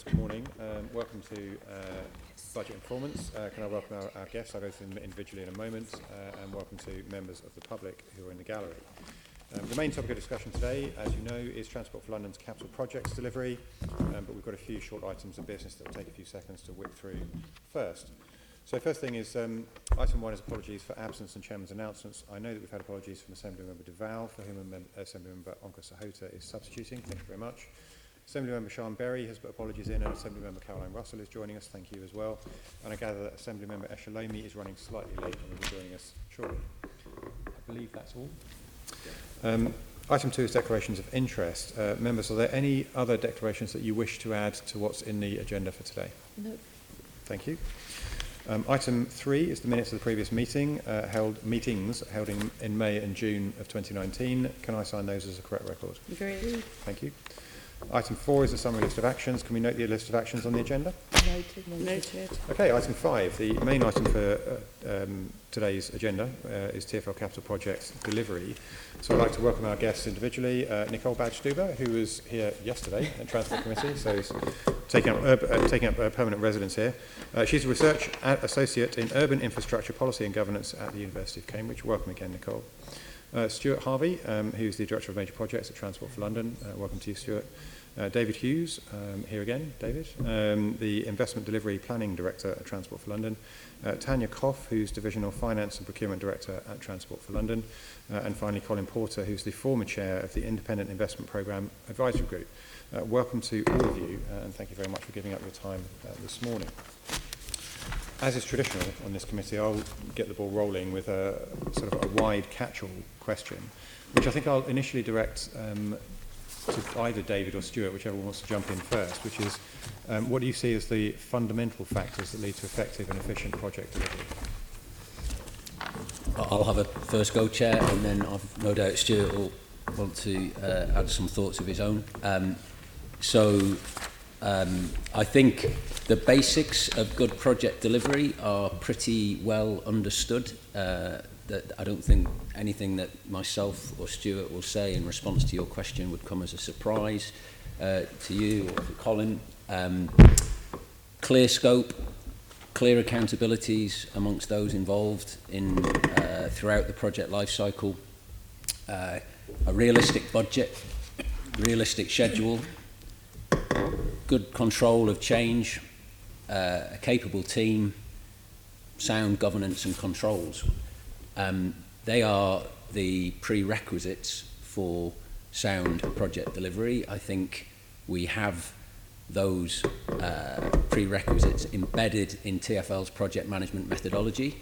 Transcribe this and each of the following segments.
Good morning. Welcome to Budget Informants. Can I welcome our guests? I'll go through them individually in a moment, and welcome to members of the public who are in the gallery. The main topic of discussion today, as you know, is Transport for London's capital projects delivery, but we've got a few short items of business that will take a few seconds to whip through first. So first thing is, item 1 is apologies for absence and Chairman's announcements. I know that we've had apologies from Assemblymember Duval, for whom Assemblymember Onka Sahota is substituting. Thank you very much. Assemblymember Sian Berry has put apologies in, and Assemblymember Caroline Russell is joining us. Thank you as well. And I gather that Assemblymember Eshalomi is running slightly late and will be joining us shortly. I believe that's all. Item 2 is declarations of interest. Members, are there any other declarations that you wish to add to what's in the agenda for today? No. Thank you. Item 3 is the minutes of the previous meetings held in May and June of 2019. Can I sign those as a correct record? Agreed. Thank you. Item 4 is a summary list of actions. Can we note the list of actions on the agenda? Noted. Okay, item 5. The main item for today's agenda is TfL Capital Projects delivery. So I'd like to welcome our guests individually. Nicole Badstuber, who was here yesterday at Transport Committee, so is taking up a permanent residence here. She's a research associate in urban infrastructure policy and governance at the University of Cambridge. Welcome again, Nicole. Stuart Harvey, who's the Director of Major Projects at Transport for London. Welcome to you, Stuart. David Hughes, here again, David, the Investment Delivery Planning Director at Transport for London. Tanya Coff, who's Divisional Finance and Procurement Director at Transport for London. And finally, Colin Porter, who's the former Chair of the Independent Investment Programme Advisory Group. Welcome to all of you, and thank you very much for giving up your time this morning. As is traditional on this committee, I'll get the ball rolling with a sort of a wide catch-all question, which I think I'll initially direct to either David or Stuart, whichever wants to jump in first, which is, what do you see as the fundamental factors that lead to effective and efficient project delivery? I'll have a first go, Chair, and then I've no doubt Stuart will want to add some thoughts of his own. I think the basics of good project delivery are pretty well understood. That I don't think anything that myself or Stuart will say in response to your question would come as a surprise to you or to Colin. Clear scope, clear accountabilities amongst those involved in throughout the project life cycle, a realistic budget, realistic schedule, good control of change, a capable team, sound governance and controls. They are the prerequisites for sound project delivery. I think we have those prerequisites embedded in TfL's project management methodology.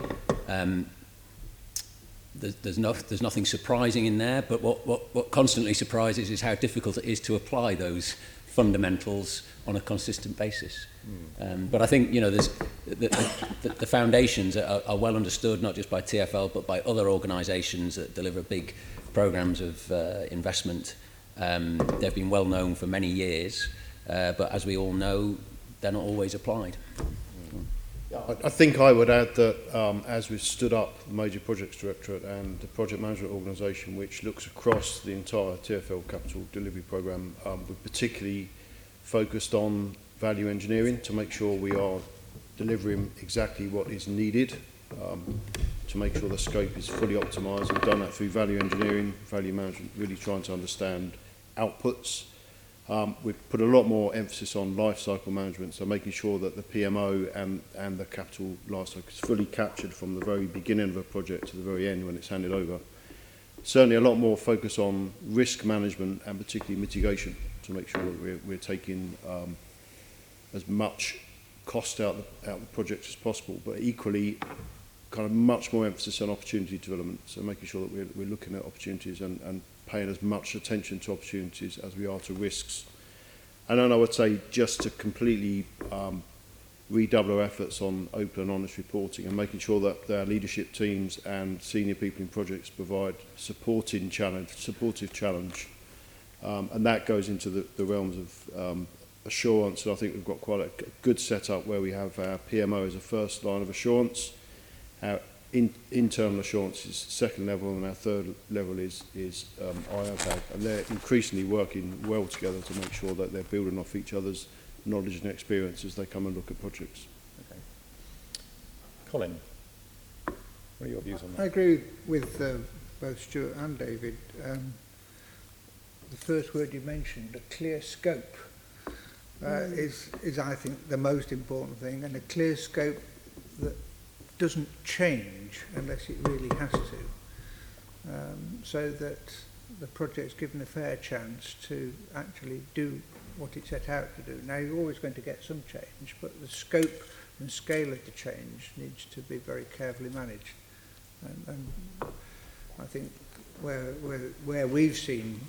There's nothing surprising in there, but what constantly surprises is how difficult it is to apply those fundamentals on a consistent basis. But I think, you know, there's the foundations are well understood, not just by TfL, but by other organisations that deliver big programmes of investment. They've been well known for many years, but as we all know, they're not always applied. I think I would add that as we've stood up the Major Projects Directorate and the Project Management Organisation, which looks across the entire TfL Capital Delivery Programme, we're particularly focused on value engineering to make sure we are delivering exactly what is needed, to make sure the scope is fully optimised. We've done that through value engineering, value management, really trying to understand outputs. We've put a lot more emphasis on life cycle management, so making sure that the PMO and the capital life cycle is fully captured from the very beginning of a project to the very end when it's handed over. Certainly a lot more focus on risk management and particularly mitigation to make sure that we're taking as much cost out the project as possible, but equally kind of much more emphasis on opportunity development, so making sure that we're looking at opportunities and paying as much attention to opportunities as we are to risks. And then I would say just to completely redouble our efforts on open and honest reporting and making sure that our leadership teams and senior people in projects provide supportive challenge. And that goes into the realms of assurance, and I think we've got quite a good setup where we have our PMO as a first line of assurance, our internal assurance is second level, and our third level is IIPAG, and they're increasingly working well together to make sure that they're building off each other's knowledge and experience as they come and look at projects. Okay. Colin, what are your views on that? I agree with both Stuart and David. The first word you mentioned, a clear scope, is I think the most important thing, and a clear scope that doesn't change unless it really has to, so that the project's given a fair chance to actually do what it set out to do. Now, you're always going to get some change, but the scope and scale of the change needs to be very carefully managed. And I think where we've seen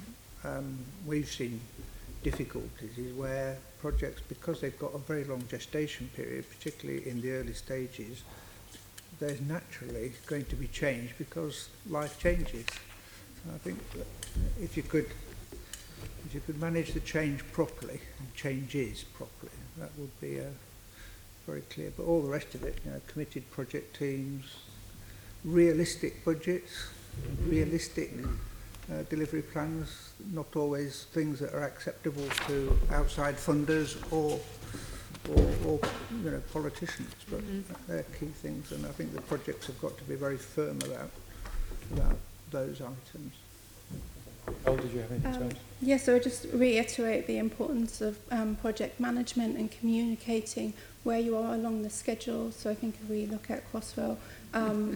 difficulties is where projects, because they've got a very long gestation period, particularly in the early stages, there's naturally going to be change because life changes. So I think that if you could manage the change properly, and changes properly, that would be very clear. But all the rest of it, committed project teams, realistic budgets, realistic delivery plans, not always things that are acceptable to outside funders or politicians, but they're key things, and I think the projects have got to be very firm about those items. Oh, did you have anything to add? Yeah, so I just reiterate the importance of project management and communicating where you are along the schedule. So I think if we look at Crossrail,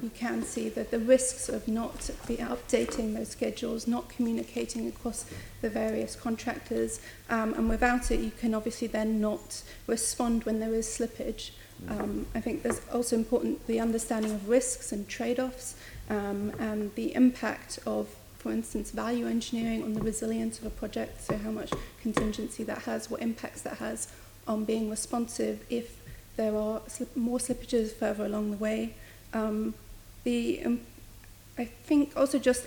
you can see that the risks of not be updating those schedules, not communicating across the various contractors, and without it, you can obviously then not respond when there is slippage. I think there's also important the understanding of risks and trade-offs, and the impact of, for instance, value engineering on the resilience of a project, so how much contingency that has, what impacts that has on being responsive if there are more slippages further along the way. I think also just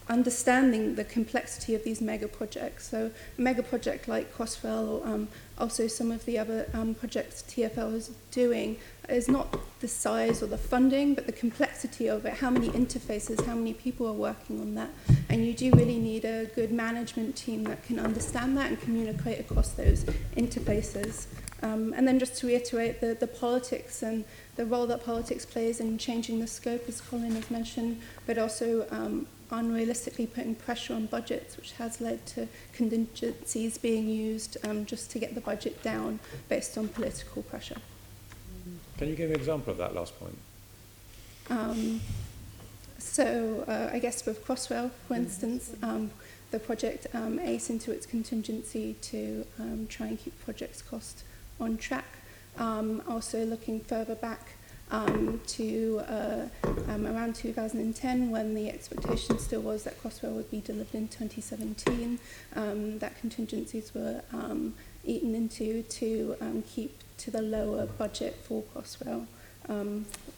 understanding the complexity of these mega projects. So a mega project like Crossrail, or also some of the other projects TfL is doing, is not the size or the funding, but the complexity of it, how many interfaces, how many people are working on that. And you do really need a good management team that can understand that and communicate across those interfaces. And then just to reiterate the politics and the role that politics plays in changing the scope, as Colin has mentioned, but also unrealistically putting pressure on budgets, which has led to contingencies being used just to get the budget down based on political pressure. Can you give an example of that last point? I guess with Crossrail, for instance, the project ate into its contingency to try and keep project's cost on track. Also looking further back to around 2010, when the expectation still was that Crossrail would be delivered in 2017, that contingencies were eaten into to keep to the lower budget for Crossrail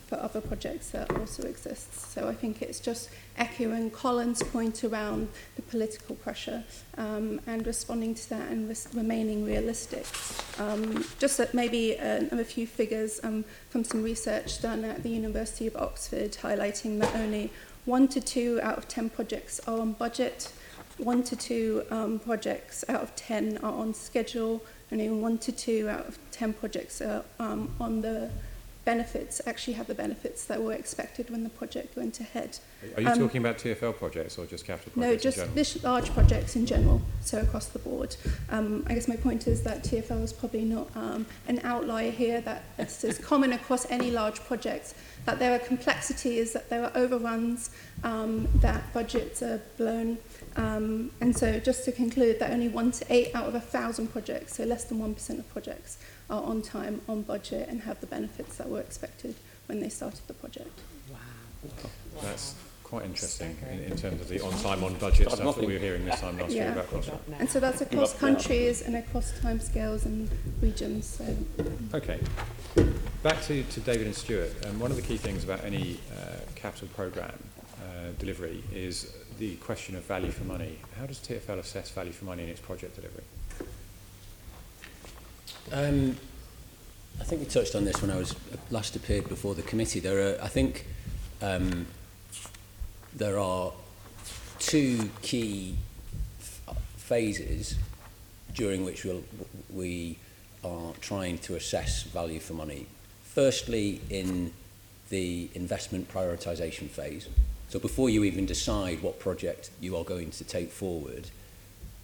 for other projects that also exist. So I think it's just echoing Colin's point around the political pressure and responding to that and remaining realistic. Just that maybe a few figures from some research done at the University of Oxford highlighting that only 1 to 2 out of 10 projects are on budget, 1 to 2 projects out of 10 are on schedule, and even 1 to 2 out of 10 projects are on the benefits, actually have the benefits that were expected when the project went ahead. Are you talking about TfL projects or just capital projects? No, just this large projects in general, so across the board. I guess my point is that TfL is probably not an outlier here, that this is common across any large projects, that there are complexities, that there are overruns, that budgets are blown. And so just to conclude, that only 1 to 8 out of 1,000 projects, so less than 1% of projects, are on time, on budget, and have the benefits that were expected when they started the project. Wow. That's quite interesting in terms of the on-time, on-budget stuff that we were hearing this time last year about Crossrail. And so that's across countries and across timescales and regions. So. Okay. Back to David and Stuart. One of the key things about any capital programme delivery is the question of value for money. How does TfL assess value for money in its project delivery? I think we touched on this when I was last appeared before the committee. I think there are 2 key phases during which we are trying to assess value for money. Firstly, in the investment prioritisation phase. So before you even decide what project you are going to take forward,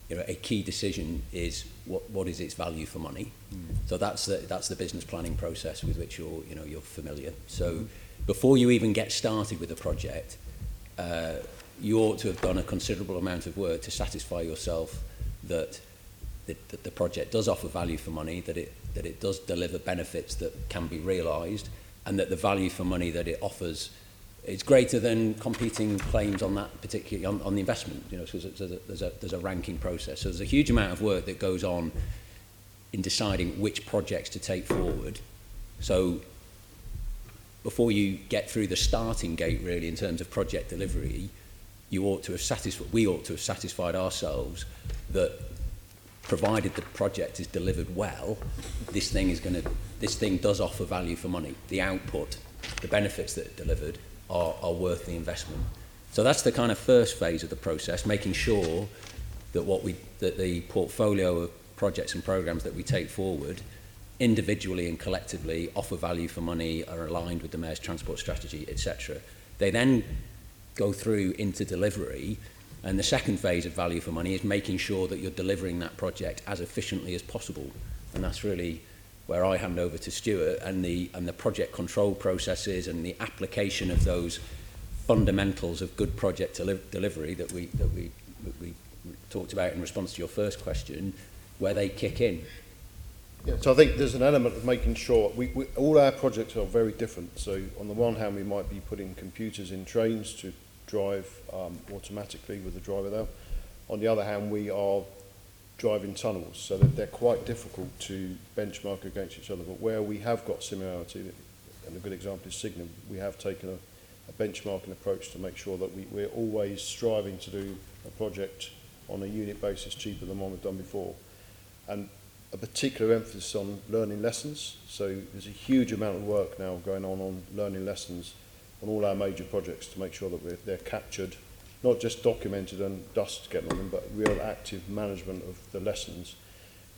you know, a key decision is what is its value for money. So that's the business planning process with which you're familiar. So before you even get started with a project, you ought to have done a considerable amount of work to satisfy yourself that the project does offer value for money, that it does deliver benefits that can be realised, and that the value for money that it offers is greater than competing claims on that particular on the investment. You know, so there's a ranking process. So there's a huge amount of work that goes on in deciding which projects to take forward. So before you get through the starting gate, really, in terms of project delivery, we ought to have satisfied ourselves that, provided the project is delivered well, this thing does offer value for money. The output, the benefits that are delivered are worth the investment. So that's the kind of first phase of the process, making sure that that the portfolio of projects and programs that we take forward, individually and collectively, offer value for money, are aligned with the Mayor's transport strategy, etc. They then go through into delivery. And the second phase of value for money is making sure that you're delivering that project as efficiently as possible. And that's really where I hand over to Stuart, and the project control processes and the application of those fundamentals of good project delivery that we talked about in response to your first question, where they kick in. Yeah, so I think there's an element of making sure all our projects are very different. So on the one hand, we might be putting computers in trains to drive automatically with the driver there. On the other hand, we are driving tunnels, so that they're quite difficult to benchmark against each other. But where we have got similarity, and a good example is Signum, we have taken a benchmarking approach to make sure that we're always striving to do a project on a unit basis cheaper than one we've done before. And a particular emphasis on learning lessons. So there's a huge amount of work now going on learning lessons on all our major projects to make sure that they're captured, not just documented and dust getting on them, but real active management of the lessons.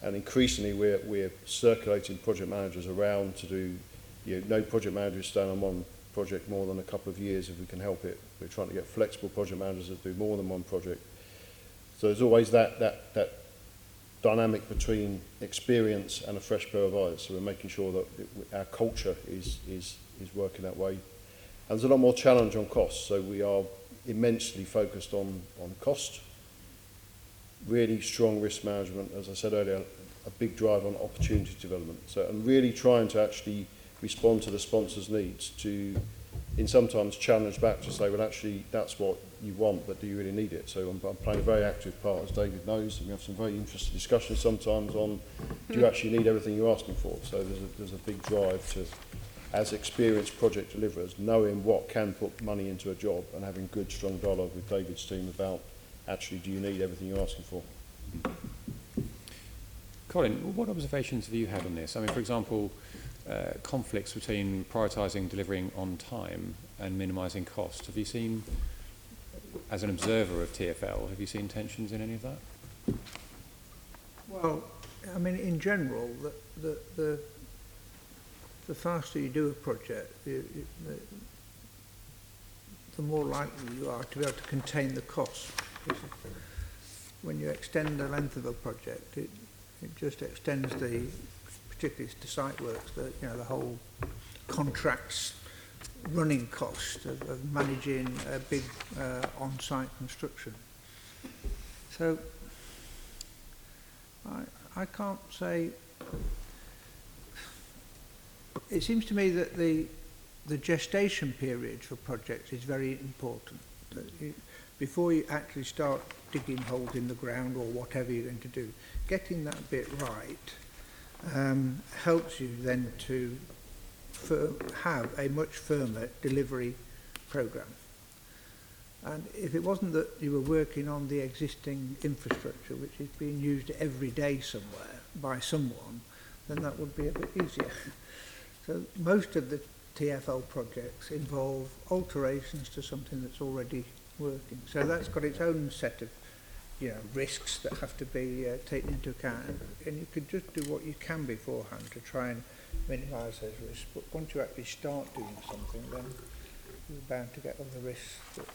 And increasingly we're circulating project managers around to do, no project manager is staying on one project more than a couple of years if we can help it. We're trying to get flexible project managers that do more than one project. So there's always that dynamic between experience and a fresh pair of eyes. So we're making sure that our culture is working that way. And there's a lot more challenge on costs, so we are immensely focused on cost, really strong risk management, as I said earlier, a big drive on opportunity development. So, and really trying to actually respond to the sponsor's needs, to sometimes challenge back to say, well, actually, that's what you want, but do you really need it? So I'm playing a very active part, as David knows, and we have some very interesting discussions sometimes on, do you actually need everything you're asking for? So there's a big drive to, as experienced project deliverers, knowing what can put money into a job and having good, strong dialogue with David's team about, actually, do you need everything you're asking for? Colin, what observations have you had on this? I mean, for example, conflicts between prioritising delivering on time and minimising cost. Have you seen, as an observer of TfL, have you seen tensions in any of that? Well, I mean, in general, the faster you do a project, the more likely you are to be able to contain the costs. When you extend the length of a project, it just extends particularly to site works, the whole contracts running cost of managing a big on-site construction. So I can't say. It seems to me that the gestation period for projects is very important. Before you actually start digging holes in the ground or whatever you're going to do, getting that bit right helps you then to have a much firmer delivery programme. And if it wasn't that you were working on the existing infrastructure, which is being used every day somewhere by someone, then that would be a bit easier. So most of the TfL projects involve alterations to something that's already working. So that's got its own set of you know, risks that have to be taken into account, and you could just do what you can beforehand to try and minimise those risks. But once you actually start doing something, then you're bound to get other risks that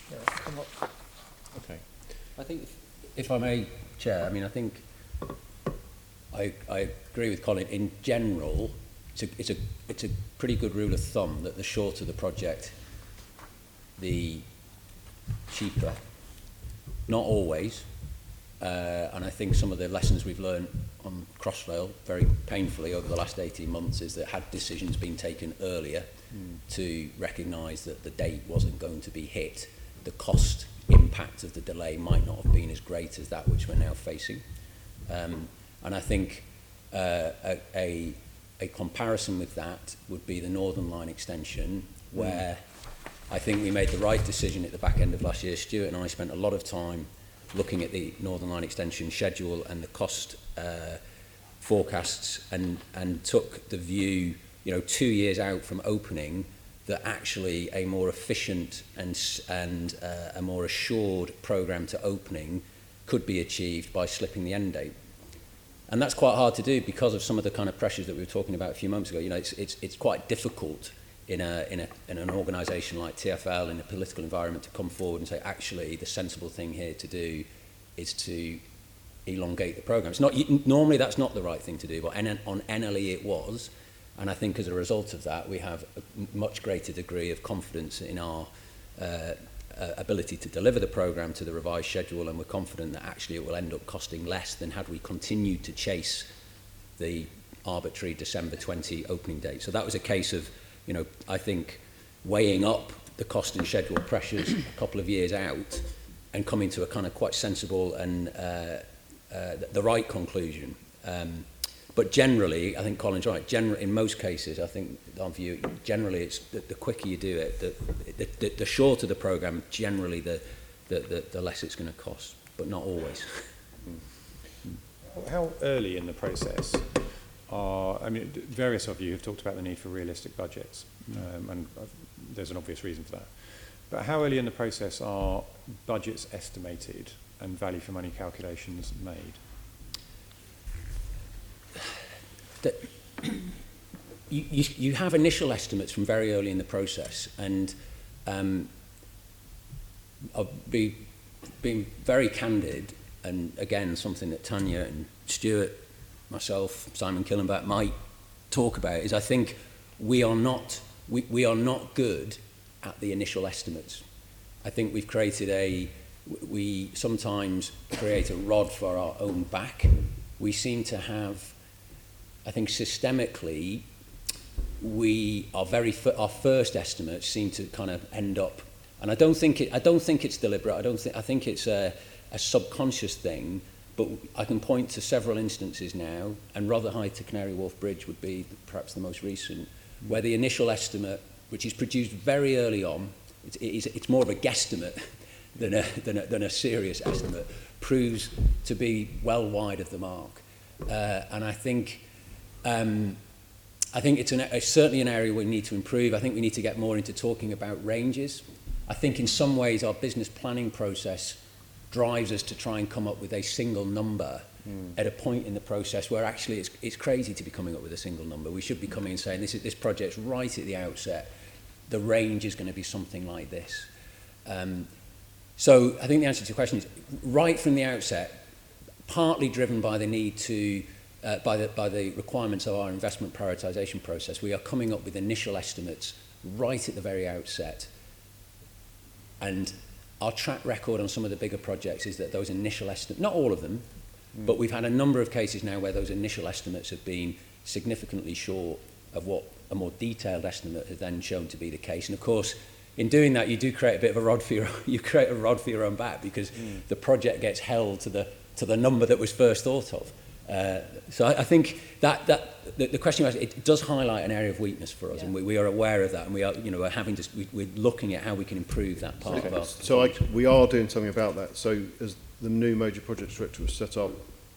you know, come up. Okay. I think, if I may, Chair, I mean, I think I agree with Colin. In general, it's a pretty good rule of thumb that the shorter the project, the cheaper. Not always, and I think some of the lessons we've learned on Crossrail very painfully over the last 18 months is that had decisions been taken earlier to recognise that the date wasn't going to be hit, the cost impact of the delay might not have been as great as that which we're now facing. And I think a comparison with that would be the Northern Line extension, where I think we made the right decision at the back end of last year. Stuart and I spent a lot of time looking at the Northern Line extension schedule and the cost forecasts, and took the view, you know, 2 years out from opening, that actually a more efficient and a more assured programme to opening could be achieved by slipping the end date. And that's quite hard to do because of some of the kind of pressures that we were talking about a few moments ago. You know, it's quite difficult in an organisation like TfL, in a political environment, to come forward and say, actually, the sensible thing here to do is to elongate the programme. It's not, normally that's not the right thing to do, but on NLE it was. And I think as a result of that, we have a much greater degree of confidence in our ability to deliver the programme to the revised schedule, and we're confident that actually it will end up costing less than had we continued to chase the arbitrary December 20 opening date. So that was a case of, you know, I think weighing up the cost and schedule pressures a couple of years out and coming to a kind of quite sensible and the right conclusion. But generally, I think Colin's right. In most cases, I think our view, generally, it's the quicker you do it, the shorter the programme, generally, the less it's going to cost, but not always. How early in the process I mean, various of you have talked about the need for realistic budgets, and there's an obvious reason for that. But how early in the process are budgets estimated and value for money calculations made? You have initial estimates from very early in the process, and I'll be being very candid, and again, something that Tanya and Stuart, myself, Simon Killenback might talk about, is I think we are not good at the initial estimates. I think we've created we sometimes create a rod for our own back. We seem to have, I think systemically, our first estimates seem to kind of end up, and I don't think it's deliberate. I think it's a subconscious thing. But I can point to several instances now, and Rotherhithe to Canary Wharf Bridge would be perhaps the most recent, where the initial estimate, which is produced very early on, it's more of a guesstimate than a serious estimate, proves to be well wide of the mark. And I think it's certainly an area we need to improve. I think we need to get more into talking about ranges. I think in some ways our business planning process drives us to try and come up with a single number at a point in the process where actually it's crazy to be coming up with a single number. We should be coming and saying this project's right at the outset. The range is going to be something like this. So I think the answer to your question is right from the outset, partly driven by the need to by the requirements of our investment prioritisation process. We are coming up with initial estimates right at the very outset, and our track record on some of the bigger projects is that those initial estimates, not all of them, but we've had a number of cases now where those initial estimates have been significantly short of what a more detailed estimate has then shown to be the case. And of course, in doing that, you do create a bit of a rod for your own back, because the project gets held to the number that was first thought of. So I think that the question was, it does highlight an area of weakness for us, and we are aware of that, and we are, we're looking at how we can improve that part of our. So we are doing something about that. So as the new major project director was set up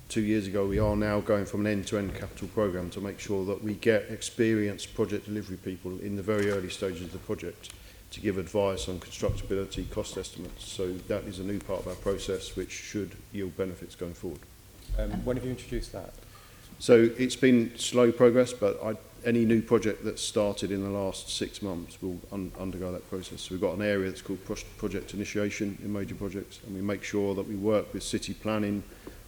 2 years ago, we are now going from an end-to-end capital programme to make sure that we get experienced project delivery people in the very early stages of the project to give advice on constructability cost estimates. So that is a new part of our process which should yield benefits going forward. When have you introduced that? So it's been slow progress, but any new project that's started in the last 6 months will undergo that process. So we've got an area that's called project initiation in major projects, and we make sure that we work with city planning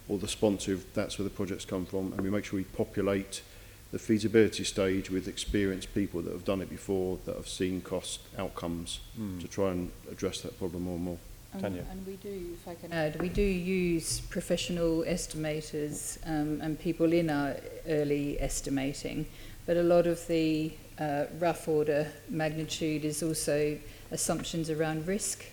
or the sponsor, if that's where the projects come from, and we make sure we populate the feasibility stage with experienced people that have done it before, that have seen cost outcomes to try and address that problem more and more. Tanya. And we do, if I can add, we do use professional estimators and people in our early estimating, but a lot of the rough order magnitude is also assumptions around risk.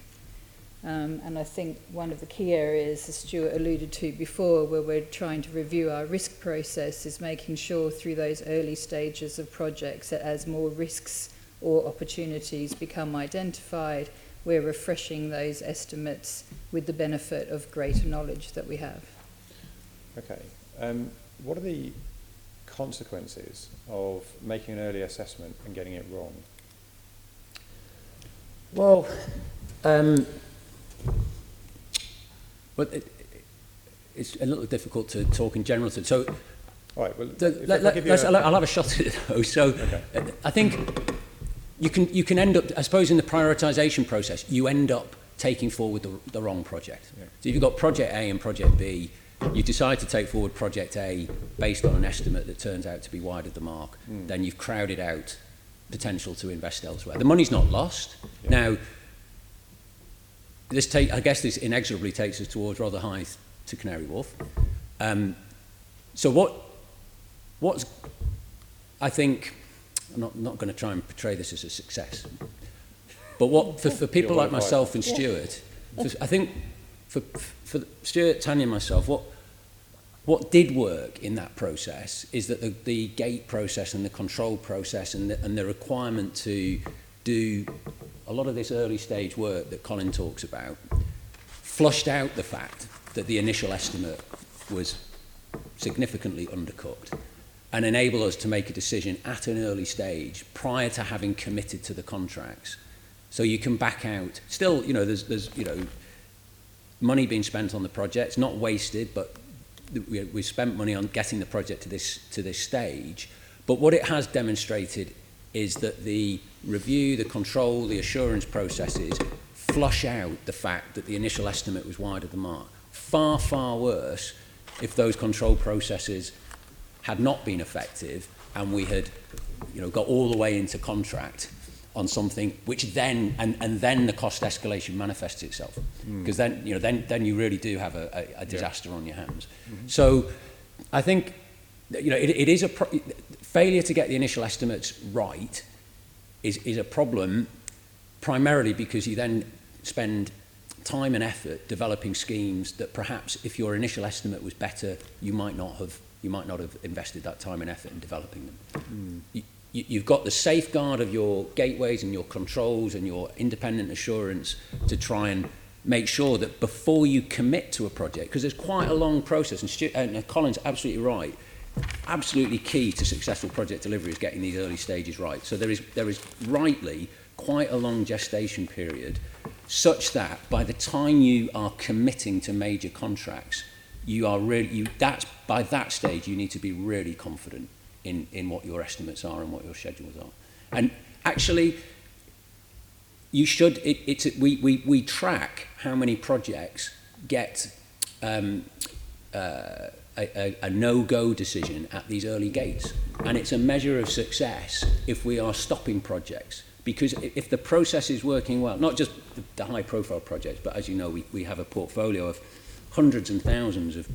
And I think one of the key areas, as Stuart alluded to before, where we're trying to review our risk process, is making sure through those early stages of projects that as more risks or opportunities become identified, we're refreshing those estimates with the benefit of greater knowledge that we have. Okay. What are the consequences of making an early assessment and getting it wrong? Well, it's a little difficult to talk in general. So, all right. Well, I'll have a shot at it though. So, okay. I think you can end up, I suppose, in the prioritisation process, you end up taking forward the wrong project. Yeah. So if you've got project A and project B, you decide to take forward project A based on an estimate that turns out to be wide of the mark, then you've crowded out potential to invest elsewhere. The money's not lost. Yeah. Now, I guess this inexorably takes us towards Rotherhithe to Canary Wharf. So what's I think, I'm not going to try and portray this as a success, but what for people like myself and Stuart, I think for Stuart, Tanya and myself, what did work in that process is that the gate process and the control process and the requirement to do a lot of this early stage work that Colin talks about flushed out the fact that the initial estimate was significantly undercooked and enable us to make a decision at an early stage prior to having committed to the contracts. So you can back out. Still, there's money being spent on the project, not wasted, but we spent money on getting the project to this stage. But what it has demonstrated is that the review, the control, the assurance processes flush out the fact that the initial estimate was wide of the mark. Far, far worse if those control processes had not been effective and we had got all the way into contract on something which then and then the cost escalation manifests itself, because then you really do have a disaster on your hands. So I think it is failure to get the initial estimates right is a problem, primarily because you then spend time and effort developing schemes that perhaps if your initial estimate was better, you might not have invested that time and effort in developing them. You've got the safeguard of your gateways and your controls and your independent assurance to try and make sure that before you commit to a project, because there's quite a long process, and Colin's absolutely right, absolutely key to successful project delivery is getting these early stages right. So there is rightly quite a long gestation period, such that by the time you are committing to major contracts, by that stage you need to be really confident in what your estimates are and what your schedules are. And actually, you should. We track how many projects get a no-go decision at these early gates, and it's a measure of success if we are stopping projects. Because if the process is working well, not just the high-profile projects, but as you know, we have a portfolio of hundreds and thousands of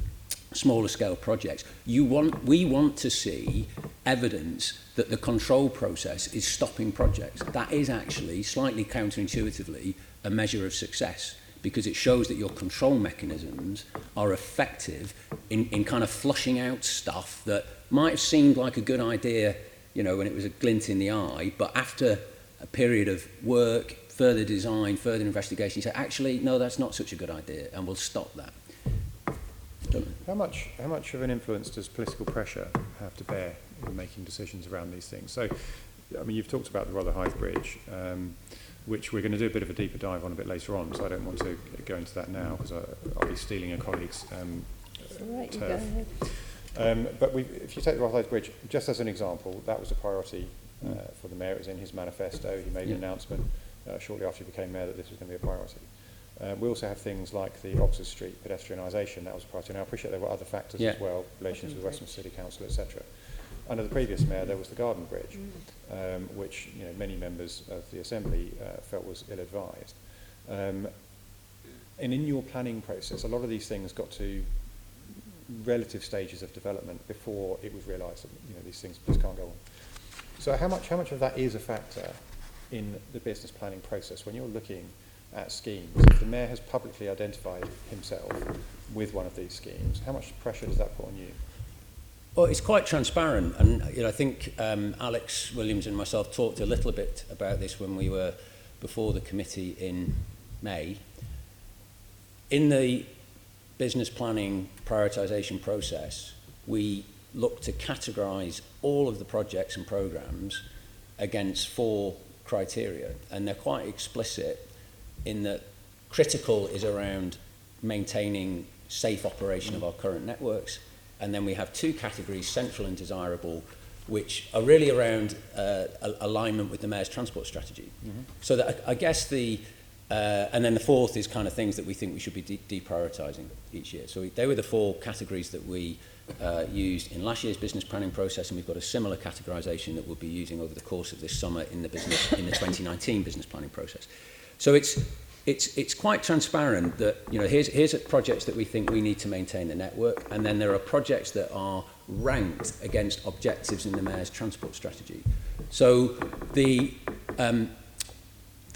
smaller scale projects. We want to see evidence that the control process is stopping projects. That is actually, slightly counterintuitively, a measure of success, because it shows that your control mechanisms are effective in kind of flushing out stuff that might have seemed like a good idea, when it was a glint in the eye, but after a period of work, further design, further investigation, you say, actually, no, that's not such a good idea, and we'll stop that. How much of an influence does political pressure have to bear in making decisions around these things? So, I mean, you've talked about the Rotherhithe Bridge. which we're going to do a bit of a deeper dive on a bit later on, so I don't want to go into that now because I'll be stealing a colleague's It's all right, you go turf. ahead. But if you take the Rotherhithe Bridge, just as an example, that was a priority for the Mayor. It was in his manifesto. He made an announcement shortly after he became Mayor that this was going to be a priority. We also have things like the Oxford Street pedestrianisation. That was a priority. Now, I appreciate there were other factors as well, relations with Westminster City Council, etc. Under the previous Mayor, there was the Garden Bridge, which many members of the Assembly felt was ill-advised. And in your planning process, a lot of these things got to relative stages of development before it was realised that these things just can't go on. So how much of that is a factor in the business planning process when you're looking at schemes? If the Mayor has publicly identified himself with one of these schemes, how much pressure does that put on you? Well, it's quite transparent, and I think Alex Williams and myself talked a little bit about this when we were before the committee in May. In the business planning prioritisation process, we look to categorise all of the projects and programmes against 4 criteria, and they're quite explicit in that critical is around maintaining safe operation of our current networks, and then we have 2 categories, central and desirable, which are really around alignment with the Mayor's transport strategy. So that I guess and then the 4th is kind of things that we think we should be deprioritising each year. So they were the 4 categories that we used in last year's business planning process, and we've got a similar categorisation that we'll be using over the course of this summer in the 2019 business planning process. So it's quite transparent that here's projects that we think we need to maintain the network, and then there are projects that are ranked against objectives in the Mayor's transport strategy. So the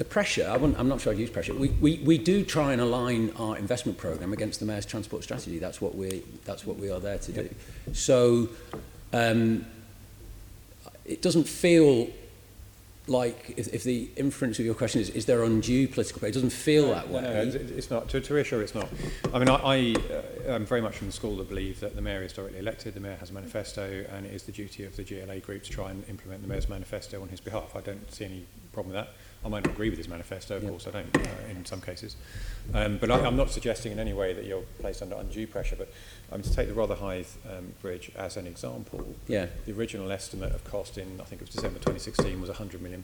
pressure, I'm not sure I'd use pressure. We do try and align our investment programme against the Mayor's transport strategy. That's what we are there to do. So it doesn't feel like, if the inference of your question is there undue political pressure, it doesn't feel that way. No, it's not. To reassure, it's not. I mean, I am very much from the school that believe that the Mayor is directly elected, the Mayor has a manifesto, and it is the duty of the GLA group to try and implement the Mayor's manifesto on his behalf. I don't see any problem with that. I might not agree with his manifesto, of course I don't, in some cases. But I'm not suggesting in any way that you're placed under undue pressure, but to take the Rotherhithe Bridge as an example, the original estimate of cost in, I think it was December 2016, was £100 million.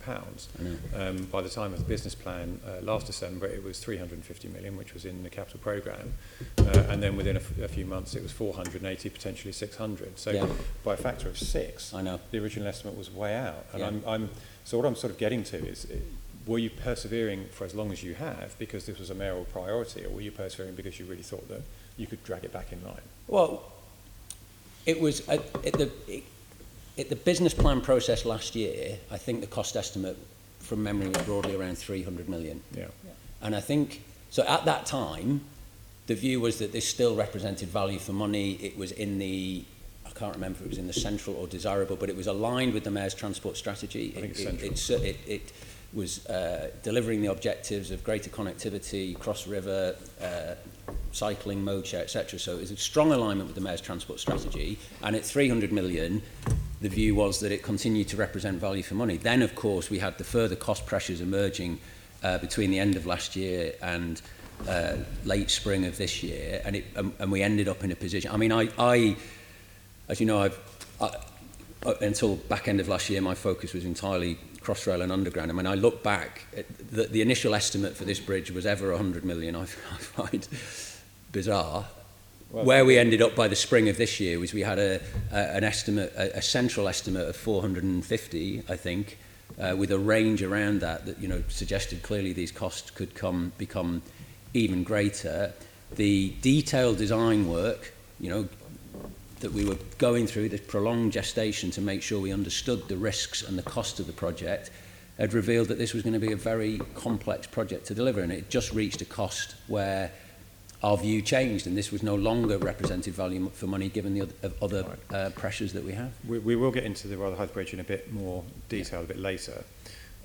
By the time of the business plan last December, it was 350 million, which was in the capital programme, and then within a few months it was 480, potentially 600. So by a factor of 6, the original estimate was way out. And so what I'm sort of getting to is, were you persevering for as long as you have because this was a mayoral priority, or were you persevering because you really thought that you could drag it back in line? Well, it was at the business plan process last year, I think the cost estimate from memory was broadly around 300 million. And I think, so at that time, the view was that this still represented value for money. It was in the, I can't remember if it was in the central or desirable, but it was aligned with the Mayor's transport strategy. I think it's central. It was delivering the objectives of greater connectivity, cross-river, cycling, mode share, etc. So it was a strong alignment with the Mayor's transport strategy. And at 300 million, the view was that it continued to represent value for money. Then, of course, we had the further cost pressures emerging between the end of last year and late spring of this year, and we ended up in a position. I mean, I as you know, until back end of last year, my focus was entirely Crossrail and Underground. I mean, I look back at the initial estimate for this bridge was ever 100 million. I find bizarre. Well, where we ended up by the spring of this year was we had an estimate, a central estimate of 450, I think, with a range around that suggested clearly these costs could become even greater. The detailed design work, that we were going through, this prolonged gestation to make sure we understood the risks and the cost of the project, had revealed that this was going to be a very complex project to deliver, and it just reached a cost where our view changed, and this was no longer represented value for money given the other pressures that we have. We will get into the Rotherhithe Bridge in a bit more detail a bit later.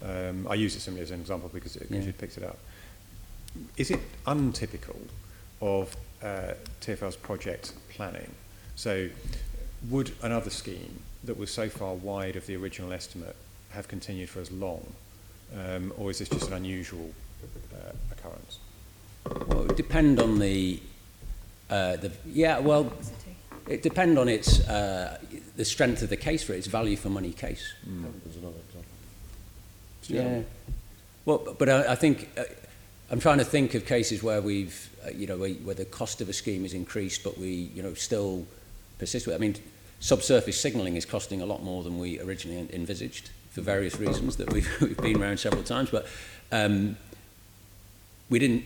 I use it simply as an example because you picked it up. Is it untypical of TfL's project planning? So would another scheme that was so far wide of the original estimate have continued for as long or is this just an unusual occurrence? Well, it would depend on it depend on its the strength of the case for it, its value for money case. There's another example. Yeah. Well, but I think I'm trying to think of cases where we've, where the cost of a scheme is increased, but we, still persist with it. I mean, subsurface signalling is costing a lot more than we originally envisaged for various reasons that we've been around several times. But we didn't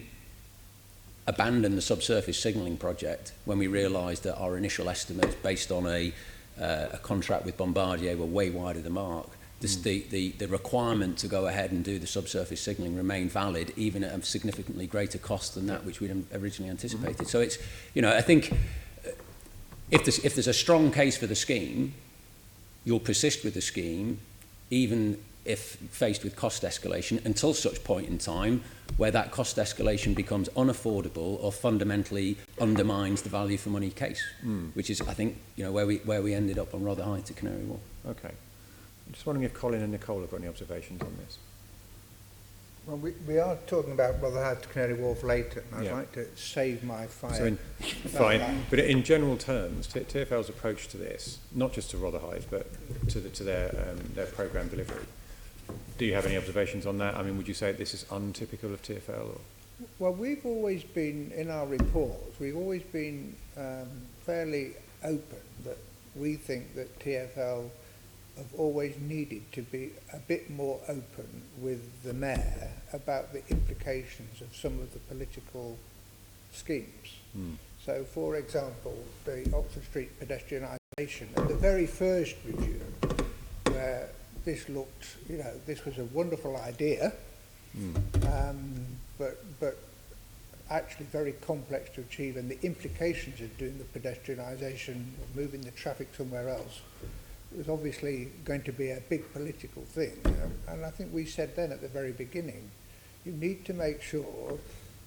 abandon the subsurface signalling project when we realised that our initial estimates, based on a contract with Bombardier, were way wide of the mark. The requirement to go ahead and do the subsurface signalling remained valid, even at a significantly greater cost than that which we'd originally anticipated. So it's, I think if there's a strong case for the scheme, you'll persist with the scheme, even if faced with cost escalation, until such point in time where that cost escalation becomes unaffordable or fundamentally undermines the value for money case, which is, I think, where we ended up on Rotherhithe to Canary Wharf. Okay. I'm just wondering if Colin and Nicole have got any observations on this. Well, we are talking about Rotherhithe to Canary Wharf later, and I'd like to save my fire. Fine, but in general terms, TfL's approach to this, not just to Rotherhithe, but to their programme delivery, do you have any observations on that? I mean, would you say this is untypical of TfL? Or? Well, we've always been, in our reports, we've always been fairly open that we think that TfL have always needed to be a bit more open with the mayor about the implications of some of the political schemes. So, for example, the Oxford Street pedestrianisation, at the very first review, where this looked, this was a wonderful idea, but actually very complex to achieve, and the implications of doing the pedestrianisation, moving the traffic somewhere else, was obviously going to be a big political thing. And I think we said then at the very beginning, you need to make sure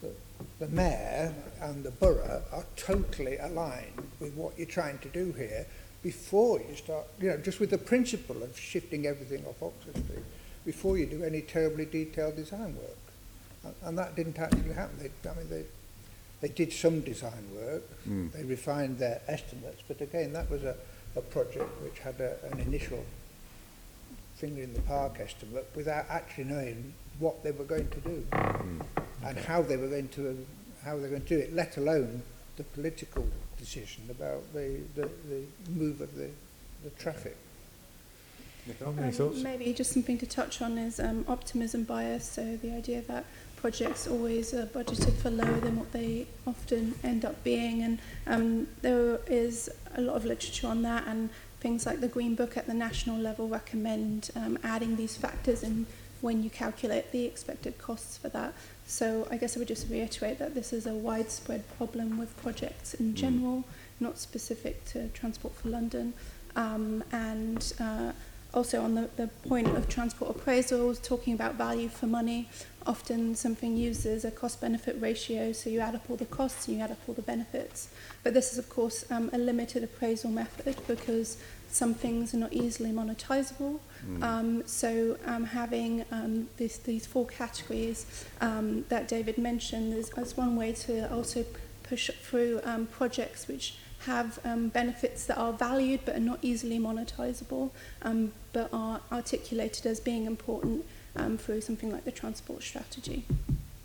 that the mayor and the borough are totally aligned with what you're trying to do here before you start, just with the principle of shifting everything off Oxford Street, before you do any terribly detailed design work. And that didn't actually happen. They did some design work, they refined their estimates, but again, that was a project which had an initial finger in the park estimate without actually knowing what they were going to do and how they were going to do it, let alone the political decision about the move of the traffic. Nicole, any thoughts? Maybe just something to touch on is optimism bias, so the idea that projects always are budgeted for lower than what they often end up being, and there is a lot of literature on that, and things like the Green Book at the national level recommend adding these factors in when you calculate the expected costs for that. So I guess I would just reiterate that this is a widespread problem with projects in general, not specific to Transport for London, and also on the point of transport appraisals, talking about value for money, often something uses a cost-benefit ratio, so you add up all the costs and you add up all the benefits. But this is, of course, a limited appraisal method because some things are not easily monetizable. So having these four categories that David mentioned is one way to also push through projects which have benefits that are valued but are not easily monetizable, but are articulated as being important through something like the transport strategy.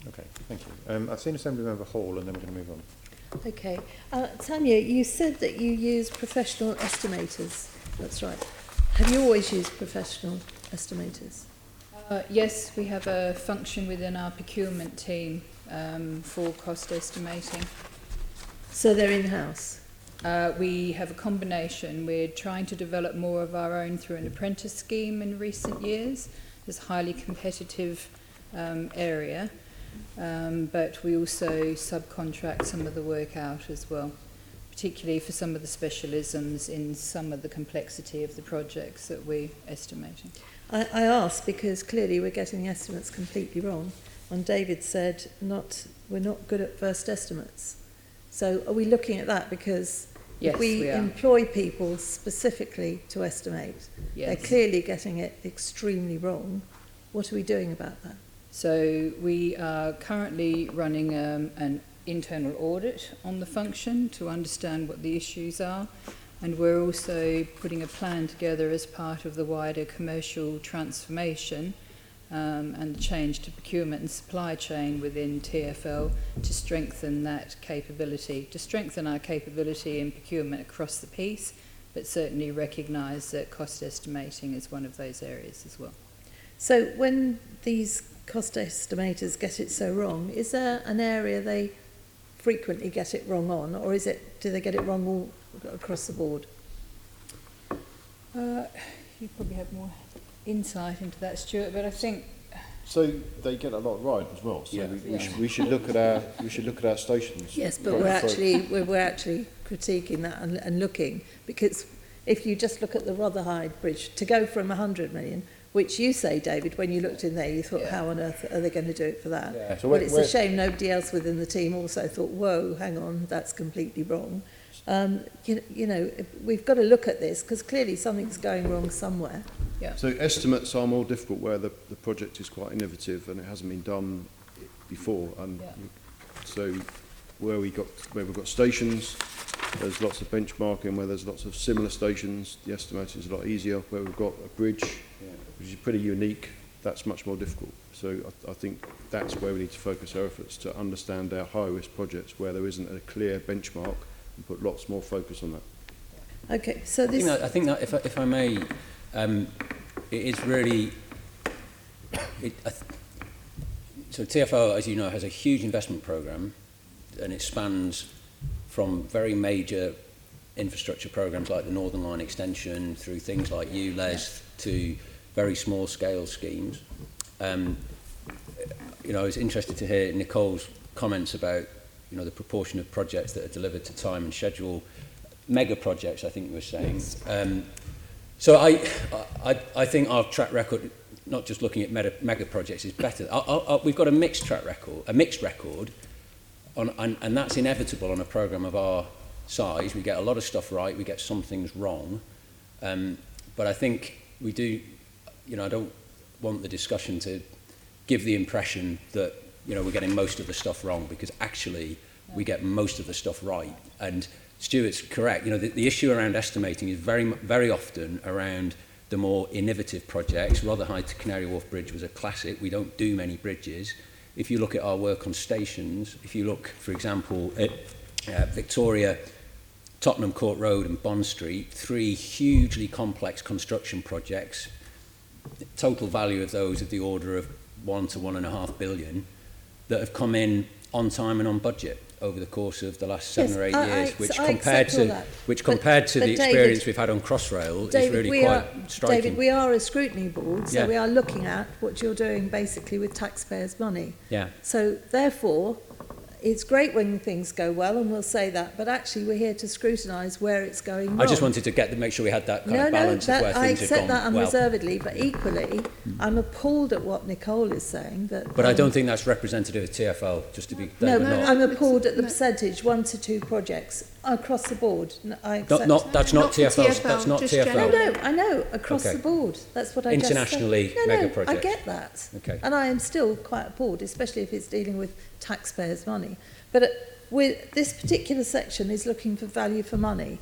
Okay, thank you. I've seen Assemblymember Hall, and then we're going to move on. Okay. Tanya, you said that you use professional estimators. That's right. Have you always used professional estimators? Yes, we have a function within our procurement team for cost estimating. So they're in-house? We have a combination. We're trying to develop more of our own through an apprentice scheme in recent years. It's a highly competitive area, but we also subcontract some of the work out as well, particularly for some of the specialisms in some of the complexity of the projects that we're estimating. I ask because clearly we're getting the estimates completely wrong. When David said we're not good at first estimates. So are we looking at that because yes, if we employ people specifically to estimate, yes, they're clearly getting it extremely wrong? What are we doing about that? So we are currently running an internal audit on the function to understand what the issues are, and we're also putting a plan together as part of the wider commercial transformation and the change to procurement and supply chain within TfL to strengthen that capability, to strengthen our capability in procurement across the piece, but certainly recognise that cost estimating is one of those areas as well. So when these cost estimators get it so wrong, is there an area they frequently get it wrong on, or do they get it wrong all across the board? You probably have more insight into that, Stuart, but I think So they get a lot right as well. So we should look at our stations. Yes, but we're actually critiquing that and looking, because if you just look at the Rotherhithe Bridge, to go from 100 million, which you say, David, when you looked in there, you thought, how on earth are they going to do it for that? Yeah. So but it's a shame nobody else within the team also thought, whoa, hang on, that's completely wrong. You know, we've got to look at this, because clearly something's going wrong somewhere. Yeah. So estimates are more difficult where the project is quite innovative and it hasn't been done before. And so where we've got stations, there's lots of benchmarking. Where there's lots of similar stations, the estimating is a lot easier. Where we've got a bridge, which is pretty unique, that's much more difficult. So I think that's where we need to focus our efforts, to understand our high-risk projects where there isn't a clear benchmark, and put lots more focus on that. Okay, so this... I think that if I may, it is really... So TfL, as you know, has a huge investment programme, and it spans from very major infrastructure programmes like the Northern Line extension through things like ULEZ to very small scale schemes. You know, I was interested to hear Nicole's comments about, you know, the proportion of projects that are delivered to time and schedule, mega projects, I think you were saying. Yes. So I think our track record, not just looking at mega projects, is better. We've got a mixed record, and that's inevitable on a programme of our size. We get a lot of stuff right, we get some things wrong, but I think we do, you know, I don't want the discussion to give the impression that, you know, we're getting most of the stuff wrong, because actually we get most of the stuff right. And Stuart's correct, you know, the issue around estimating is very often around the more innovative projects. Rotherhithe to Canary Wharf Bridge was a classic. We don't do many bridges. If you look at our work on stations, if you look, for example, at Victoria, Tottenham Court Road and Bond Street, 3 hugely complex construction projects, the total value of those of the order of 1 to 1.5 billion, that have come in on time and on budget over the course of the last 7 or 8 years, which compared to the experience we've had on Crossrail is really quite striking. David, we are a scrutiny board, so we are looking at what you're doing basically with taxpayers' money. Yeah. So therefore, it's great when things go well, and we'll say that, but actually we're here to scrutinise where it's going wrong. I just wanted to make sure we had that kind of balance of where things have gone well. I accept that unreservedly, but equally, I'm appalled at what Nicole is saying. But I don't think that's representative of TfL, just to be... I'm appalled at the percentage, 1 to 2 projects across the board. That's not TfL. That's not TfL. I know, across the board. That's what I Internationally, just said. mega projects. I get that. Okay. And I am still quite appalled, especially if it's dealing with taxpayers' money. But with this particular section is looking for value for money.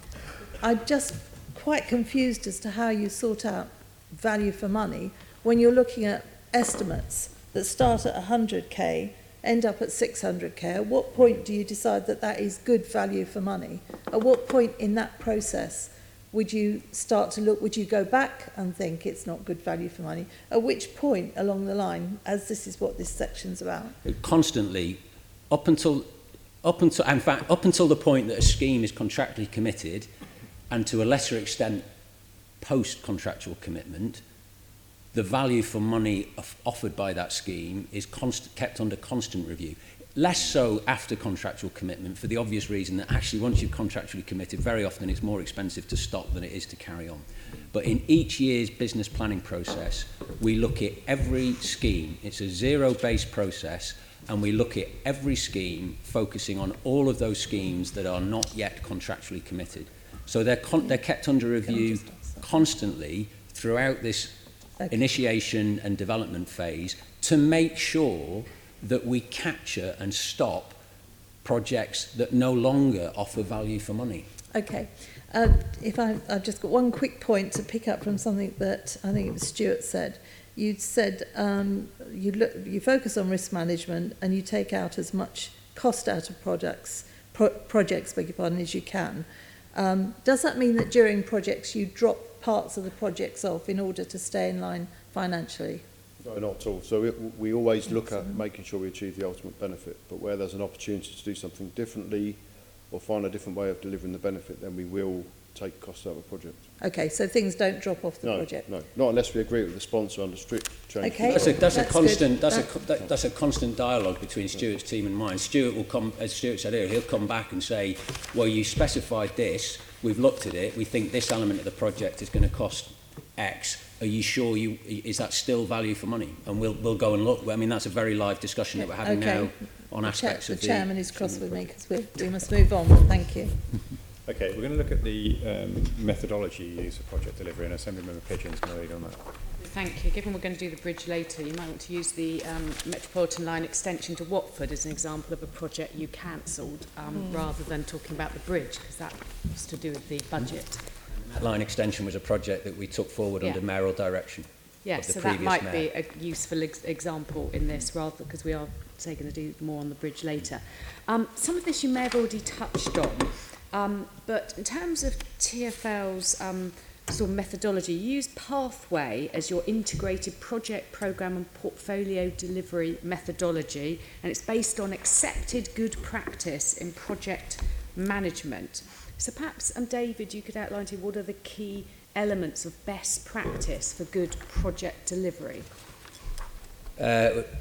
I'm just quite confused as to how you sort out value for money when you're looking at estimates that start at 100k, end up at 600k. At what point do you decide that that is good value for money? At what point in that process would you start to look, would you go back and think it's not good value for money? At which point along the line, as this is what this section's about? Constantly, up until the point that a scheme is contractually committed, and to a lesser extent post-contractual commitment, the value for money offered by that scheme is kept under constant review. Less so after contractual commitment, for the obvious reason that actually once you've contractually committed, very often it's more expensive to stop than it is to carry on. But in each year's business planning process, we look at every scheme. It's a zero-based process, and we look at every scheme focusing on all of those schemes that are not yet contractually committed. So they're kept under review constantly throughout this initiation and development phase to make sure that we capture and stop projects that no longer offer value for money. Okay. I've just got one quick point to pick up from something that I think it was Stuart said. You said you focus on risk management and you take out as much cost out of projects, beg your pardon, as you can. Does that mean that during projects you drop parts of the projects off in order to stay in line financially? No, not at all. So we always look at making sure we achieve the ultimate benefit, but where there's an opportunity to do something differently or find a different way of delivering the benefit, then we will take costs out of a project. Okay, so things don't drop off the project? No, not unless we agree with the sponsor under strict change. Okay. That's a constant dialogue between Stuart's team and mine. Stuart will come, as Stuart said earlier, he'll come back and say, well, you specified this, we've looked at it, we think this element of the project is going to cost X. Are you sure is that still value for money? And we'll go and look. I mean, that's a very live discussion that we're having now on aspects of the chairman is cross with me because we must move on. Thank you. Okay, we're going to look at the methodology used for project delivery, and Assemblymember Pigeon's going to lead on that. Thank you. Given we're going to do the bridge later, you might want to use the Metropolitan Line extension to Watford as an example of a project you cancelled, rather than talking about the bridge, because that was to do with the budget. That line extension was a project that we took forward under mayoral direction. Yes, so that might be a useful example in this, rather because we are going to do more on the bridge later. Some of this you may have already touched on, but in terms of TfL's sort of methodology, you use Pathway as your integrated project, programme and portfolio delivery methodology, and it's based on accepted good practice in project management. So perhaps, David, you could outline to you what are the key elements of best practice for good project delivery?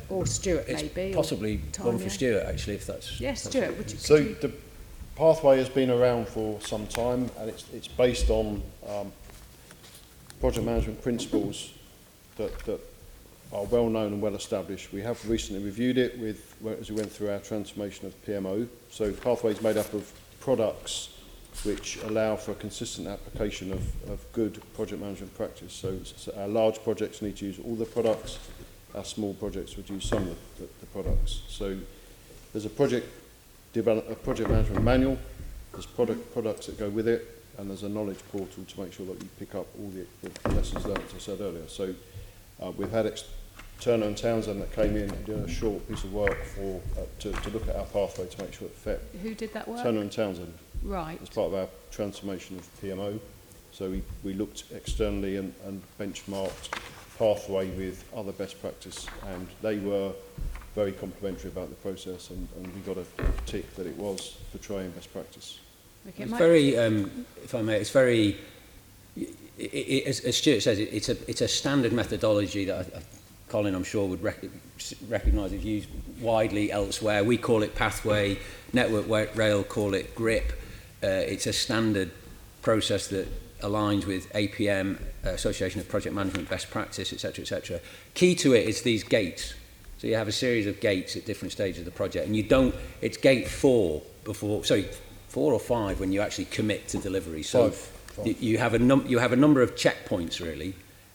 Or Stuart, maybe. Possibly Tanya. one for Stuart, actually, if that's... Yes, Stuart. The Pathway has been around for some time, and it's based on project management principles that are well known and well established. We have recently reviewed it as we went through our transformation of PMO. So Pathway is made up of products which allow for a consistent application of good project management practice. So our large projects need to use all the products, our small projects would use some of the products. So there's a project management manual, there's products that go with it, and there's a knowledge portal to make sure that you pick up all the lessons learned, as I said earlier. So we've had Turner and Townsend that came in and did a short piece of work to look at our pathway to make sure it fit. Who did that work? Turner and Townsend. Right. As part of our transformation of PMO. So we looked externally and benchmarked Pathway with other best practice, and they were very complimentary about the process, and we got a tick that it was portraying best practice. Okay, it's very, if I may, it's very, as Stuart says, it's a standard methodology that Colin, I'm sure, would recognise is used widely elsewhere. We call it Pathway, Network Rail call it GRIP. It's a standard process that aligns with APM, Association of Project Management Best Practice, etc., etc. Key to it is these gates. So you have a series of gates at different stages of the project, and it's gate 4 or 5 when you actually commit to delivery. So Five. You have a number of checkpoints really,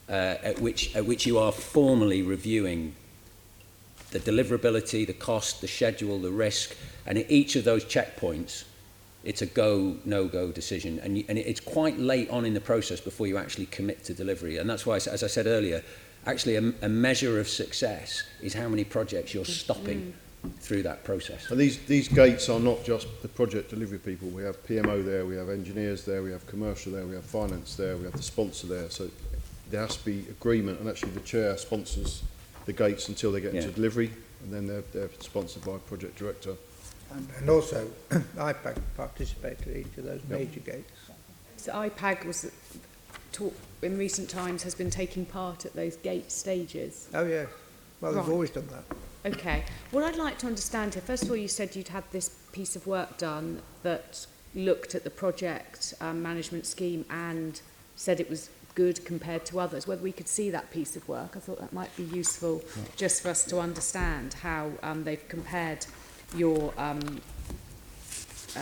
at which you are formally reviewing the deliverability, the cost, the schedule, the risk, and at each of those checkpoints, it's a go, no-go decision, and it's quite late on in the process before you actually commit to delivery. And that's why, as I said earlier, actually a measure of success is how many projects you're stopping through that process. And these gates are not just the project delivery people. We have PMO there, we have engineers there, we have commercial there, we have finance there, we have the sponsor there. So there has to be agreement, and actually the chair sponsors the gates until they get into delivery, and then they're sponsored by a project director. And also, IIPAG participated in each of those major gates. So IIPAG in recent times has been taking part at those gate stages. Oh, yes. Well, they've Right. always done that. Okay. What I'd like to understand here, first of all, you said you'd had this piece of work done that looked at the project management scheme and said it was good compared to others. Whether we could see that piece of work, I thought that might be useful just for us to understand how they've compared your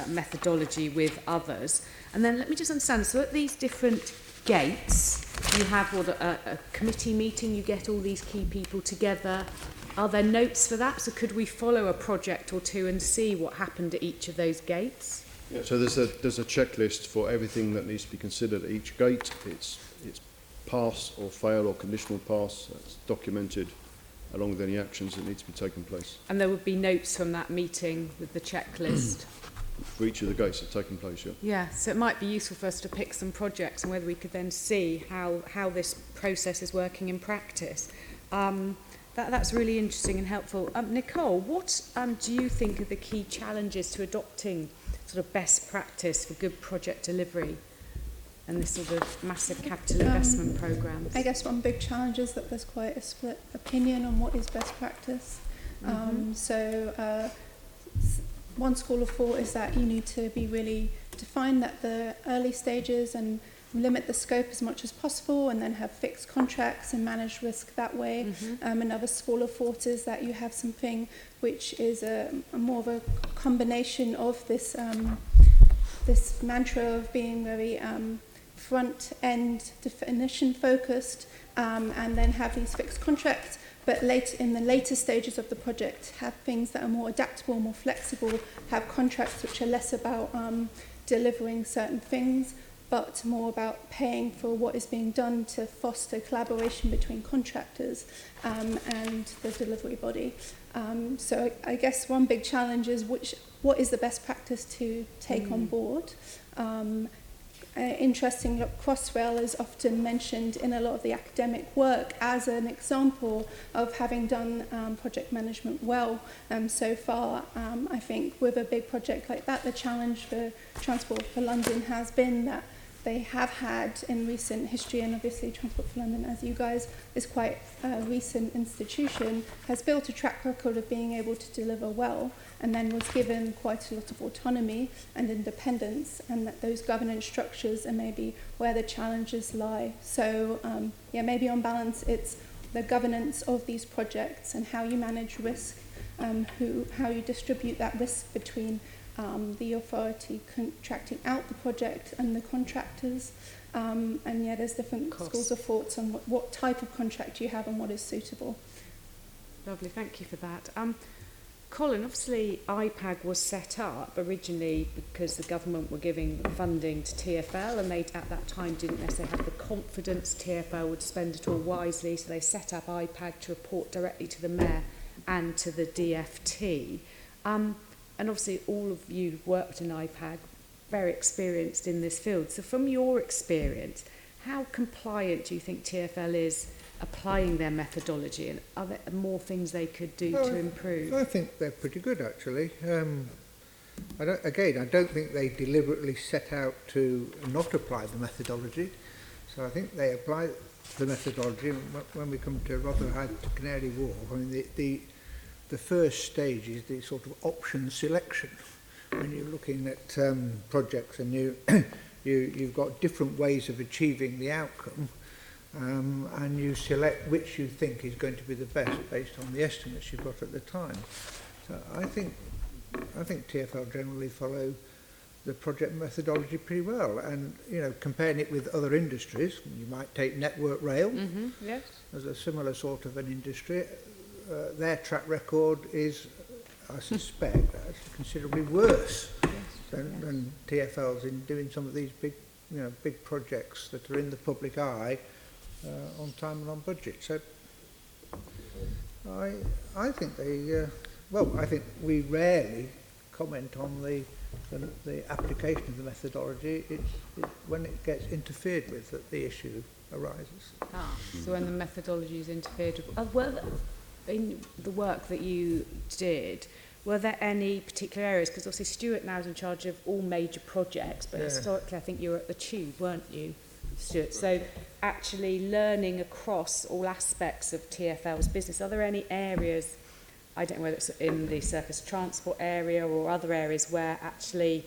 methodology with others. And then let me just understand, so at these different gates, you have a committee meeting, you get all these key people together. Are there notes for that? So could we follow a project or two and see what happened at each of those gates? Yeah, so there's a checklist for everything that needs to be considered at each gate. It's pass or fail or conditional pass. That's documented along with any actions that need to be taken place. And there would be notes from that meeting with the checklist? For each of the gates that have taken place, yeah. Yeah, so it might be useful for us to pick some projects and whether we could then see how this process is working in practice. That's really interesting and helpful. Nicole, what do you think are the key challenges to adopting sort of best practice for good project delivery and this sort of massive capital investment programmes? I guess one big challenge is that there's quite a split opinion on what is best practice. One school of thought is that you need to be really define that the early stages and limit the scope as much as possible and then have fixed contracts and manage risk that way. Another school of thought is that you have something which is a more of a combination of this this mantra of being very front end definition focused and then have these fixed contracts, but in the later stages of the project have things that are more adaptable, more flexible, have contracts which are less about delivering certain things but more about paying for what is being done to foster collaboration between contractors and the delivery body. So I guess one big challenge is what is the best practice to take on board. Interesting, Crossrail is often mentioned in a lot of the academic work as an example of having done project management well so far. I think with a big project like that, the challenge for Transport for London has been that they have had in recent history, and obviously Transport for London, as you guys, is quite a recent institution, has built a track record of being able to deliver well, and then was given quite a lot of autonomy and independence, and that those governance structures are maybe where the challenges lie. So maybe on balance it's the governance of these projects and how you manage risk, how you distribute that risk between the authority contracting out the project and the contractors. There's different schools of thoughts on what type of contract you have and what is suitable. Lovely, thank you for that. Colin, obviously IIPAG was set up originally because the government were giving funding to TfL, and they at that time didn't necessarily have the confidence TfL would spend it all wisely, so they set up IIPAG to report directly to the Mayor and to the DFT. And obviously all of you who've worked in IIPAG, very experienced in this field. So from your experience, how compliant do you think TfL is applying their methodology, and are there more things they could do to improve? I think they're pretty good, actually. I don't think they deliberately set out to not apply the methodology. So I think they apply the methodology. When we come to Rotherhithe to Canary Wharf, I mean, the first stage is the sort of option selection. When you're looking at projects and you've got different ways of achieving the outcome, and you select which you think is going to be the best based on the estimates you've got at the time. So I think TfL generally follow the project methodology pretty well, and comparing it with other industries, you might take Network Rail Yes. as a similar sort of an industry. Their track record is, I suspect, actually considerably worse than TfL's in doing some of these big projects that are in the public eye on time and on budget. So I think I think we rarely comment on the application of the methodology. It's when it gets interfered with that the issue arises. So when the methodology is interfered with, in the work that you did, were there any particular areas? Because obviously Stuart now is in charge of all major projects, but historically I think you were at the Tube, weren't you, Stuart? So actually learning across all aspects of TfL's business, are there any areas, I don't know whether it's in the surface transport area or other areas, where actually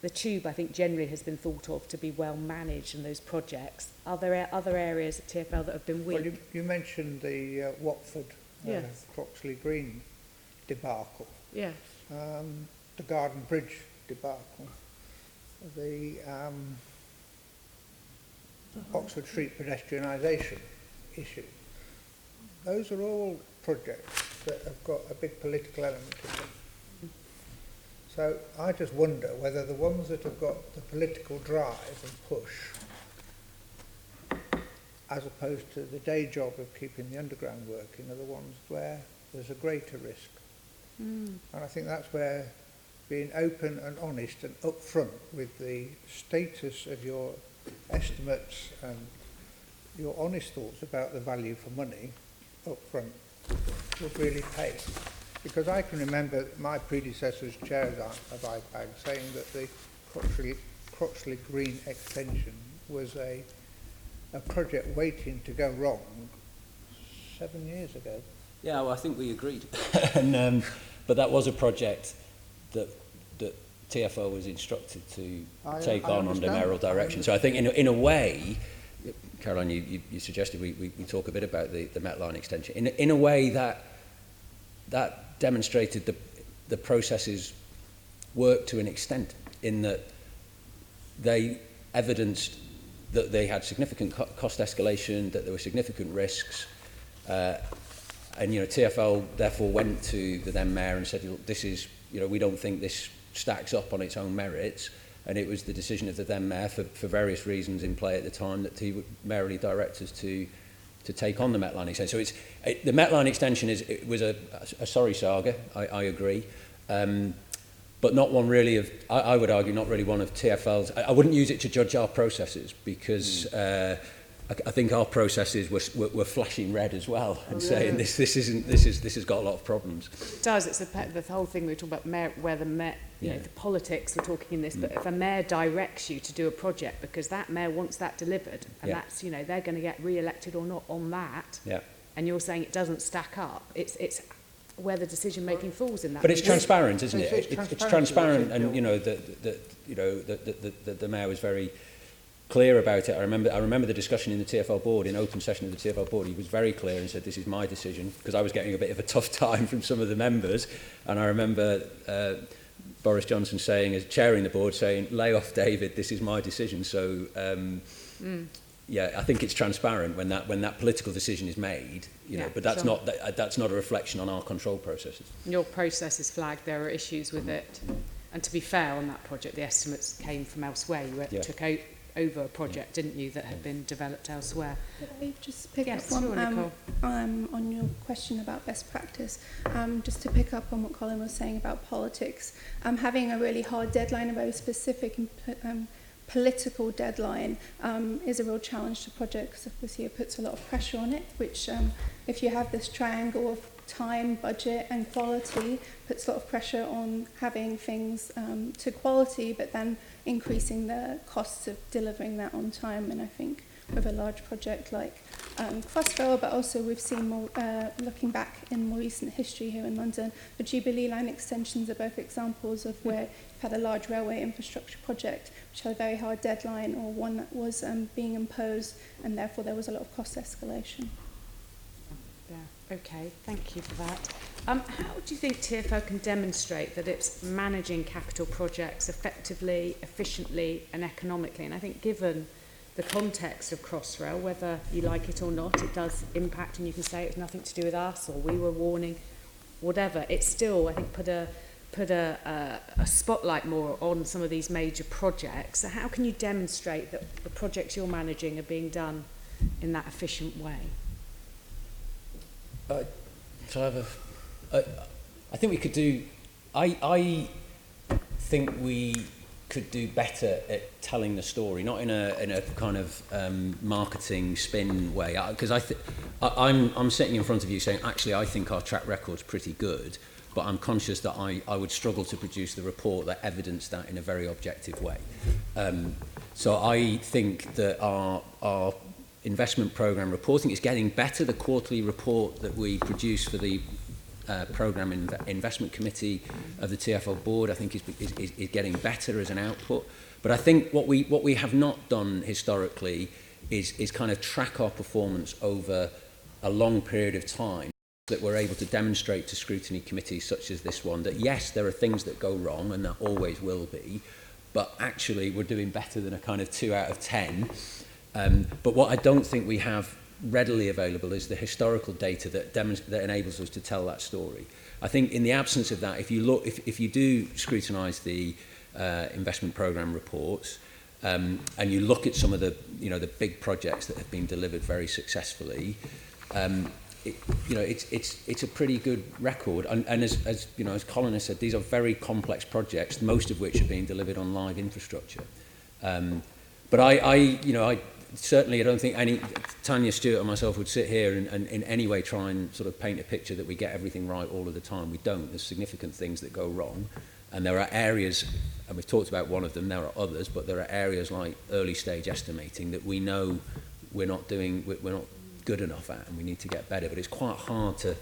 the Tube, I think, generally has been thought of to be well managed in those projects? Are there other areas at TfL that have been weak? Well, you mentioned the Watford Croxley Green debacle. Yes. The Garden Bridge debacle. The Oxford Street pedestrianisation issue. Those are all projects that have got a big political element in them. So I just wonder whether the ones that have got the political drive and push, as opposed to the day job of keeping the underground working, are the ones where there's a greater risk. And I think that's where being open and honest and upfront with the status of your estimates and your honest thoughts about the value for money upfront would really pay. Because I can remember my predecessors, chairs of IIPAG, saying that the Crotchley Green extension was a project waiting to go wrong 7 years ago. Yeah, well, I think we agreed. And, but that was a project that TfL was instructed to take on under mayoral direction. So I think in a way, Caroline, you suggested we talk a bit about the Met Line extension. In a way that demonstrated the processes worked to an extent, in that they evidenced that they had significant cost escalation, that there were significant risks, and TfL therefore went to the then mayor and said, look, this is, we don't think this stacks up on its own merits. And it was the decision of the then mayor, for various reasons in play at the time, that he would mayorally direct us to take on the Met Line extension. So the Met Line extension was a sorry saga, I agree, but not one really of, I would argue, not really one of TfL's. I wouldn't use it to judge our processes, because I think our processes were flashing red as well, and saying this has got a lot of problems. It does. It's the whole thing we were talking about, where the mayor, the politics, we're talking in this, but if a mayor directs you to do a project because that mayor wants that delivered, and that's, they're going to get re-elected or not on that, and you're saying it doesn't stack up, it's where the decision making falls in that. But it's transparent, isn't it? It's transparent, and the mayor was very clear about it. I remember the discussion in the TfL board, in open session of the TfL board. He was very clear and said, this is my decision, because I was getting a bit of a tough time from some of the members. And I remember Boris Johnson saying, as chairing the board, saying, lay off David, this is my decision. So I think it's transparent when that political decision is made, but that's not a reflection on our control processes. Your process is flagged, there are issues with it. And to be fair, on that project, the estimates came from elsewhere. You took over a project, didn't you, that had been developed elsewhere? Could I just pick up Nicole. On your question about best practice, just to pick up on what Colin was saying about politics, having a really hard deadline, a very specific and political deadline, is a real challenge to projects. Obviously, it puts a lot of pressure on it, which if you have this triangle of time, budget and quality, puts a lot of pressure on having things to quality, but then increasing the costs of delivering that on time. And I think with a large project like Crossrail, but also we've seen more, looking back in more recent history here in London, the Jubilee line extensions are both examples of where you've had a large railway infrastructure project which had a very hard deadline, or one that was being imposed, and therefore there was a lot of cost escalation. Okay, thank you for that. How do you think TfL can demonstrate that it's managing capital projects effectively, efficiently and economically? And I think given the context of Crossrail, whether you like it or not, it does impact, and you can say it's nothing to do with us, or we were warning, whatever. It's still, I think, put a spotlight more on some of these major projects. So how can you demonstrate that the projects you're managing are being done in that efficient way? I think we could do. I think we could do better at telling the story, not in a kind of marketing spin way. Because I'm sitting in front of you saying, actually, I think our track record's pretty good, but I'm conscious that I would struggle to produce the report that evidenced that in a very objective way. So I think that our investment programme reporting is getting better. The quarterly report that we produce for the programme investment committee of the TfL board, I think is getting better as an output. But I think what we have not done historically is kind of track our performance over a long period of time, that we're able to demonstrate to scrutiny committees such as this one that yes, there are things that go wrong, and there always will be, but actually we're doing better than a kind of 2 out of 10. But what I don't think we have readily available is the historical data that enables us to tell that story. I think in the absence of that, if you do scrutinise the investment programme reports, and you look at some of the big projects that have been delivered very successfully, it's a pretty good record. And as Colin has said, these are very complex projects, most of which are being delivered on live infrastructure. But I certainly don't think Tanya, Stuart and myself would sit here and in any way try and sort of paint a picture that we get everything right all of the time. We don't. There's significant things that go wrong. And there are areas, and we've talked about one of them, there are others, but there are areas like early stage estimating that we know we're not good enough at, and we need to get better. But it's quite hard to,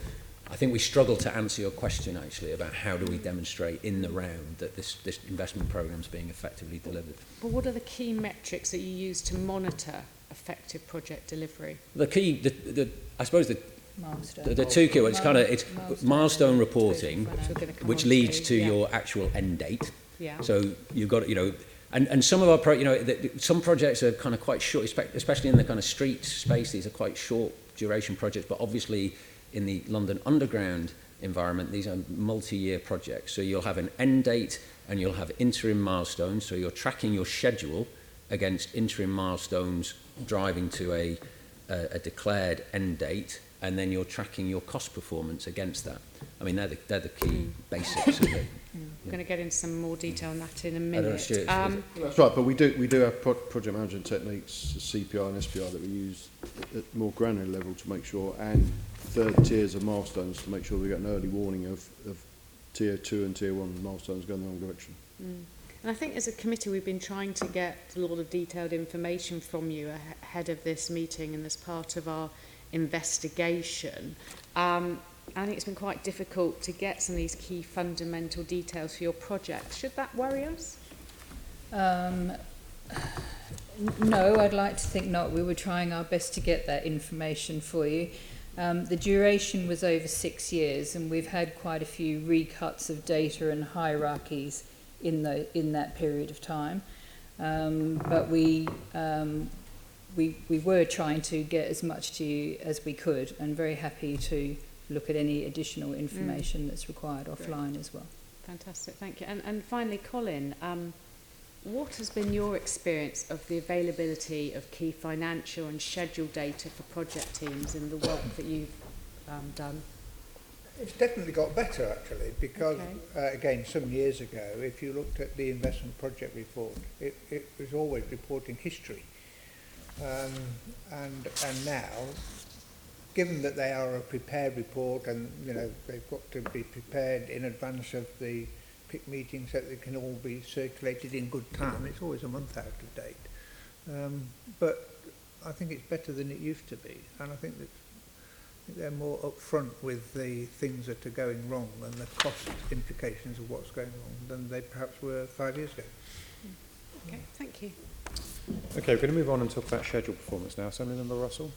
I think we struggle to answer your question actually about how do we demonstrate in the round that this investment programme is being effectively delivered. But what are the key metrics that you use to monitor effective project delivery? The key, I suppose the two key words, it's milestone reporting, which leads to your actual end date. Yeah. So you've got, and some of our, some projects are kind of quite short, especially in the kind of street space. These are quite short duration projects, but obviously in the London Underground environment, these are multi-year projects. So you'll have an end date and you'll have interim milestones. So you're tracking your schedule against interim milestones driving to a declared end date, and then you're tracking your cost performance against that. I mean, they're the key basics of it. We're going to get into some more detail on that in a minute. That's right, but we do have project management techniques, CPI and SPI, that we use at more granular level to make sure, and third tiers of milestones to make sure we get an early warning of tier 2 and tier 1 milestones going in the wrong direction. And I think as a committee we've been trying to get a lot of detailed information from you ahead of this meeting and as part of our investigation. I think it's been quite difficult to get some of these key fundamental details for your project. Should that worry us? No, I'd like to think not. We were trying our best to get that information for you. The duration was over 6 years, and we've had quite a few recuts of data and hierarchies in that period of time. But we were trying to get as much to you as we could, and very happy to look at any additional information that's required offline as well. Fantastic, thank you. And finally, Colin, what has been your experience of the availability of key financial and schedule data for project teams in the work that you've done? It's definitely got better actually, because again, some years ago, if you looked at the investment project report, it was always reporting history. And now, given that they are a prepared report and they've got to be prepared in advance of the PIC meetings so that they can all be circulated in good time, it's always a month out of date. But I think it's better than it used to be, and I think that they're more upfront with the things that are going wrong and the cost implications of what's going wrong than they perhaps were 5 years ago. Okay, thank you. Okay, we're going to move on and talk about schedule performance now. Assembly Member Russell.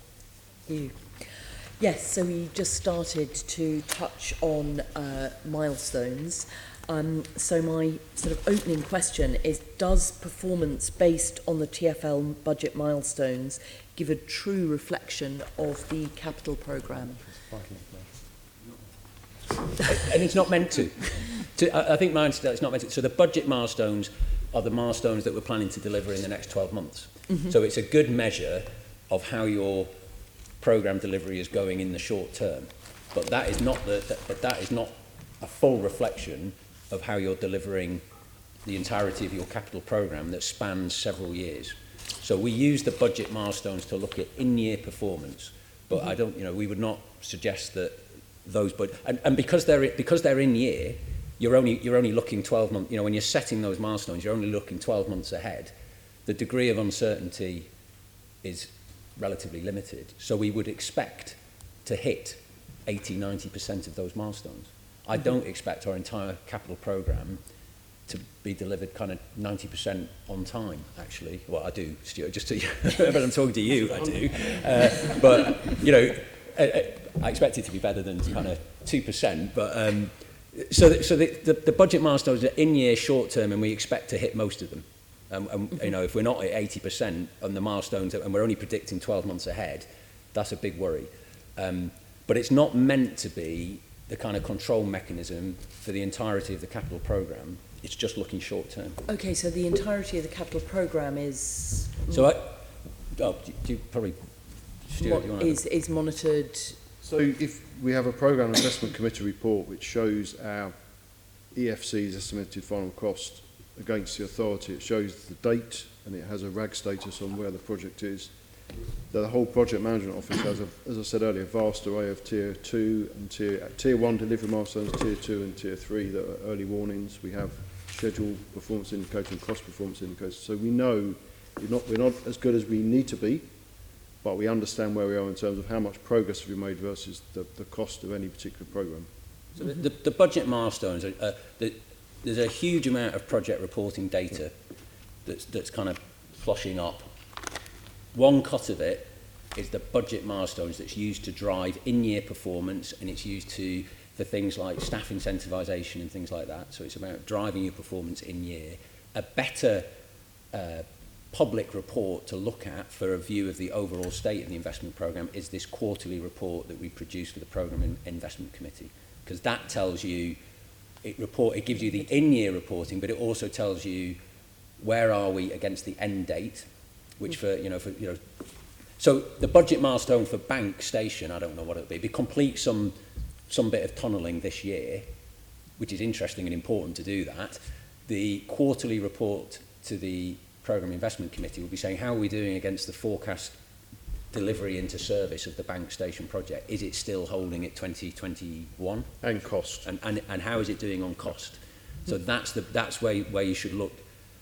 Yes, so we just started to touch on milestones. So my sort of opening question is, does performance based on the TfL budget milestones give a true reflection of the capital programme? And it's not meant to. I think my answer to that is not meant to. So the budget milestones are the milestones that we're planning to deliver in the next 12 months. Mm-hmm. So it's a good measure of how your programme delivery is going in the short term. But that is not that is not a full reflection of how you're delivering the entirety of your capital programme that spans several years. So we use the budget milestones to look at in-year performance, but I don't, we would not suggest that those, and because they're in year, you're only looking 12 months. When you're setting those milestones, you're only looking 12 months ahead. The degree of uncertainty is relatively limited. So we would expect to hit 80-90% of those milestones. I don't expect our entire capital programme to be delivered kind of 90% on time, actually. Well, I do, Stuart, just to, but I'm talking to you, I do. But, I expect it to be better than kind of 2%. But so the budget milestones are in-year, short-term, and we expect to hit most of them. You know, if we're not at 80% on the milestones and we're only predicting 12 months ahead, that's a big worry. But it's not meant to be the kind of control mechanism for the entirety of the capital programme. It's just looking short term. Okay, so the entirety of the capital programme is... So do you probably... Stuart, do you want to... is monitored... So if we have a programme investment committee report which shows our EFC's estimated final cost against the authority, it shows the date and it has a RAG status on where the project is. The whole project management office has, as I said earlier, a vast array of tier 2 and tier 1 delivery milestones, tier 2 and tier 3 that are early warnings. We have schedule performance indicator and cost performance indicator. So we know we're not as good as we need to be, but we understand where we are in terms of how much progress have we made versus the cost of any particular programme. So the budget milestones, there's a huge amount of project reporting data that's kind of flushing up. One cut of it is the budget milestones that's used to drive in-year performance, and it's used for things like staff incentivisation and things like that. So it's about driving your performance in year. A better public report to look at for a view of the overall state of the investment programme is this quarterly report that we produce for the Programme Investment Committee, because that tells you, it gives you the in-year reporting, but it also tells you where are we against the end date, which so the budget milestone for Bank Station, I don't know what it would be, complete some bit of tunnelling this year, which is interesting and important to do that. The quarterly report to the Programme Investment Committee will be saying, how are we doing against the forecast delivery into service of the Bank Station project? Is it still holding at 2021? And cost. And how is it doing on cost? So that's where you should look.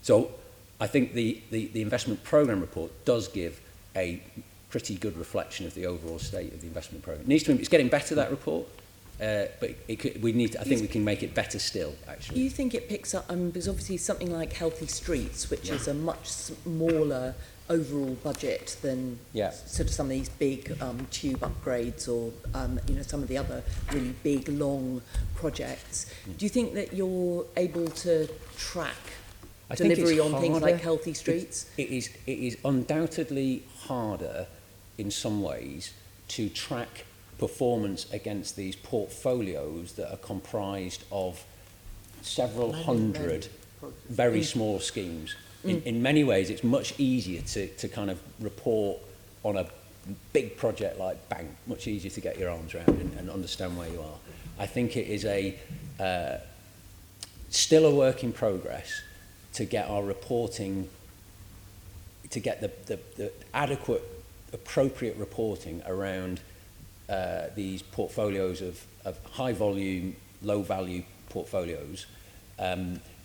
So I think the investment programme report does give a pretty good reflection of the overall state of the investment programme. It's getting better, that report, but I think we can make it better still, actually. Do you think it picks up, because obviously something like Healthy Streets, which is a much smaller overall budget than sort of some of these big tube upgrades or some of the other really big, long projects. Do you think that you're able to track delivery on things like Healthy Streets? It is undoubtedly harder in some ways to track performance against these portfolios that are comprised of several hundred very small schemes. In many ways, it's much easier to kind of report on a big project like Bank, much easier to get your arms around and understand where you are. I think it is still a work in progress to get our reporting, to get the adequate, appropriate reporting around these portfolios of high volume, low value portfolios.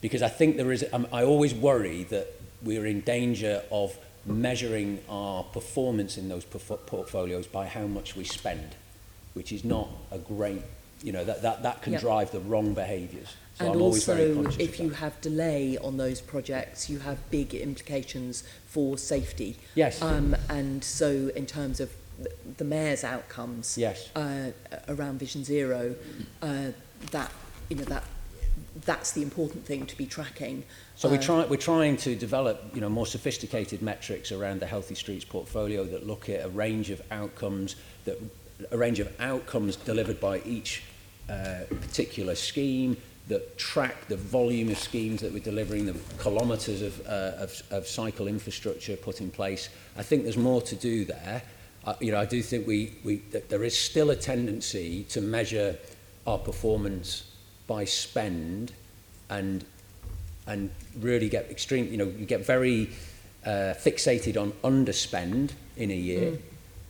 Because I think there is, I always worry that we're in danger of measuring our performance in those portfolios by how much we spend, which is not a great, that can drive the wrong behaviours. So and I'm always very also, conscious if of you that. have delay on those projects, you have big implications for safety. Yes. And so in terms of the Mayor's outcomes around Vision Zero, that's the important thing to be tracking. So we're trying to develop more sophisticated metrics around the Healthy Streets portfolio that look at a range of outcomes delivered by each particular scheme, that track the volume of schemes that we're delivering, the kilometres of cycle infrastructure put in place. I think there's more to do there. I do think that there is still a tendency to measure our performance by spend and really get extreme, you get very fixated on underspend in a year.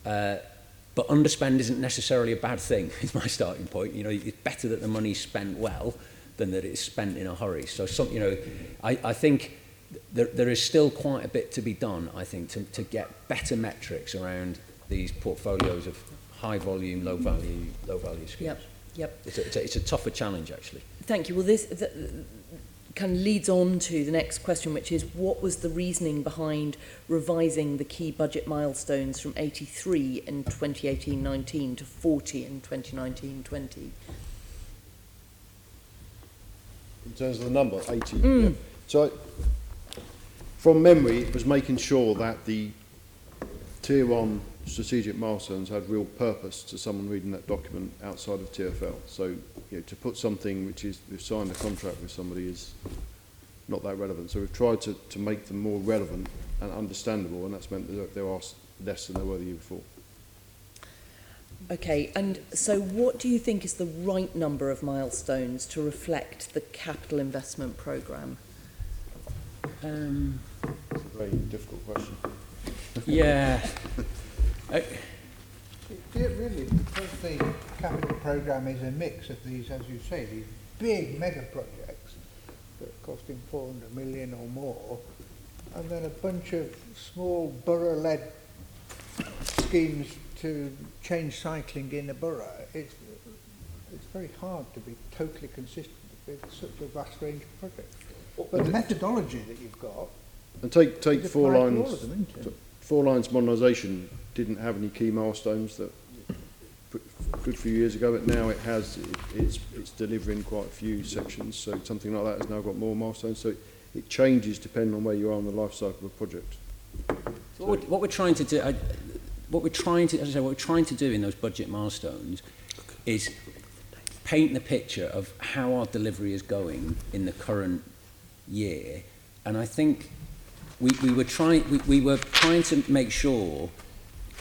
But underspend isn't necessarily a bad thing, is my starting point. It's better that the money's spent well than that it's spent in a hurry. So I think there is still quite a bit to be done, I think, to get better metrics around these portfolios of high volume, low value schemes. Yep. It's a tougher challenge, actually. Thank you. Well, this kind of leads on to the next question, which is, what was the reasoning behind revising the key budget milestones from 83 in 2018-19 to 40 in 2019-20? In terms of the number, 80. Yeah. So From memory, it was making sure that the Tier 1 strategic milestones had real purpose to someone reading that document outside of TfL. So, you know, to put something which is, we've signed a contract with somebody is not that relevant. So we've tried to make them more relevant and understandable, and that's meant that there are less than there were the year before. Okay, and so what do you think is the right number of milestones to reflect the capital investment programme? It's a very difficult question. Yeah. Really, because the capital programme is a mix of these, as you say, these big mega projects that are costing 400 million or more, and then a bunch of small borough-led schemes to change cycling in a borough. It's very hard to be totally consistent with such a vast range of projects. But the methodology that you've got, and take four applied to lines. all of them, isn't it? Four lines modernisation didn't have any key milestones that a good few years ago, but now it has. It's delivering quite a few sections. So something like that has now got more milestones. So it changes depending on where you are on the life cycle of a project. So what we're trying to do, what we're trying to do in those budget milestones is paint the picture of how our delivery is going in the current year, and I think we were trying to make sure,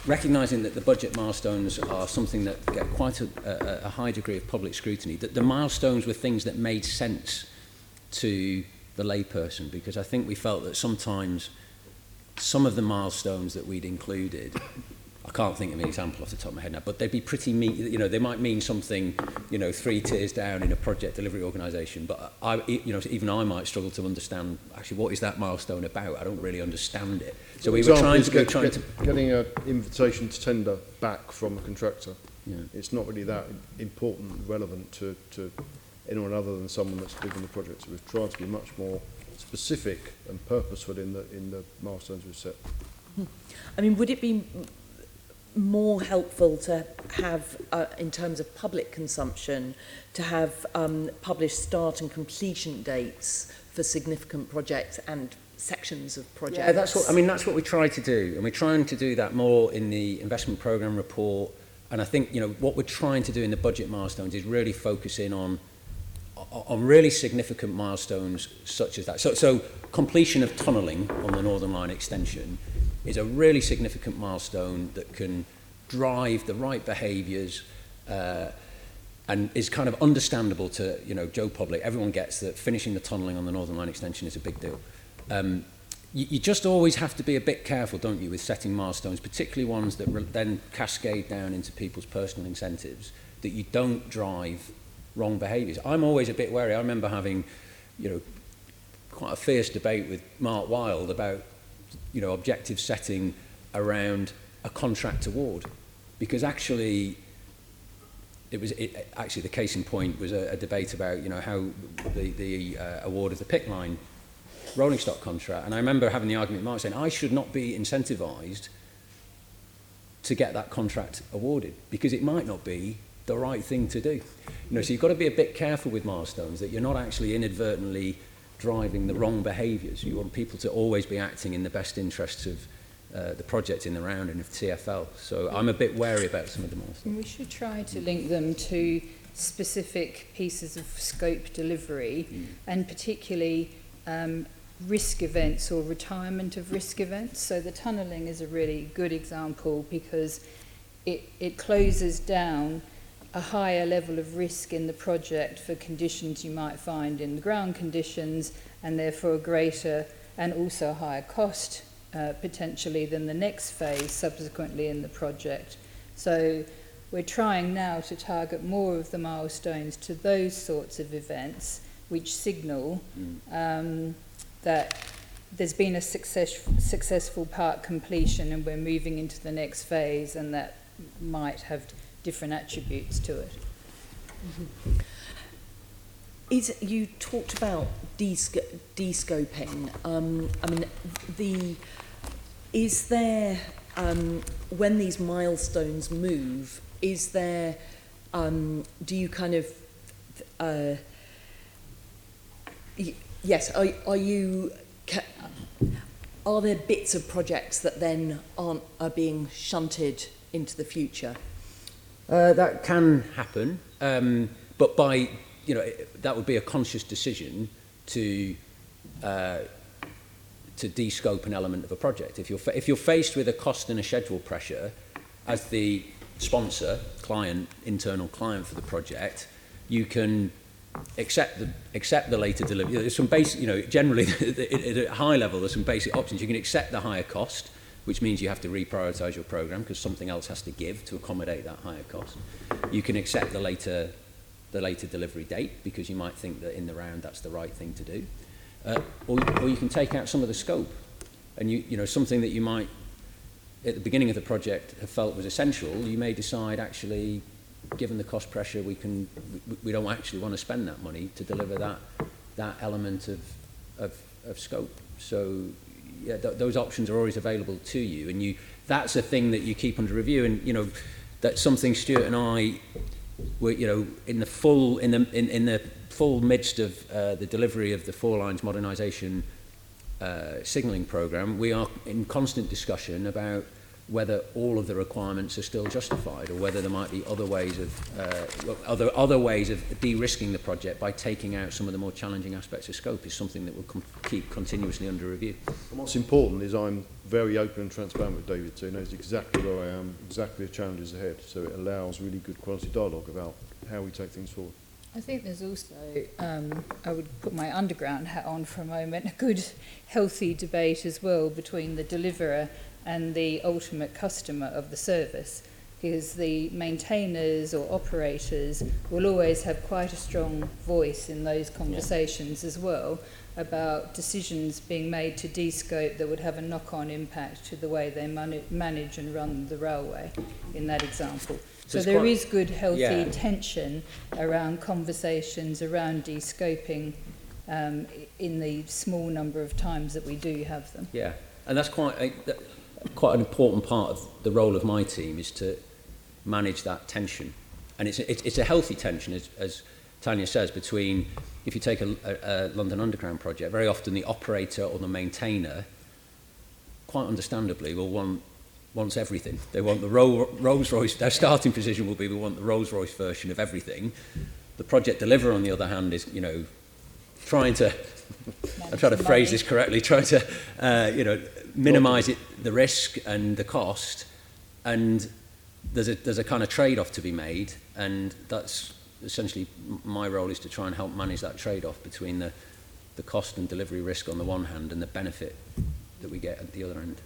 recognising that the budget milestones are something that get quite a high degree of public scrutiny, that the milestones were things that made sense to the layperson, because I think we felt that sometimes some of the milestones that we'd included, I can't think of an example off the top of my head now, but they'd be pretty they might mean something, 3 tiers down in a project delivery organisation, but even I might struggle to understand actually what is that milestone about. I don't really understand it. So we were trying to getting an invitation to tender back from a contractor. Yeah. It's not really that important, relevant to anyone other than someone that's delivering the project. So we've tried to be much more specific and purposeful in the milestones we've set. I mean, would it be more helpful to have, in terms of public consumption, to have published start and completion dates for significant projects and sections of projects? Yeah, that's what we try to do, and we're trying to do that more in the investment programme report. And I think what we're trying to do in the budget milestones is really focus in on really significant milestones such as that. So completion of tunnelling on the Northern Line extension is a really significant milestone that can drive the right behaviours and is kind of understandable to Joe public. Everyone gets that finishing the tunnelling on the Northern Line extension is a big deal. You just always have to be a bit careful, don't you, with setting milestones, particularly ones that then cascade down into people's personal incentives, that you don't drive wrong behaviours. I'm always a bit wary. I remember having quite a fierce debate with Mark Wilde about objective setting around a contract award, because actually the case in point was a debate about how the award of the PIC line rolling stock contract, and I remember having the argument with Mark saying I should not be incentivised to get that contract awarded because it might not be the right thing to do. So you've got to be a bit careful with milestones, that you're not actually inadvertently driving the wrong behaviours. You want people to always be acting in the best interests of the project in the round and of TfL. So I'm a bit wary about some of the milestones. We should try to link them to specific pieces of scope delivery, and particularly risk events or retirement of risk events. So the tunnelling is a really good example because it closes down a higher level of risk in the project for conditions you might find in the ground conditions, and therefore a greater and also a higher cost potentially than the next phase subsequently in the project. So we're trying now to target more of the milestones to those sorts of events which signal that there's been a successful part completion and we're moving into the next phase, and that might have different attributes to it. You talked about de-scoping. Is there, when these milestones move, is there, do you kind of, yes, are you, are there bits of projects that then are being shunted into the future? That can happen, but by, you know, that would be a conscious decision to de-scope an element of a project. If you're faced with a cost and a schedule pressure as the sponsor, client, internal client for the project, you can accept the later delivery. There's some basic, you know, generally at a high level, there's some basic options. You can accept the higher cost, which means you have to reprioritise your programme because something else has to give to accommodate that higher cost. You can accept the later delivery date because you might think that in the round that's the right thing to do. Or you can take out some of the scope, and you know, something that you might at the beginning of the project have felt was essential, you may decide actually, given the cost pressure, we don't actually want to spend that money to deliver that element of scope. So yeah, those options are always available to you, and that's a thing that you keep under review. And you know, that's something Stuart and I were, you know, in the full midst of the delivery of the 4 lines modernisation signalling programme, we are in constant discussion about whether all of the requirements are still justified, or whether there might be other ways of de-risking the project by taking out some of the more challenging aspects of scope. Is something that will keep continuously under review. And what's important is I'm very open and transparent with David, so he knows exactly where I am, exactly the challenges ahead, so it allows really good quality dialogue about how we take things forward. I think there's also, I would put my underground hat on for a moment, a good healthy debate as well between the deliverer and the ultimate customer of the service, because the maintainers or operators will always have quite a strong voice in those conversations as well about decisions being made to de-scope that would have a knock-on impact to the way they manage and run the railway in that example. So there is good healthy tension around conversations around de-scoping in the small number of times that we do have them. Yeah, and that's quite an important part of the role of my team, is to manage that tension. And it's a healthy tension, as Tanya says, between, if you take a London Underground project, very often the operator or the maintainer, quite understandably, wants everything. They want the Rolls-Royce, their starting position will be, we want the Rolls-Royce version of everything. The project deliverer, on the other hand, is, you know, trying to phrase this correctly, trying to, you know, minimise the risk and the cost, and there's a kind of trade-off to be made, and that's essentially my role, is to try and help manage that trade-off between the cost and delivery risk on the one hand and the benefit that we get at the other end.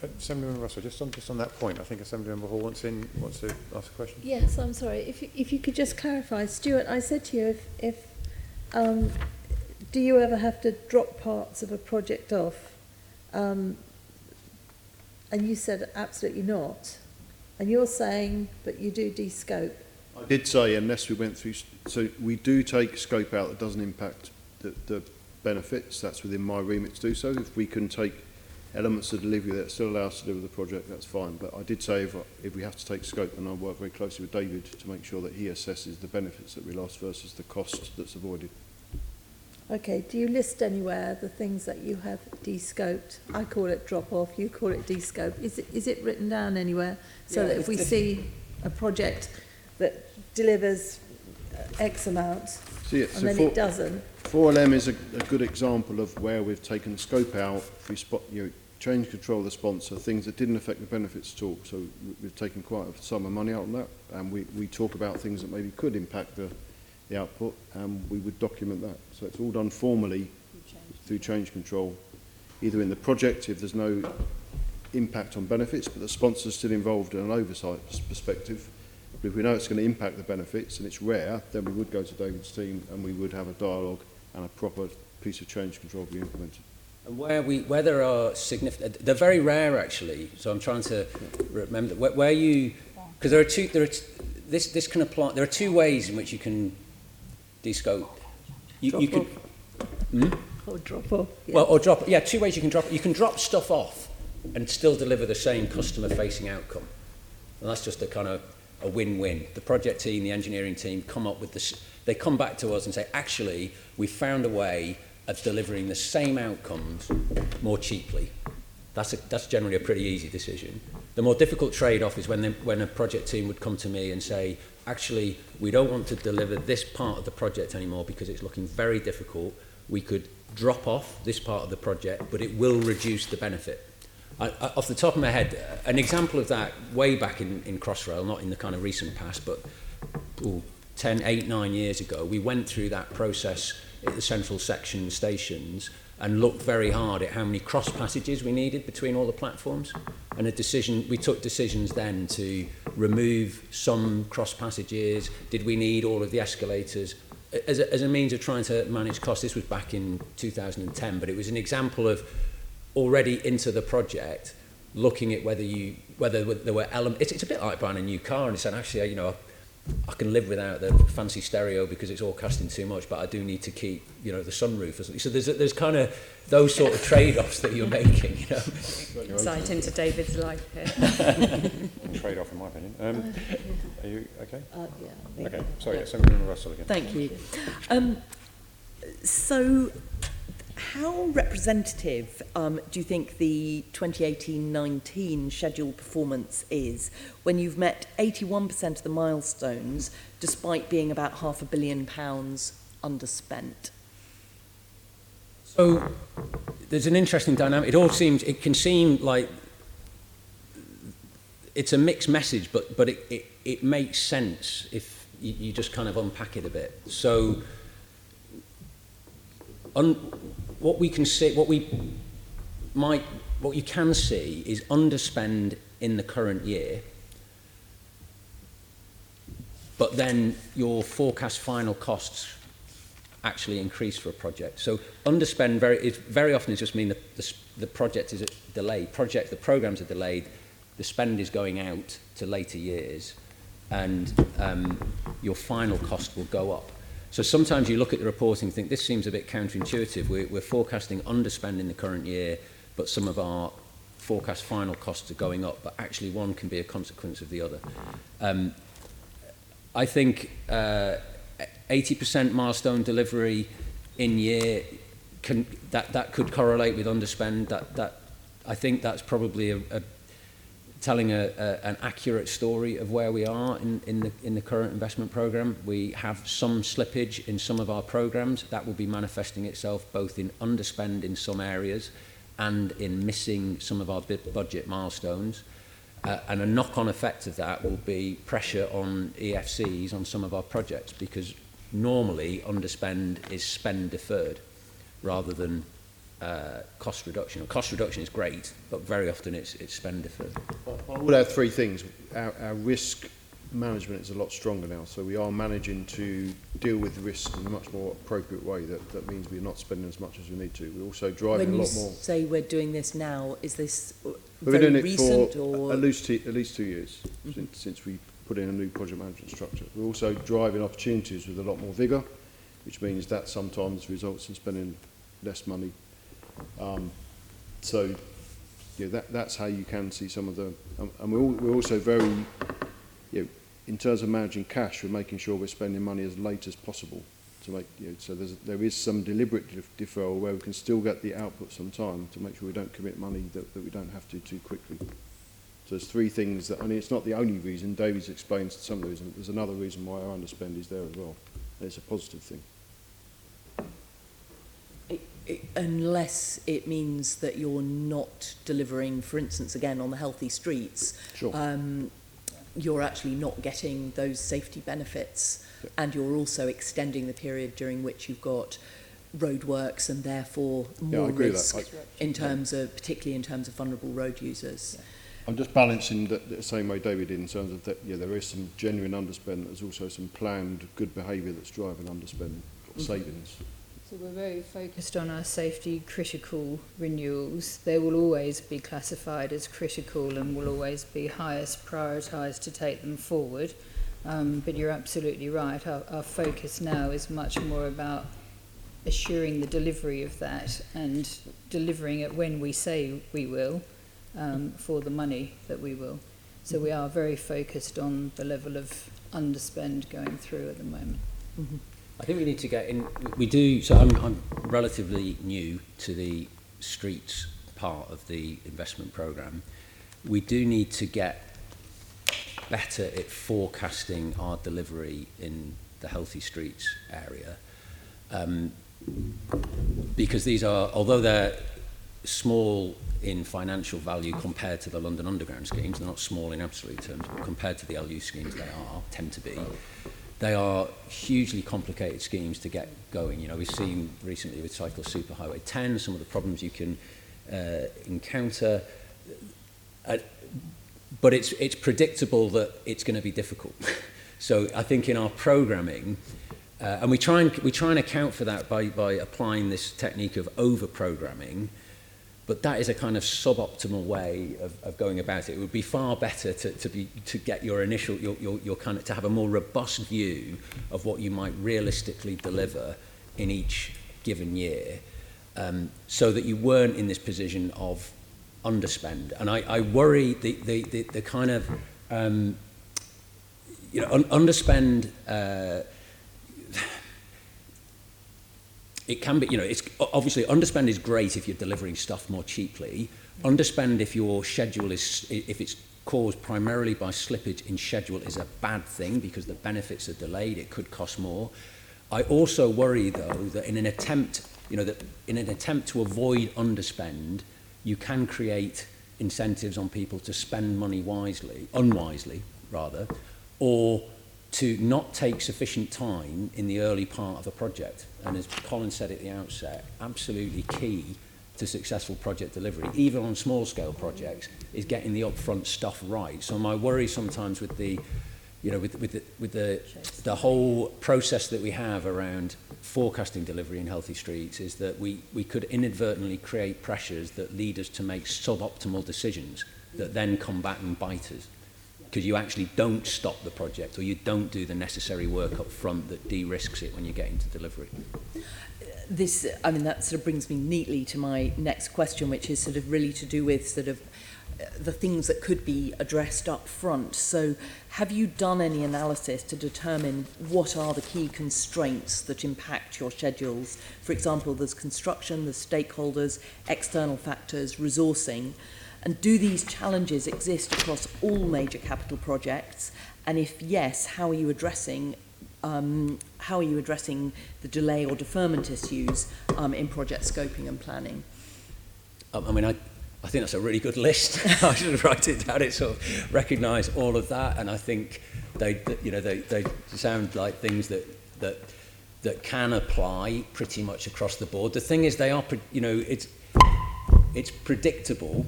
Assemblymember Russell, just on that point, I think Assemblymember Hall wants to ask a question. Yes, I'm sorry. If you could just clarify, Stuart, I said to you, if do you ever have to drop parts of a project off? And you said absolutely not. And you're saying, but you do de-scope. I did say, unless we went through, so we do take scope out that doesn't impact the benefits. That's within my remit to do so. If we can take elements of delivery that still allow us to deliver the project, that's fine. But I did say if we have to take scope, and I work very closely with David to make sure that he assesses the benefits that we lost versus the cost that's avoided. Okay, do you list anywhere the things that you have de-scoped? I call it drop-off, you call it de-scope. Is it written down anywhere so that if we see a project that delivers X amount and then it doesn't? 4LM is a good example of where we've taken scope out, if we spot, you know, change control of the sponsor, things that didn't affect the benefits at all. So we've taken quite a sum of money out on that, and we talk about things that maybe could impact the output, and we would document that. So it's all done formally through change control, either in the project if there's no impact on benefits, but the sponsor's still involved in an oversight perspective. But if we know it's going to impact the benefits and it's rare, then we would go to David's team and we would have a dialogue and a proper piece of change control be implemented. And where there are significant, they're very rare actually. So I'm trying to remember where you, because this can apply. There are two ways in which you can de-scope. You could, or drop off. Yes. Well, or drop. Yeah, two ways you can drop. You can drop stuff off and still deliver the same customer-facing outcome. And that's just a kind of a win-win. The project team, the engineering team come up with this. They come back to us and say, actually, we found a way of delivering the same outcomes more cheaply. That's generally a pretty easy decision. The more difficult trade-off is when a project team would come to me and say, actually, we don't want to deliver this part of the project anymore because it's looking very difficult. We could drop off this part of the project, but it will reduce the benefit. Off the top of my head, an example of that way back in Crossrail, not in the kind of recent past, but 8, 9 years ago, we went through that process at the central section stations and looked very hard at how many cross passages we needed between all the platforms. And we took decisions then to remove some cross passages. Did we need all of the escalators? As a means of trying to manage costs. This was back in 2010, but it was an example of already into the project, looking at whether there were elements. It's a bit like buying a new car and saying, actually, you know, I can live without the fancy stereo because it's all costing too much, but I do need to keep, you know, the sunroof or something. So there's kind of those sort of trade-offs that you're making, you know. Insight into David's life here. Trade-off, in my opinion. Are you okay? Yeah. Okay. Sorry. Senator Russell again. Thank you. So, how representative do you think the 2018-19 scheduled performance is when you've met 81% of the milestones despite being about £500 million underspent? So there's an interesting dynamic. It can seem like it's a mixed message, but it makes sense if you just kind of unpack it a bit. So what you can see is underspend in the current year, but then your forecast final costs actually increase for a project. So underspend very often just mean the project is delayed. The programs are delayed, the spend is going out to later years, and your final cost will go up. So sometimes you look at the reporting and think, this seems a bit counterintuitive. We're forecasting underspend in the current year, but some of our forecast final costs are going up, but actually one can be a consequence of the other. I think 80% milestone delivery in year, that could correlate with underspend. I think that's probably telling an accurate story of where we are in the current investment programme. We have some slippage in some of our programmes. That will be manifesting itself both in underspend in some areas and in missing some of our budget milestones. And a knock-on effect of that will be pressure on EFCs on some of our projects, because normally underspend is spend deferred rather than cost reduction. Cost reduction is great, but very often it's spend deferred. I would add three things. Our risk management is a lot stronger now, so we are managing to deal with the risk in a much more appropriate way. That means we're not spending as much as we need to. We're also driving a lot more. When you say we're doing this now, is this very very recent? Or? At least 2 years since we put in a new project management structure. We're also driving opportunities with a lot more vigour, which means that sometimes results in spending less money. So yeah, that's how you can see some of the, and we're also very, in terms of managing cash, we're making sure we're spending money as late as possible to make, so there is some deliberate deferral where we can still get the output some time to make sure we don't commit money that we don't have to too quickly. So there's three things that, I mean, it's not the only reason. David's explained some of the reasons. There's another reason why our underspend is there as well. And it's a positive thing. Unless it means that you're not delivering, for instance, again, on the healthy streets, sure. You're actually not getting those safety benefits, and you're also extending the period during which you've got roadworks and therefore more risk in terms of, particularly in terms of vulnerable road users. Yeah. I'm just balancing the same way David did in terms of that, there is some genuine underspend, there's also some planned good behaviour that's driving underspend savings. So we're very focused on our safety critical renewals. They will always be classified as critical and will always be highest prioritised to take them forward. But you're absolutely right. Our focus now is much more about assuring the delivery of that and delivering it when we say we will, for the money that we will. So we are very focused on the level of underspend going through at the moment. Mm-hmm. I think we need to get in. We do. So I'm relatively new to the streets part of the investment programme. We do need to get better at forecasting our delivery in the healthy streets area, because these are, although they're small in financial value compared to the London Underground schemes, they're not small in absolute terms, but compared to the LU schemes tend to be. They are hugely complicated schemes to get going. You know, we've seen recently with Cycle Superhighway 10 some of the problems you can encounter, but it's predictable that it's going to be difficult. So I think in our programming, and we try and account for that by applying this technique of over-programming, but that is a kind of suboptimal way of going about it. It would be far better to get your initial, your kind of, to have a more robust view of what you might realistically deliver in each given year, so that you weren't in this position of underspend. And I worry the kind of, underspend, it can be, it's obviously underspend is great if you're delivering stuff more cheaply. Underspend if your schedule if it's caused primarily by slippage in schedule is a bad thing because the benefits are delayed. It could cost more. I also worry though that in an attempt to avoid underspend, you can create incentives on people to spend money unwisely rather, or to not take sufficient time in the early part of a project. And as Colin said at the outset, absolutely key to successful project delivery, even on small scale projects, is getting the upfront stuff right. So my worry sometimes with the whole process that we have around forecasting delivery in healthy streets is that we could inadvertently create pressures that lead us to make suboptimal decisions that then come back and bite us, because you actually don't stop the project or you don't do the necessary work up front that de-risks it when you get into delivery. That sort of brings me neatly to my next question, which is sort of really to do with sort of the things that could be addressed up front. So have you done any analysis to determine what are the key constraints that impact your schedules? For example, there's construction, there's stakeholders, external factors, resourcing. And do these challenges exist across all major capital projects? And if yes, how are you addressing the delay or deferment issues in project scoping and planning? I think that's a really good list. I should write it down. It sort of recognise all of that, and I think they sound like things that can apply pretty much across the board. The thing is, they are, it's predictable.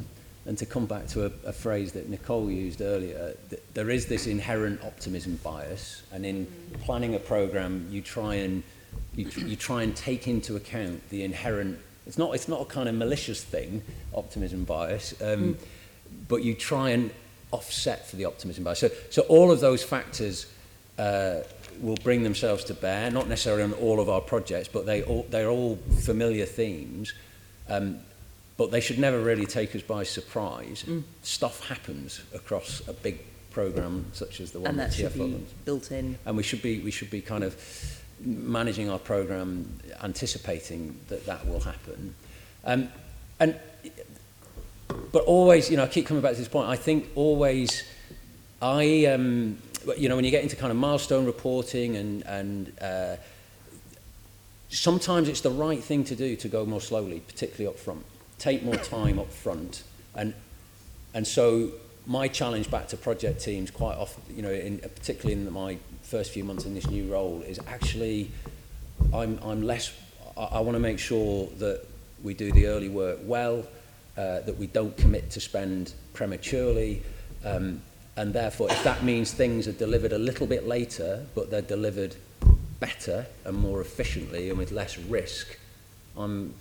And to come back to a phrase that Nicole used earlier, there is this inherent optimism bias, and in planning a programme, you try and take into account the inherent. It's not a kind of malicious thing, optimism bias, but you try and offset for the optimism bias. So all of those factors will bring themselves to bear, not necessarily on all of our projects, but they're all familiar themes. But they should never really take us by surprise. Stuff happens across a big programme such as the one that TfL should be built in. And we should be kind of managing our programme, anticipating that will happen. But always, I keep coming back to this point. I think always, when you get into kind of milestone reporting and sometimes it's the right thing to do to go more slowly, particularly up front. Take more time up front, and so my challenge back to project teams quite often, particularly in my first few months in this new role, is actually I want to make sure that we do the early work well, that we don't commit to spend prematurely, and therefore if that means things are delivered a little bit later but they're delivered better and more efficiently and with less risk, I'm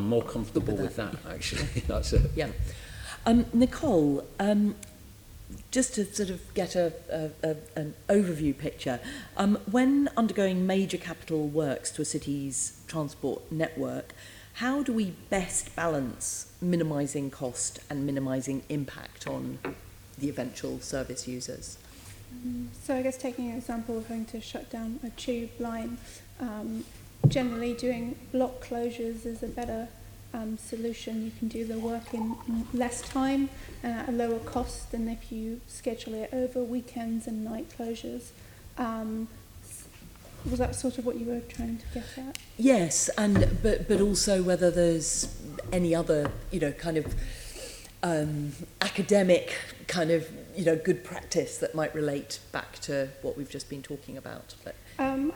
more comfortable with that, actually. That's it. Yeah. Nicole, just to sort of get an overview picture, when undergoing major capital works to a city's transport network, how do we best balance minimising cost and minimising impact on the eventual service users? So I guess taking an example of having to shut down a tube line, generally doing block closures is a better solution. You can do the work in less time and at a lower cost than if you schedule it over weekends and night closures. Was that sort of what you were trying to get at? Yes, and but also whether there's any other, you know, kind of academic kind of, you know, good practice that might relate back to what we've just been talking about. But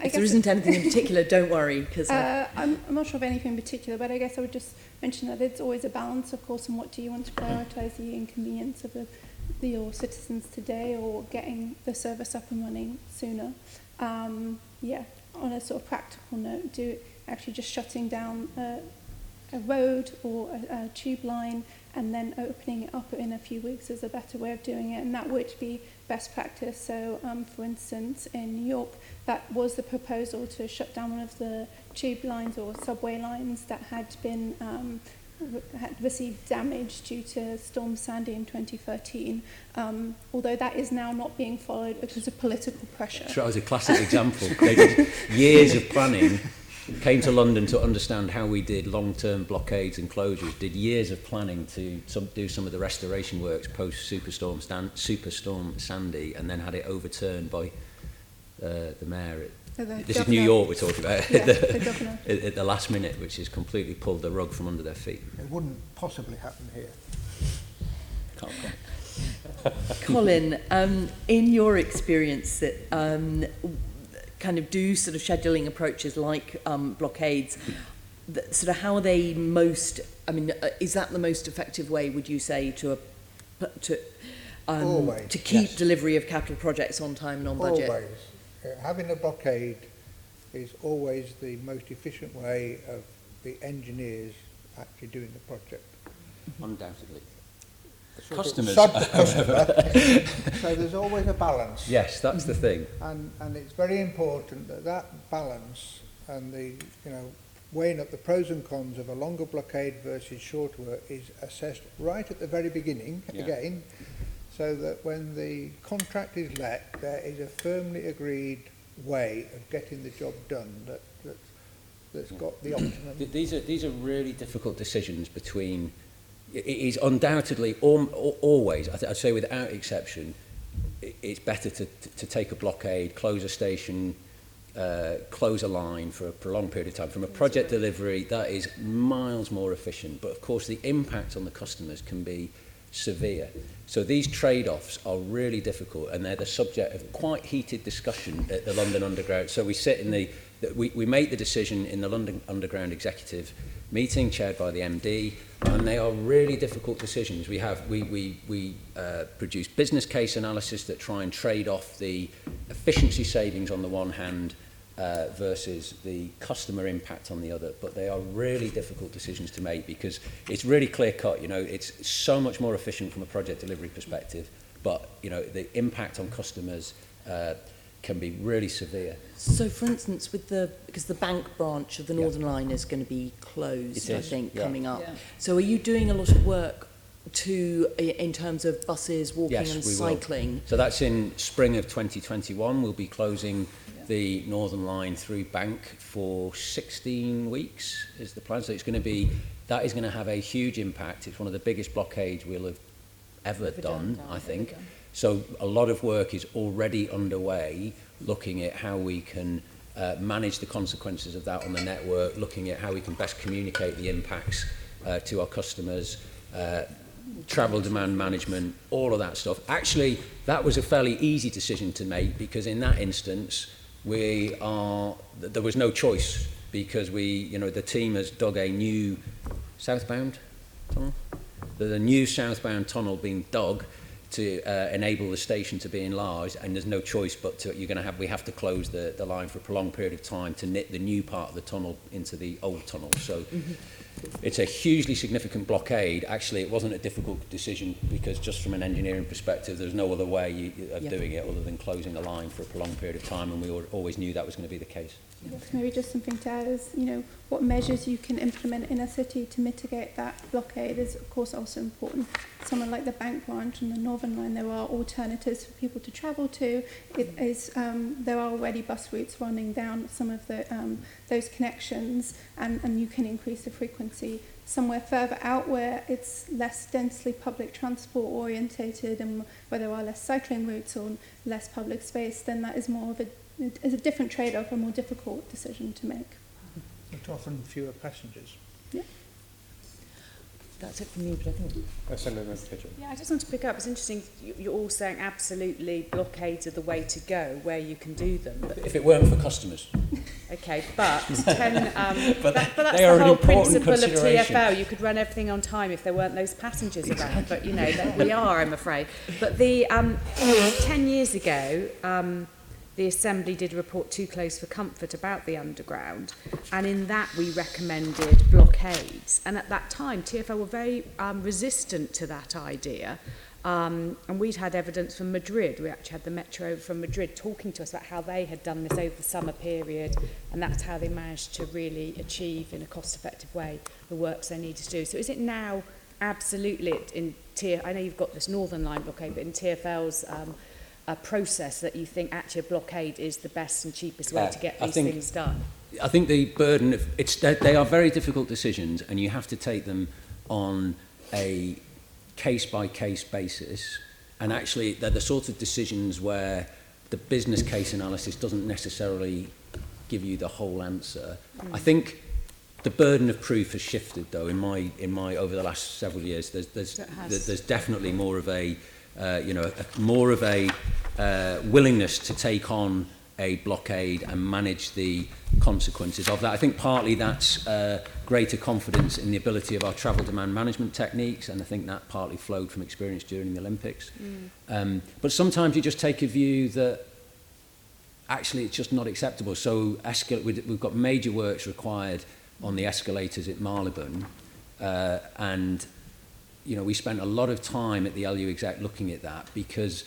if there isn't anything in particular, don't worry, because I'm not sure of anything in particular, but I guess I would just mention that it's always a balance, of course, and what do you want to prioritise, the inconvenience of your citizens today or getting the service up and running sooner. Yeah, on a sort of practical note, actually just shutting down a road or a tube line and then opening it up in a few weeks is a better way of doing it, and that would be best practice. So, for instance, in New York, that was the proposal to shut down one of the tube lines or subway lines that had been had received damage due to Storm Sandy in 2013, although that is now not being followed because of political pressure. That was a classic example. They did years of planning, came to London to understand how we did long-term blockades and closures, did years of planning to do some of the restoration works post-Superstorm Sandy, and then had it overturned by the mayor. This is New York we're talking about, Yeah, the governor. at the last minute, which has completely pulled the rug from under their feet. It wouldn't possibly happen here. Can't come. Colin, in your experience, that kind of do sort of scheduling approaches like blockades, sort of how are they most, I mean, is that the most effective way, would you say, to keep delivery of capital projects on time and on budget? Always. Having a blockade is always the most efficient way of the engineers actually doing the project. Undoubtedly. Customers. Customers. So there's always a balance. Yes, that's the thing. And it's very important that that balance and the, you know, weighing up the pros and cons of a longer blockade versus short work is assessed right at the very beginning, again, so that when the contract is let, there is a firmly agreed way of getting the job done that's got the optimum. These are really difficult decisions between. It is undoubtedly always, I'd say without exception, it's better to take a blockade, close a station, close a line for a prolonged period of time. From a project delivery, that is miles more efficient. But of course, the impact on the customers can be severe. So these trade-offs are really difficult, and they're the subject of quite heated discussion at the London Underground. So we sit in we make the decision in the London Underground executive meeting chaired by the MD, and they are really difficult decisions. We produce business case analysis that try and trade off the efficiency savings on the one hand versus the customer impact on the other, but they are really difficult decisions to make because it's really clear cut. You know, it's so much more efficient from a project delivery perspective, but you know the impact on customers can be really severe. So, for instance, because the bank branch of the Northern Line is going to be closed, I think, coming up. Yeah. So, are you doing a lot of work in terms of buses, walking and cycling? Will. So that's in spring of 2021. We'll be closing the Northern Line through Bank for 16 weeks is the plan. So that is going to have a huge impact. It's one of the biggest blockades we'll have ever done, I think. So a lot of work is already underway looking at how we can manage the consequences of that on the network, looking at how we can best communicate the impacts to our customers, travel demand management, all of that stuff. Actually, that was a fairly easy decision to make because in that instance, there was no choice because the team has dug a new southbound tunnel. There's a new southbound tunnel being dug to enable the station to be enlarged, and there's no choice but we have to close the line for a prolonged period of time to knit the new part of the tunnel into the old tunnel. So it's a hugely significant blockade. Actually, it wasn't a difficult decision because just from an engineering perspective, there's no other way of doing it other than closing the line for a prolonged period of time, and we always knew that was going to be the case. Maybe just something to add is, what measures you can implement in a city to mitigate that blockade is, of course, also important. Somewhere like the Bank branch and the Northern Line, there are alternatives for people to travel to. There are already bus routes running down some of those connections, and you can increase the frequency. Somewhere further out where it's less densely public transport orientated and where there are less cycling routes or less public space, then that is is a different trade-off, a more difficult decision to make. But often fewer passengers. Yeah. That's it for me, but I think... Yeah, I just want to pick up, it's interesting, you're all saying absolutely blockades are the way to go, where you can do them. But if it weren't for customers. Okay, but that's they are the whole an important principle of consideration. TfL. You could run everything on time if there weren't those passengers around, but we are, I'm afraid. But 10 years ago, the Assembly did a report Too Close for Comfort about the Underground, and in that we recommended blockades. And at that time, TfL were very resistant to that idea. And we'd had evidence from Madrid. We actually had the Metro from Madrid talking to us about how they had done this over the summer period, and that's how they managed to really achieve, in a cost-effective way, the works they needed to do. So is it now absolutely, I know you've got this Northern Line blockade, but in TfL's a process that you think actually a blockade is the best and cheapest way to get these things done? I think the burden of they are very difficult decisions, and you have to take them on a case-by-case basis, and actually they're the sort of decisions where the business case analysis doesn't necessarily give you the whole answer. I think the burden of proof has shifted, though, in my over the last several years. There's definitely more of a willingness to take on a blockade and manage the consequences of that. I think partly that's greater confidence in the ability of our travel demand management techniques, and I think that partly flowed from experience during the Olympics. But sometimes you just take a view that actually it's just not acceptable. So we've got major works required on the escalators at Marylebone, and we spent a lot of time at the LU exec looking at that because,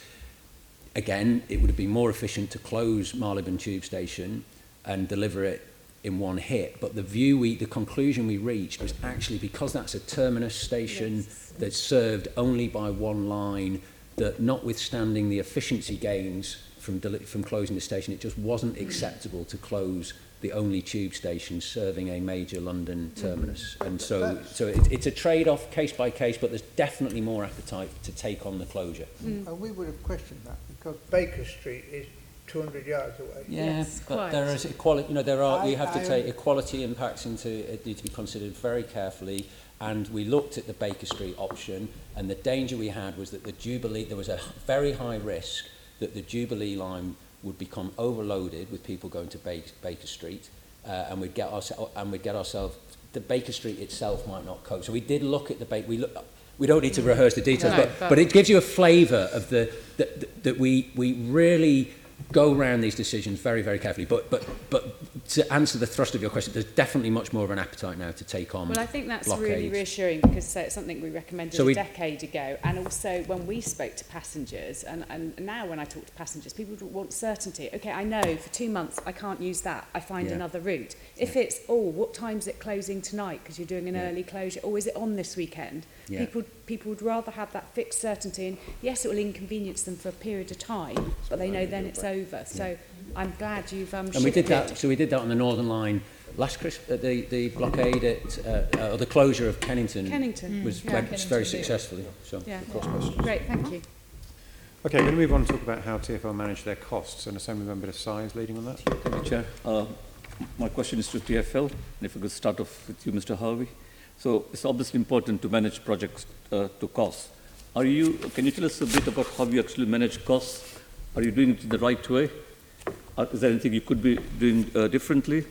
again, it would have been more efficient to close Marylebone Tube Station and deliver it in one hit. But the conclusion we reached was actually because that's a terminus station that's served only by one line, that notwithstanding the efficiency gains from closing the station, it just wasn't acceptable to close the only tube station serving a major London terminus. And so it's a trade-off case by case, but there's definitely more appetite to take on the closure. And we would have questioned that because Baker Street is 200 yards away. Yeah, but there is equality. You have to take equality impacts need to be considered very carefully. And we looked at the Baker Street option, and the danger we had was that there was a very high risk that the Jubilee line would become overloaded with people going to Baker Street, and we'd get ourselves. The Baker Street itself might not cope. So we did look at the we don't need to rehearse the details, but it gives you a flavour of that we really go around these decisions very, very carefully. But to answer the thrust of your question, there's definitely much more of an appetite now to take on. Well, I think that's blockades. really reassuring because it's something we recommended a decade ago, and also when we spoke to passengers, and now when I talk to passengers, people want certainty. Okay, I know for 2 months I can't use that. I find another route. If it's what time's it closing tonight because you're doing an early closure, or is it on this weekend? Yeah. People would rather have that fixed certainty, and yes, it will inconvenience them for a period of time, but they know then it's over. So I'm glad you've and we did that. So we did that on the Northern Line last Christmas. The blockade or the closure of Kennington was went very successfully. So great, thank you. Okay, we're going to move on and talk about how TfL manage their costs, and Assemblyman Bit of Size leading on that. Thank you, Chair. My question is to TfL, and if we could start off with you, Mr. Harvey. So it's obviously important to manage projects to cost. Can you tell us a bit about how you actually manage costs? Are you doing it the right way? Is there anything you could be doing differently?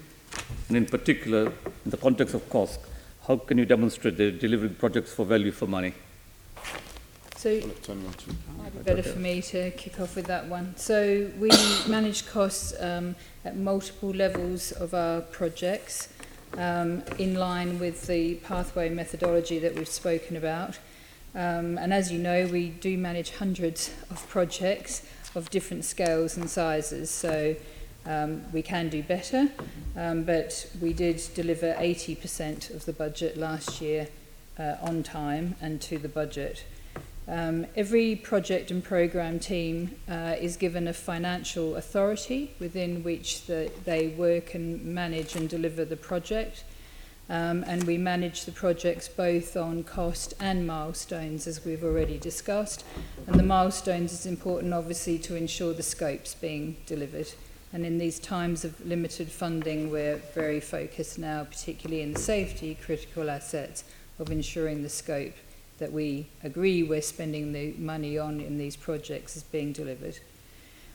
And in particular, in the context of cost, how can you demonstrate that you're delivering projects for value for money? So it might be better for me to kick off with that one. So we manage costs at multiple levels of our projects. in line with the pathway methodology that we've spoken about. And as you know, we do manage hundreds of projects of different scales and sizes, so we can do better, but we did deliver 80% of the budget last year on time and to the budget. Every project and programme team is given a financial authority within which they work and manage and deliver the project. And we manage the projects both on cost and milestones, as we've already discussed. And the milestones is important, obviously, to ensure the scope's being delivered. And in these times of limited funding, we're very focused now, particularly in safety, critical assets, of ensuring the scope that we agree we're spending the money on in these projects is being delivered.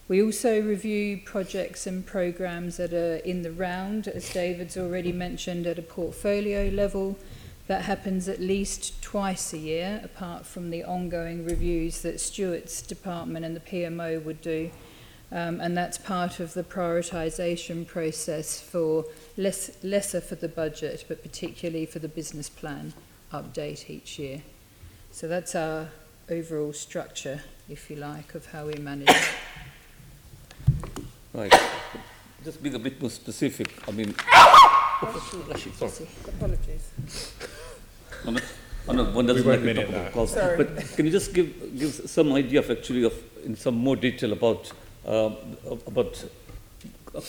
We also review projects and programmes that are in the round, as David's already mentioned, at a portfolio level. That happens at least twice a year, apart from the ongoing reviews that Stuart's department and the PMO would do. And that's part of the prioritisation process for lesser for the budget, but particularly for the business plan update each year. So that's our overall structure, if you like, of how we manage it. Right. Just being a bit more specific, I mean... Apologies. One doesn't like to talk about cost, but can you just give some idea of actually in some more detail about a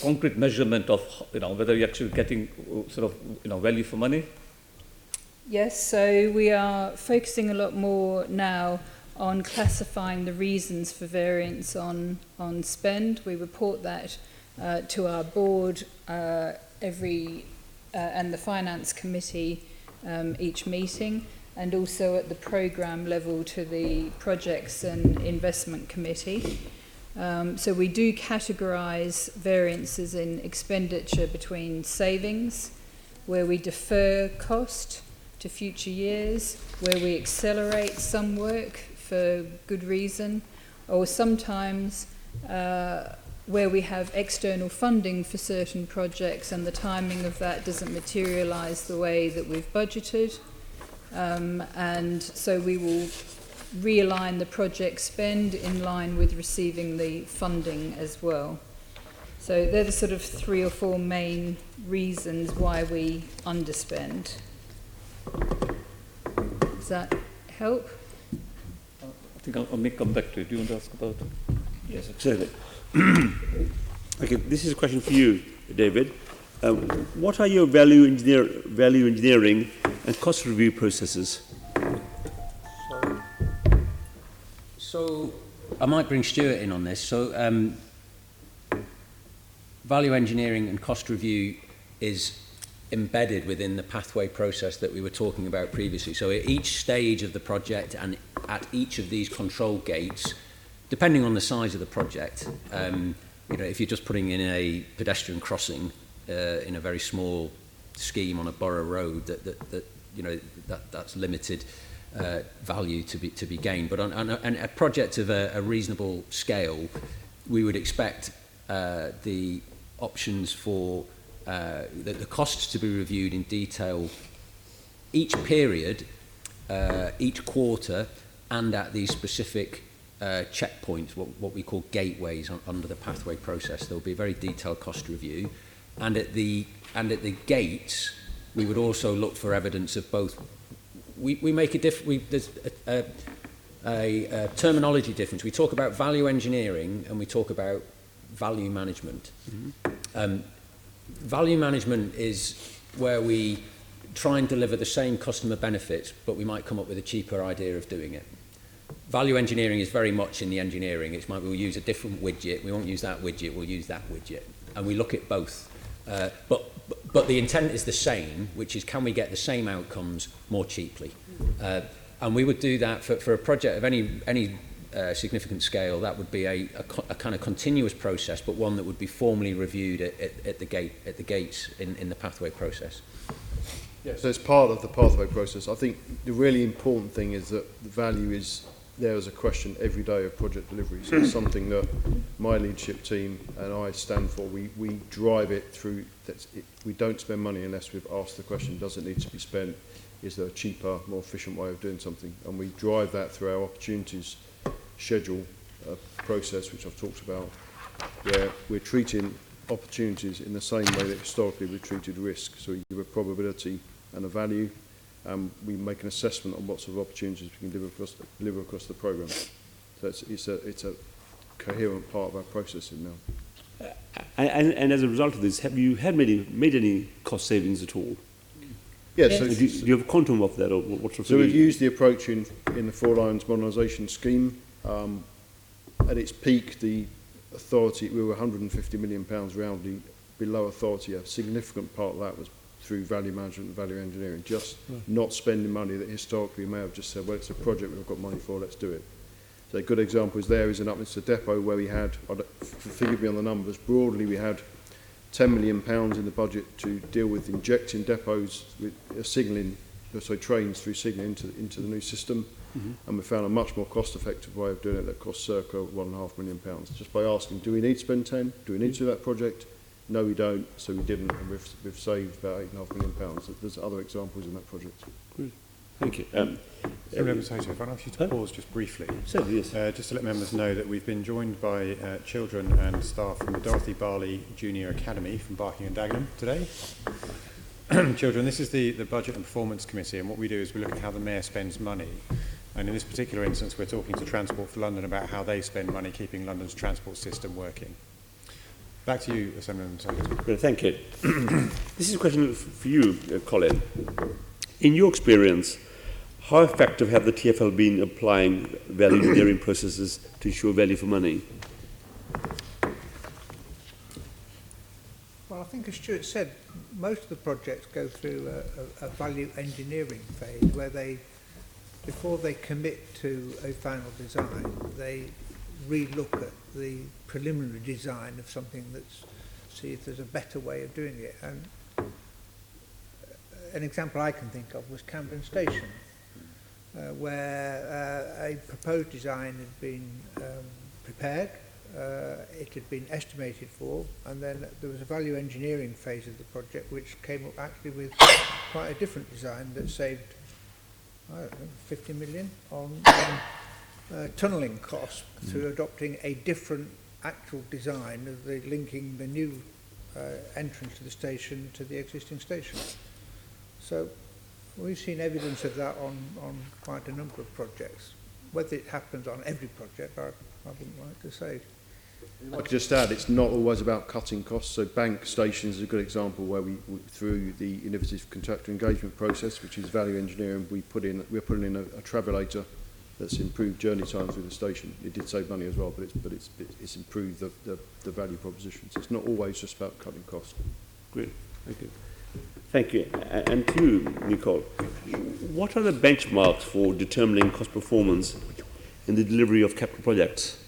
concrete measurement of whether you're actually getting sort of value for money? Yes, so we are focusing a lot more now on classifying the reasons for variance on spend. We report that to our board and the finance committee each meeting, and also at the programme level to the projects and investment committee. So we do categorise variances in expenditure between savings, where we defer cost to future years, where we accelerate some work for good reason, or sometimes where we have external funding for certain projects and the timing of that doesn't materialise the way that we've budgeted. And so we will realign the project spend in line with receiving the funding as well. So they're the sort of 3 or 4 main reasons why we underspend. Does that help? I think I may come back to it. Do you want to ask about it? Yes, certainly. Okay, this is a question for you, David. What are your value engineering and cost review processes? So I might bring Stuart in on this. So value engineering and cost review is embedded within the pathway process that we were talking about previously. So at each stage of the project and at each of these control gates, depending on the size of the project, if you're just putting in a pedestrian crossing in a very small scheme on a borough road, that's limited value to be gained. But on a project of a reasonable scale, we would expect the options for the costs to be reviewed in detail each period, each quarter, and at these specific checkpoints, what we call gateways under the pathway process. There will be a very detailed cost review, and at the gates, we would also look for evidence of both. We make there's a terminology difference. We talk about value engineering and we talk about value management. Mm-hmm. Value management is where we try and deliver the same customer benefits, but we might come up with a cheaper idea of doing it. Value engineering is very much in the engineering. We'll use a different widget. We won't use that widget. We'll use that widget, and we look at both. But the intent is the same, which is can we get the same outcomes more cheaply? And we would do that for a project of any significant scale. That would be a kind of continuous process, but one that would be formally reviewed at the gates in the pathway process. Yeah, so it's part of the pathway process. I think the really important thing is that the value is there is a question every day of project delivery. So it's something that my leadership team and I stand for. We drive it through. We don't spend money unless we've asked the question, does it need to be spent? Is there a cheaper, more efficient way of doing something? And we drive that through our opportunities schedule process, which I've talked about, where we're treating opportunities in the same way that historically we've treated risk. So we give a probability and a value, and we make an assessment on what sort of opportunities we can deliver across the programme. So it's a coherent part of our processing now. And as a result of this, have you made any cost savings at all? Yes. Yes. So Do you have a quantum of that, or what sort of? So we've used the approach in the Four Lions modernisation scheme. At its peak, the authority, we were £150 million roundly below authority. A significant part of that was through value management and value engineering, just not spending money that historically we may have just said, well, it's a project we've got money for, let's do it. So a good example is there is an Upminster depot where we had, forgive me on the numbers, broadly we had £10 million in the budget to deal with injecting depots with signalling, so trains through signalling into the new system. And we found a much more cost-effective way of doing it that cost circa £1.5 million. Just by asking, do we need to spend 10? Do we need to do that project? No, we don't, so we didn't, and we've saved about £8.5 million. There's other examples in that project. Good. Thank you. So, members, if I ask you to pause just briefly, yes. just to let members know that we've been joined by children and staff from the Dorothy Barley Junior Academy from Barking and Dagenham today. Children, this is the Budget and Performance Committee, and what we do is we look at how the Mayor spends money. And in this particular instance, we're talking to Transport for London about how they spend money keeping London's transport system working. Back to you, Assemblyman Secretary. Well, thank you. This is a question for you, Colin. In your experience, how effective have the TfL been applying value engineering processes to ensure value for money? Well, I think as Stuart said, most of the projects go through a value engineering phase where they, before they commit to a final design, they re-look at the preliminary design of something that's, see if there's a better way of doing it. And an example I can think of was Camden Station, where a proposed design had been prepared, it had been estimated for, and then there was a value engineering phase of the project which came up actually with quite a different design that saved, I don't know, 50 million on tunnelling costs through adopting a different actual design of the linking the new entrance to the station to the existing station. So we've seen evidence of that on quite a number of projects. Whether it happens on every project, I wouldn't like to say. I could just add, it's not always about cutting costs. So Bank Stations is a good example where we through the innovative contractor engagement process, which is value engineering, we're putting in a travelator that's improved journey time through the station. It did save money as well, but it's improved the value proposition. So it's not always just about cutting costs. Great, thank you. Thank you. And to you, Nicole, what are the benchmarks for determining cost performance in the delivery of capital projects?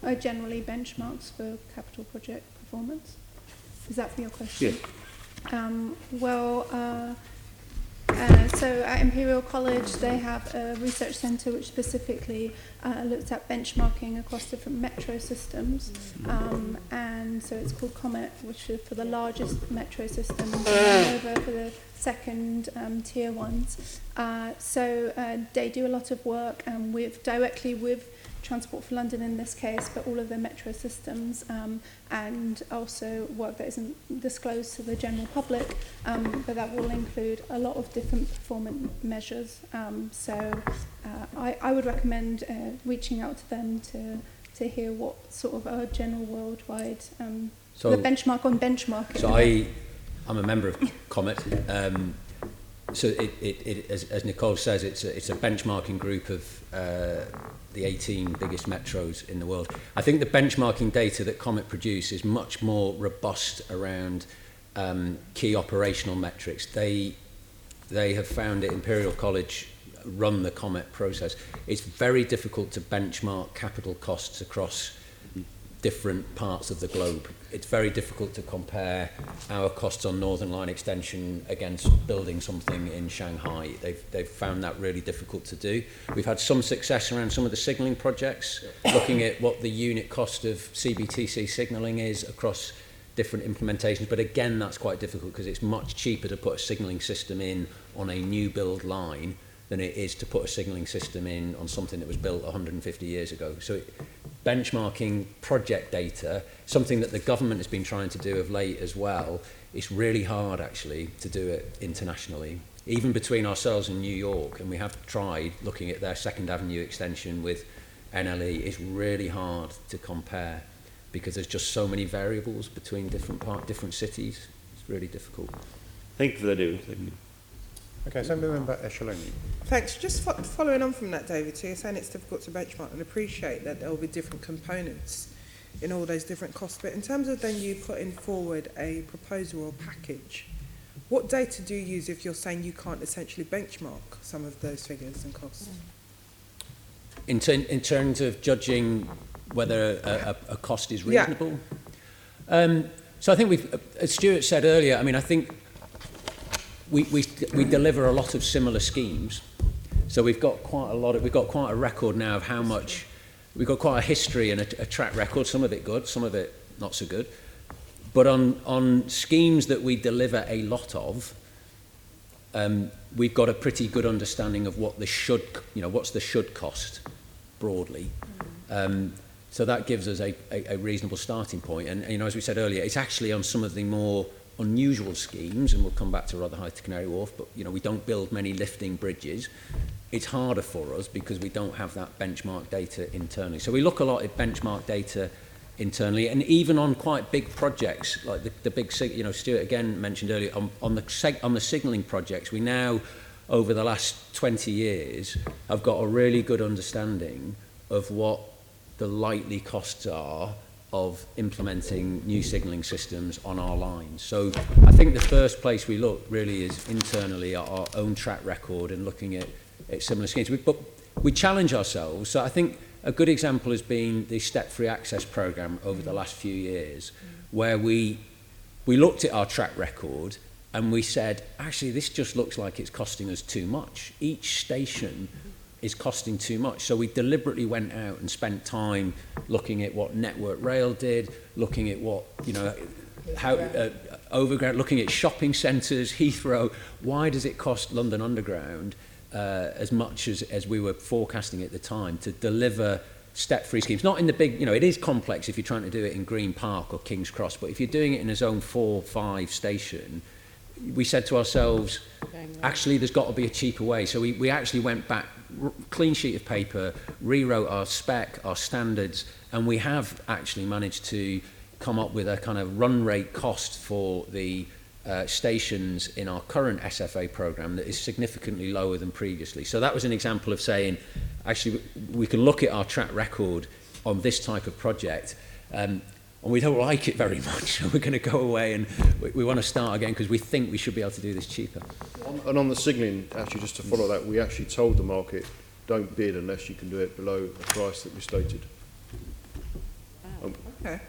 Are generally benchmarks for capital project performance? Is that for your question? Yes. So at Imperial College, they have a research centre which specifically looks at benchmarking across different metro systems. And so it's called Comet, which is for the largest metro systems, and over for the second tier ones. They do a lot of work directly with Transport for London in this case, but all of the metro systems, and also work that isn't disclosed to the general public, but that will include a lot of different performance measures. I would recommend reaching out to them to hear what sort of a general worldwide the benchmark on benchmarking. So I'm a member of Comet. So it as Nicole says, it's a benchmarking group of the 18 biggest metros in the world. I think the benchmarking data that Comet produce is much more robust around key operational metrics. They have found at Imperial College run the Comet process. It's very difficult to benchmark capital costs across different parts of the globe. It's very difficult to compare our costs on Northern Line extension against building something in Shanghai. They've found that really difficult to do. We've had some success around some of the signalling projects, looking at what the unit cost of CBTC signalling is across different implementations, but again that's quite difficult because it's much cheaper to put a signalling system in on a new build line than it is to put a signalling system in on something that was built 150 years ago. So benchmarking project data, something that the government has been trying to do of late as well, it's really hard actually to do it internationally. Even between ourselves and New York, and we have tried looking at their 2nd Avenue extension with NLE, it's really hard to compare because there's just so many variables between different cities. It's really difficult. Thank you for that, David. Thank you. Okay, so member Echeloni. Thanks. Just following on from that, David, so you're saying it's difficult to benchmark and appreciate that there will be different components in all those different costs. But in terms of then you putting forward a proposal or package, what data do you use if you're saying you can't essentially benchmark some of those figures and costs? In terms of judging whether a cost is reasonable? Yeah. So I think as Stuart said earlier, I mean, I think we deliver a lot of similar schemes. So we've got quite a record now of how much, we've got quite a history and a track record, some of it good, some of it not so good. But on schemes that we deliver a lot of, we've got a pretty good understanding of what what's the should cost broadly. So that gives us a reasonable starting point. And as we said earlier, it's actually on some of the more unusual schemes, and we'll come back to Rotherhithe to Canary Wharf, but we don't build many lifting bridges. It's harder for us because we don't have that benchmark data internally. So we look a lot at benchmark data internally, and even on quite big projects like the big, Stuart again mentioned earlier on the signalling projects. We now, over the last 20 years, have got a really good understanding of what the likely costs are of implementing new signalling systems on our lines. So I think the first place we look really is internally at our own track record and looking at similar schemes. But we challenge ourselves. So I think a good example has been the step-free access programme over the last few years, where we looked at our track record and we said, actually, this just looks like it's costing us too much. Each station is costing too much. So we deliberately went out and spent time looking at what Network Rail did, looking at what, how Overground, looking at shopping centres, Heathrow. Why does it cost London Underground as much as we were forecasting at the time to deliver step-free schemes? Not in the big, it is complex if you're trying to do it in Green Park or King's Cross, but if you're doing it in a zone 4-5 station, we said to ourselves, actually, there's got to be a cheaper way. So we actually went back, clean sheet of paper, rewrote our spec, our standards, and we have actually managed to come up with a kind of run rate cost for the stations in our current SFA programme that is significantly lower than previously. So that was an example of saying, actually, we can look at our track record on this type of project, and we don't like it very much. So we're going to go away and we want to start again because we think we should be able to do this cheaper. And on the signalling, actually, just to follow that, we actually told the market, don't bid unless you can do it below the price that we stated. Okay.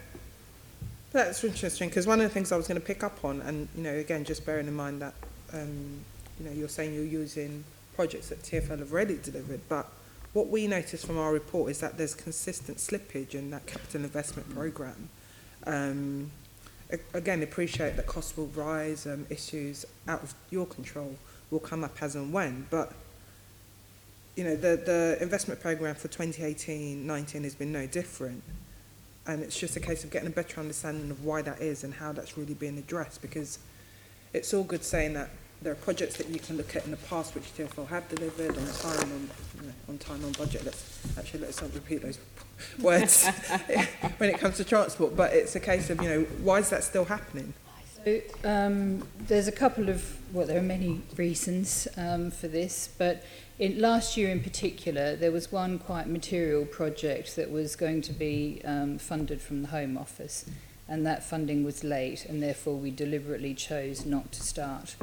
That's interesting, because one of the things I was going to pick up on, and again, just bearing in mind that you're saying you're using projects that TfL have already delivered, but what we noticed from our report is that there's consistent slippage in that capital investment programme. Again, appreciate that costs will rise, issues out of your control will come up as and when, but the investment programme for 2018-19 has been no different. And it's just a case of getting a better understanding of why that is and how that's really being addressed, because it's all good saying that there are projects that you can look at in the past which TfL have delivered on time, on budget. Let's not repeat those words when it comes to transport, but it's a case of, why is that still happening? So there's a couple of, there are many reasons for this, but last year in particular, there was one quite material project that was going to be funded from the Home Office, and that funding was late, and therefore we deliberately chose not to start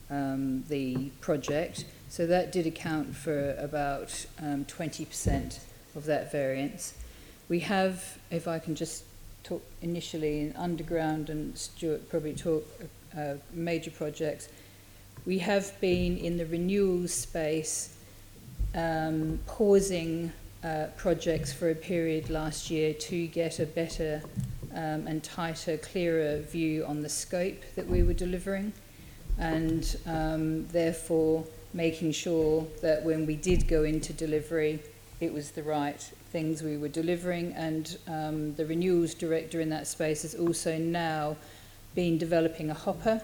the project. So that did account for about 20% of that variance. We have, if I can just talk initially in underground, and Stuart probably talk major projects. We have been in the renewal space pausing projects for a period last year to get a better and tighter, clearer view on the scope that we were delivering, and therefore making sure that when we did go into delivery, it was the right things we were delivering. And the renewals director in that space has also now been developing a hopper.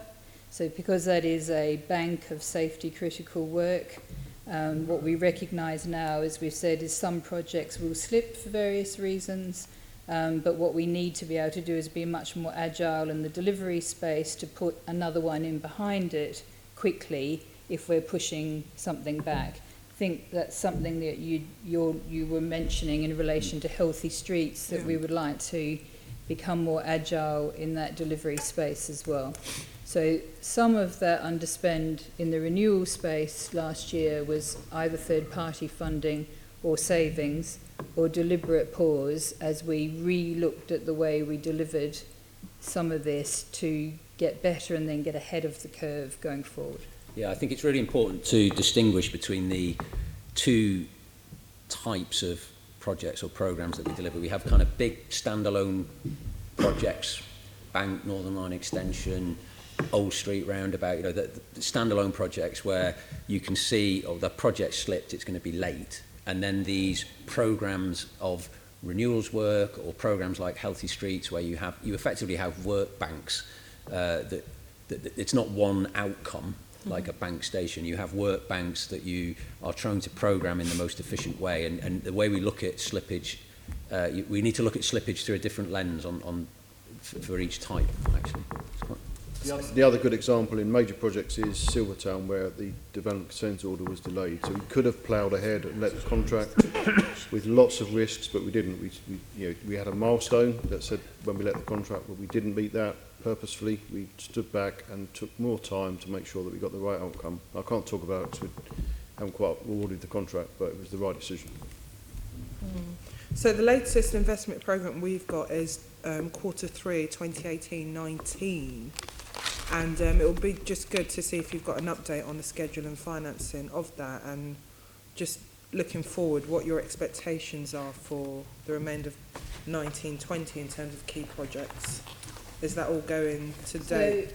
So because that is a bank of safety critical work, what we recognise now, as we've said, is some projects will slip for various reasons, but what we need to be able to do is be much more agile in the delivery space to put another one in behind it quickly if we're pushing something back. I think that's something that you were mentioning in relation to healthy streets, that we would like to become more agile in that delivery space as well. So some of that underspend in the renewal space last year was either third-party funding or savings or deliberate pause as we re-looked at the way we delivered some of this to get better and then get ahead of the curve going forward. Yeah, I think it's really important to distinguish between the two types of projects or programs that we deliver. We have kind of big standalone projects, Bank, Northern Line Extension, Old Street Roundabout, the standalone projects where you can see, oh, the project slipped, it's going to be late. And then these programs of renewals work or programs like Healthy Streets where you effectively have work banks that it's not one outcome like a bank station. You have work banks that you are trying to program in the most efficient way. And the way we look at slippage, we need to look at slippage through a different lens for each type, actually. The other good example in major projects is Silvertown, where the development consent order was delayed. So we could have ploughed ahead and let the contract with lots of risks, but we didn't. We had a milestone that said when we let the contract, but we didn't meet that purposefully. We stood back and took more time to make sure that we got the right outcome. I can't talk about it because we haven't quite awarded the contract, but it was the right decision. So the latest investment programme we've got is Q3 2018-19. And it will be just good to see if you've got an update on the schedule and financing of that, and just looking forward, what your expectations are for the remainder of 19-20 in terms of key projects. Is that all going to date?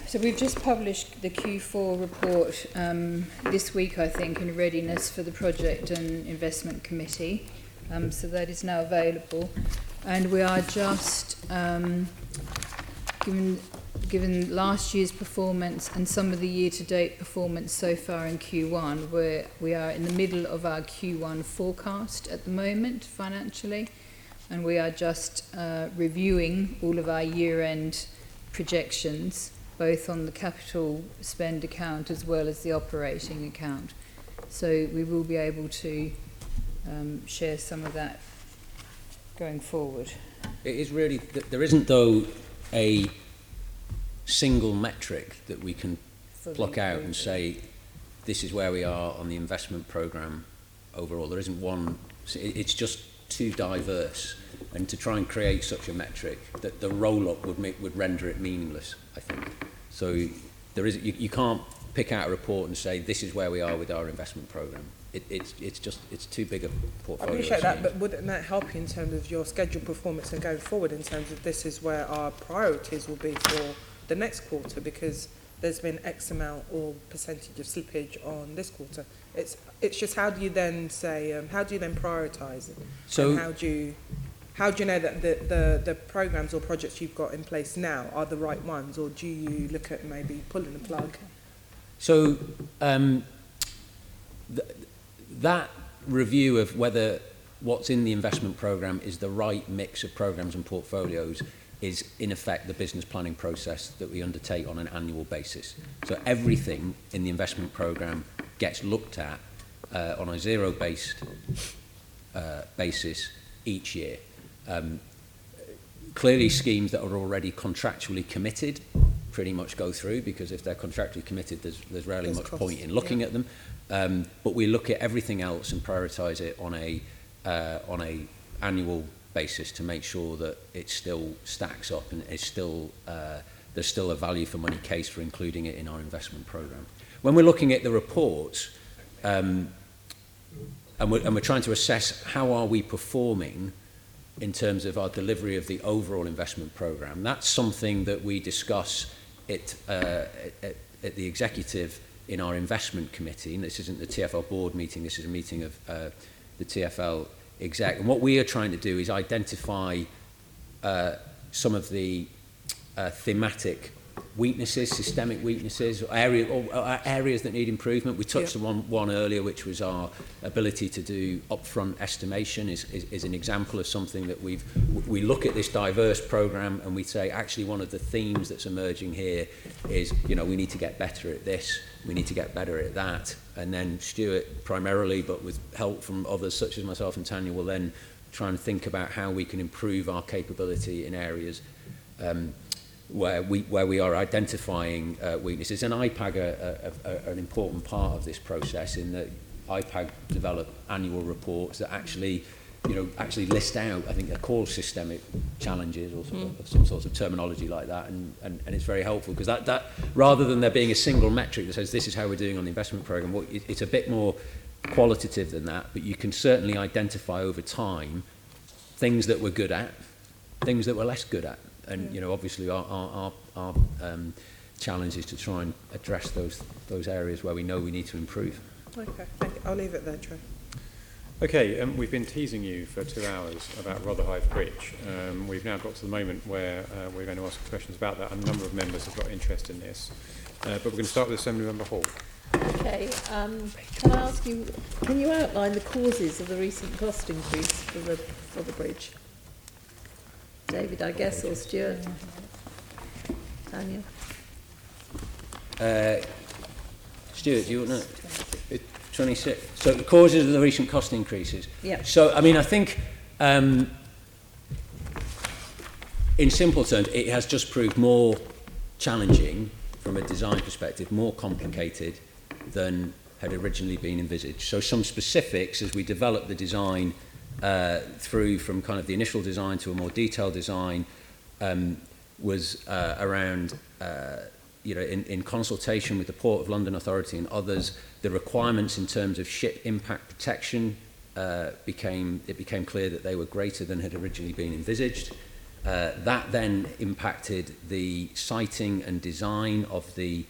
So we've just published the Q4 report this week, I think, in readiness for the Project and Investment Committee. So that is now available. And we are just, given last year's performance and some of the year-to-date performance so far in Q1, where we are in the middle of our Q1 forecast at the moment financially, and we are just reviewing all of our year-end projections, both on the capital spend account as well as the operating account. So we will be able to share some of that going forward. It is really, there isn't though a single metric that we can pluck out and say this is where we are on the investment programme overall. There isn't one, it's just too diverse, and to try and create such a metric that the roll-up would render it meaningless, I think. So there is, you can't pick out a report and say this is where we are with our investment programme. It's too big a portfolio. I appreciate that, but wouldn't that help you in terms of your scheduled performance and going forward, in terms of this is where our priorities will be for the next quarter, because there's been X amount or percentage of slippage on this quarter? It's just, how do you then say, how do you then prioritise it? So and how do you know that the programmes or projects you've got in place now are the right ones, or do you look at maybe pulling the plug? So that review of whether what's in the investment programme is the right mix of programmes and portfolios is in effect the business planning process that we undertake on an annual basis. So everything in the investment programme gets looked at on a zero-based basis each year. Clearly schemes that are already contractually committed pretty much go through, because if they're contractually committed, there's rarely much point in looking at them. But we look at everything else and prioritise it on a annual basis to make sure that it still stacks up and is still, there's still a value for money case for including it in our investment programme. When we're looking at the reports, and we're trying to assess how are we performing in terms of our delivery of the overall investment programme, that's something that we discuss at the executive in our investment committee. And this isn't the TfL board meeting, this is a meeting of the TfL exec. And what we are trying to do is identify some of the thematic weaknesses, systemic weaknesses, or areas that need improvement. We touched on one earlier, which was our ability to do upfront estimation is an example of something that we look at this diverse programme and we say, actually, one of the themes that's emerging here is, you know, we need to get better at this, we need to get better at that. And then Stuart primarily, but with help from others such as myself and Tanya, will then try and think about how we can improve our capability in areas where we are identifying weaknesses. And IIPAG are an important part of this process, in that IIPAG develop annual reports that actually, you know, actually list out, I think they're called systemic challenges or some sorts of terminology like that, and it's very helpful, because that rather than there being a single metric that says this is how we're doing on the investment programme, well, it's a bit more qualitative than that, but you can certainly identify over time things that we're good at, things that we're less good at. And, you know, obviously our challenge is to try and address those areas where we know we need to improve. Okay, thank you. I'll leave it there, Trey. Okay, we've been teasing you for 2 hours about Rotherhithe Bridge. We've now got to the moment where we're going to ask questions about that. A number of members have got interest in this. But we're going to start with Assembly Member Hall. Okay, can I ask you, can you outline the causes of the recent cost increase for the bridge? David, I guess, or Stuart? Tanya? Stuart, do you want to? 26. So the causes of the recent cost increases. Yeah. So, I mean, I think in simple terms, it has just proved more challenging from a design perspective, more complicated than had originally been envisaged. So some specifics as we developed the design through from kind of the initial design to a more detailed design was around, you know, in consultation with the Port of London Authority and others, the requirements in terms of ship impact protection became clear that they were greater than had originally been envisaged. That then impacted the siting and design of the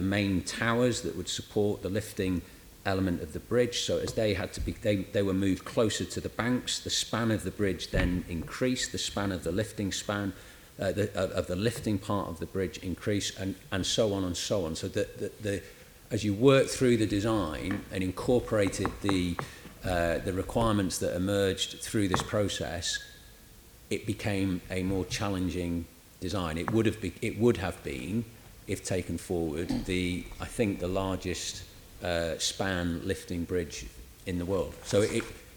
main towers that would support the lifting element of the bridge. So as they had to be, they were moved closer to the banks. The span of the bridge then increased. The span of the lifting span, of the lifting part of the bridge increased, and so on and so on. So as you work through the design and incorporated the requirements that emerged through this process, it became a more challenging design. It would have been, if taken forward, I think the largest span lifting bridge in the world. So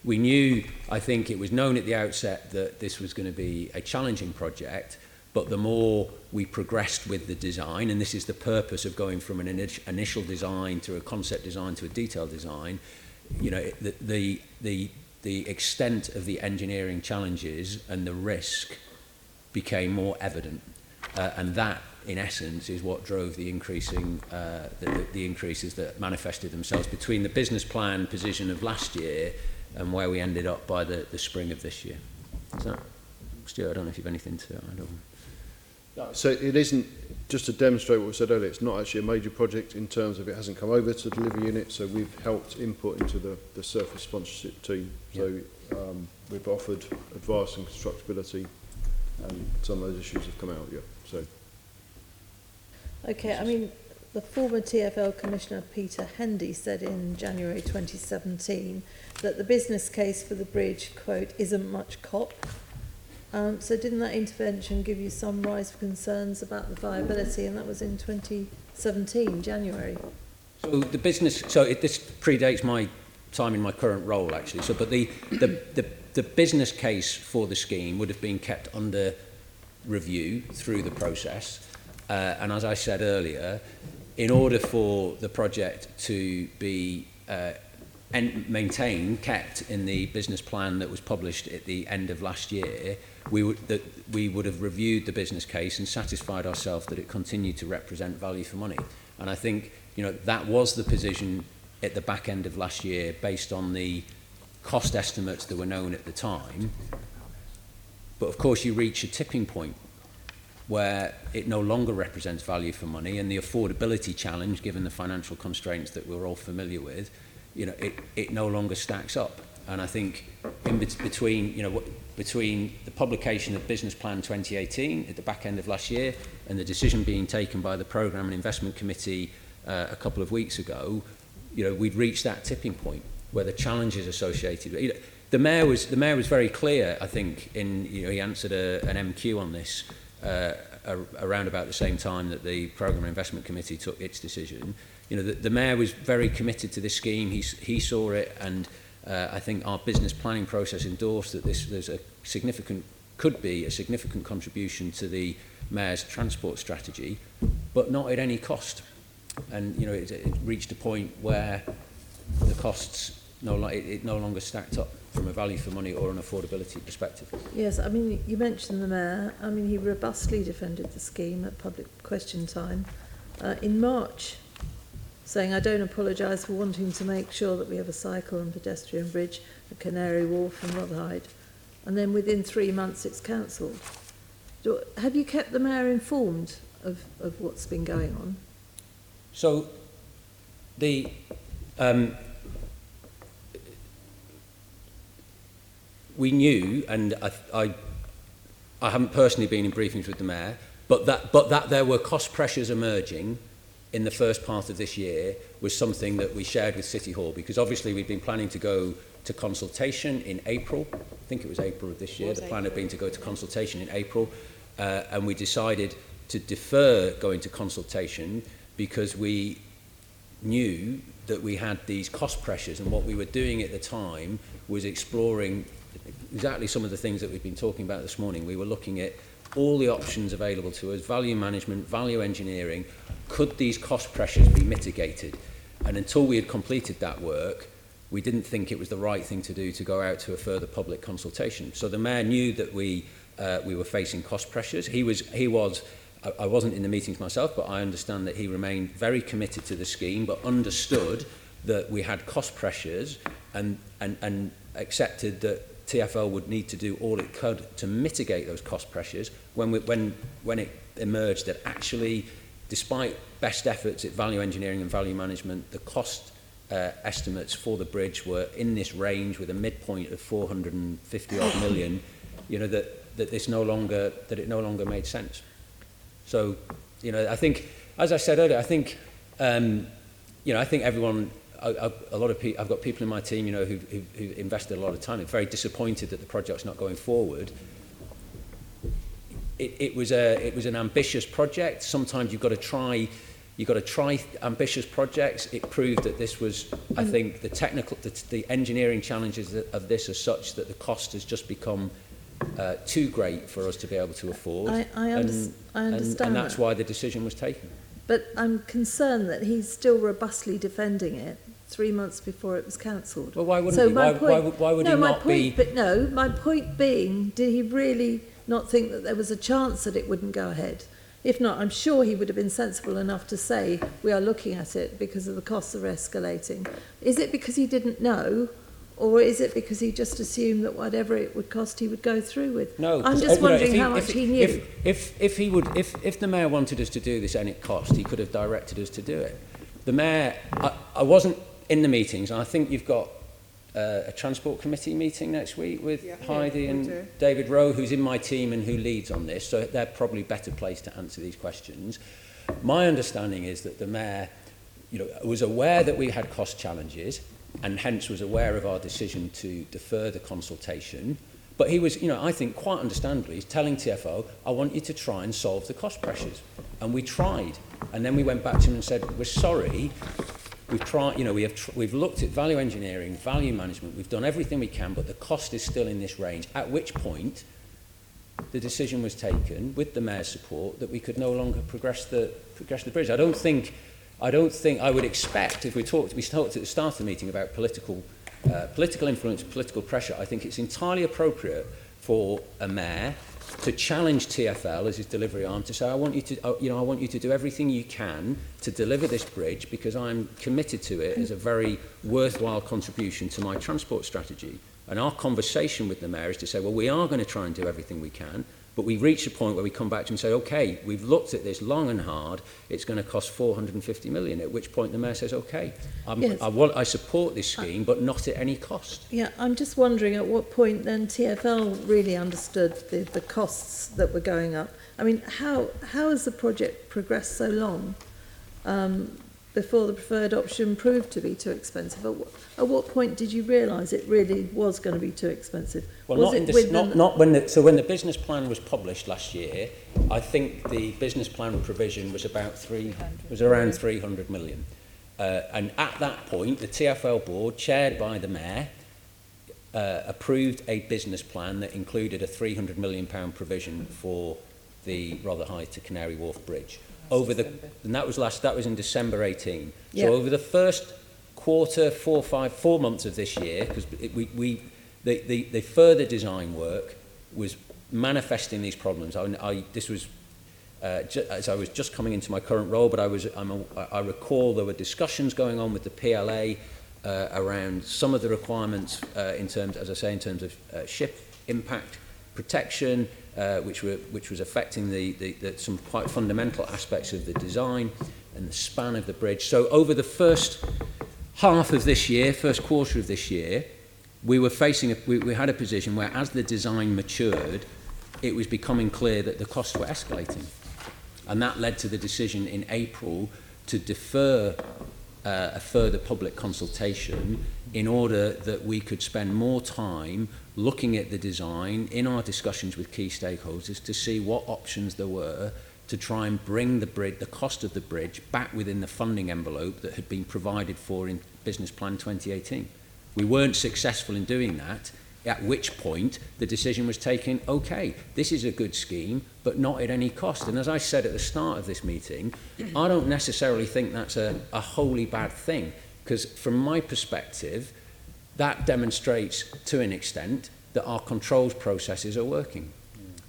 we knew, I think it was known at the outset that this was going to be a challenging project, but the more we progressed with the design, and this is the purpose of going from an initial design to a concept design to a detailed design, you know, the extent of the engineering challenges and the risk became more evident, and that, in essence, is what drove the increasing the increases that manifested themselves between the business plan position of last year and where we ended up by the spring of this year. So, Stuart, I don't know if you've anything to add on. No, so it isn't, just to demonstrate what we said earlier, it's not actually a major project in terms of it hasn't come over to the delivery unit, so we've helped input into the surface sponsorship team. So we've offered advice and constructability, and some of those issues have come out, so. Okay, I mean, the former TfL Commissioner Peter Hendy said in January 2017 that the business case for the bridge, quote, isn't much cop. So didn't that intervention give you some rise of concerns about the viability? And that was in 2017, January. So the business, this predates my time in my current role, actually. So, but the business case for the scheme would have been kept under review through the process. And as I said earlier, in order for the project to be kept in the business plan that was published at the end of last year, we would have reviewed the business case and satisfied ourselves that it continued to represent value for money. And I think, you know, that was the position at the back end of last year based on the cost estimates that were known at the time. But of course you reach a tipping point where it no longer represents value for money, and the affordability challenge, given the financial constraints that we're all familiar with, you know, it no longer stacks up. And I think between the publication of Business Plan 2018 at the back end of last year and the decision being taken by the Programme and Investment Committee a couple of weeks ago, you know, we'd reached that tipping point where the challenges associated with, you know, the mayor was very clear, I think, he answered an MQ on this around about the same time that the Programme and Investment Committee took its decision. You know, the mayor was very committed to this scheme. He saw it, and I think our business planning process endorsed that could be a significant contribution to the mayor's transport strategy, but not at any cost. And you know, it reached a point where the costs it no longer stacked up from a value for money or an affordability perspective. Yes, I mean, you mentioned the mayor. I mean, he robustly defended the scheme at public question time in March, saying, "I don't apologise for wanting to make sure that we have a cycle and pedestrian bridge at Canary Wharf and Rotherhithe." And then within 3 months it's cancelled. Have you kept the mayor informed of what's been going on? So we knew, and I haven't personally been in briefings with the mayor, but that there were cost pressures emerging in the first part of this year was something that we shared with City Hall, because obviously we'd been planning to go to consultation in April. I think it was April of this year. The plan had been to go to consultation in April, and we decided to defer going to consultation because we knew that we had these cost pressures, and what we were doing at the time was exploring exactly some of the things that we've been talking about this morning. We were looking at all the options available to us, value management, value engineering. Could these cost pressures be mitigated? And until we had completed that work, we didn't think it was the right thing to do to go out to a further public consultation. So the mayor knew that we were facing cost pressures. I wasn't in the meetings myself, but I understand that he remained very committed to the scheme, but understood that we had cost pressures and accepted that TfL would need to do all it could to mitigate those cost pressures when it emerged that actually, despite best efforts at value engineering and value management, the cost estimates for the bridge were in this range with a midpoint of 450 odd million, you know, that it no longer made sense. So, you know, I think, as I said earlier, I think, you know, I think everyone, a lot of people, I've got people in my team, you know, who invested a lot of time. They're very disappointed that the project's not going forward. It was an ambitious project. Sometimes you've got to try ambitious projects. It proved that this was, I think, the engineering challenges of this are such that the cost has just become too great for us to be able to afford. I understand and that's why the decision was taken. But I'm concerned that he's still robustly defending it 3 months before it was cancelled. Well, why wouldn't he? Why would he not be? But no, my point being, did he really not think that there was a chance that it wouldn't go ahead? If not, I'm sure he would have been sensible enough to say, we are looking at it because of the costs are escalating. Is it because he didn't know? Or is it because he just assumed that whatever it would cost, he would go through with? No, I'm just wondering how much he knew. If the mayor wanted us to do this and it cost, he could have directed us to do it. The mayor, I wasn't in the meetings, and I think you've got a transport committee meeting next week with Heidi and David Rowe, who's in my team and who leads on this, so they're probably better placed to answer these questions. My understanding is that the mayor, you know, was aware that we had cost challenges, and hence was aware of our decision to defer the consultation. But he was, you know, I think quite understandably, he's telling TfL, I want you to try and solve the cost pressures. And we tried. And then we went back to him and said, we're sorry, we've tried, you know, we've looked at value engineering, value management, we've done everything we can, but the cost is still in this range. At which point, the decision was taken, with the mayor's support, that we could no longer progress the bridge. I don't think I don't think, I would expect, if we talked at the start of the meeting about political influence, political pressure, I think it's entirely appropriate for a mayor to challenge TfL as his delivery arm to say, I want you to do everything you can to deliver this bridge because I'm committed to it as a very worthwhile contribution to my transport strategy. And our conversation with the mayor is to say, well, we are going to try and do everything we can, but we reach a point where we come back to him and say, okay, we've looked at this long and hard, it's going to cost 450 million, at which point the mayor says, okay, I support this scheme, but not at any cost. Yeah, I'm just wondering at what point then TfL really understood the costs that were going up. I mean, how has the project progressed so long before the preferred option proved to be too expensive? At what point did you realise it really was going to be too expensive? Well, when the business plan was published last year, I think the business plan provision was around 300 million. And at that point, the TfL board, chaired by the mayor, approved a business plan that included a £300 million provision for the Rotherhithe to Canary Wharf Bridge. And that was in December 18. So over the first quarter, 4 months of this year, because the further design work was manifesting these problems. This was as I was just coming into my current role, but I recall there were discussions going on with the PLA around some of the requirements in terms of ship impact protection, which was affecting some quite fundamental aspects of the design and the span of the bridge. So over the first half of this year, first quarter of this year, we had a position where, as the design matured, it was becoming clear that the costs were escalating. And that led to the decision in April to defer a further public consultation in order that we could spend more time looking at the design in our discussions with key stakeholders to see what options there were to try and bring the cost of the bridge back within the funding envelope that had been provided for in Business Plan 2018. We weren't successful in doing that, at which point the decision was taken, okay, this is a good scheme, but not at any cost. And as I said at the start of this meeting, I don't necessarily think that's a wholly bad thing, because from my perspective, that demonstrates to an extent that our controls processes are working.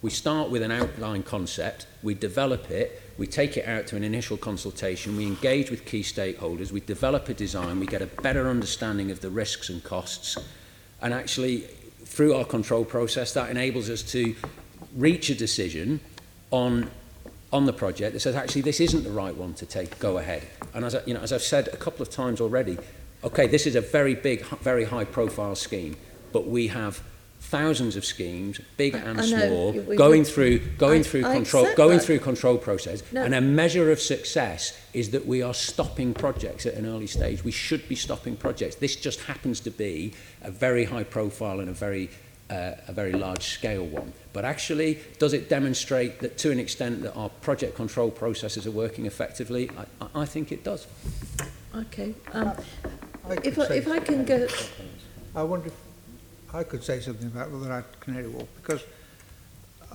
We start with an outline concept, we develop it, we take it out to an initial consultation, we engage with key stakeholders, we develop a design, we get a better understanding of the risks and costs, and actually, through our control process, that enables us to reach a decision on the project that says, actually, this isn't the right one to go ahead. And as I've said a couple of times already, okay, this is a very big, very high-profile scheme, but we have thousands of schemes, big and small, going through control process. No. And a measure of success is that we are stopping projects at an early stage. We should be stopping projects. This just happens to be a very high profile and a very large scale one. But actually, does it demonstrate that to an extent that our project control processes are working effectively? I think it does. Okay. If I can go... I wonder if I could say something about Rotherhithe Canary Wharf, because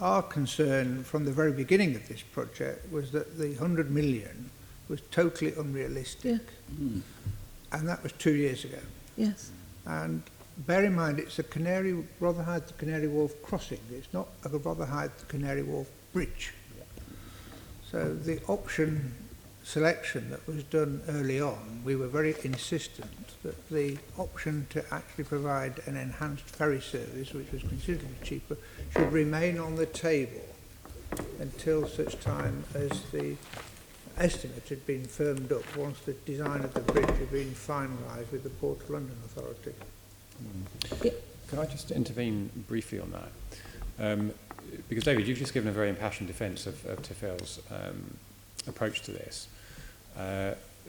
our concern from the very beginning of this project was that the 100 million was totally unrealistic. Yeah. And that was 2 years ago. Yes. And bear in mind, it's a Rotherhithe to Canary Wharf crossing. It's not a Rotherhithe to Canary Wharf bridge. Yeah. So the option selection that was done early on, we were very insistent that the option to actually provide an enhanced ferry service, which was considerably cheaper, should remain on the table until such time as the estimate had been firmed up, once the design of the bridge had been finalised with the Port of London Authority. Can I just intervene briefly on that? Because David, you've just given a very impassioned defence of TfL's approach to this.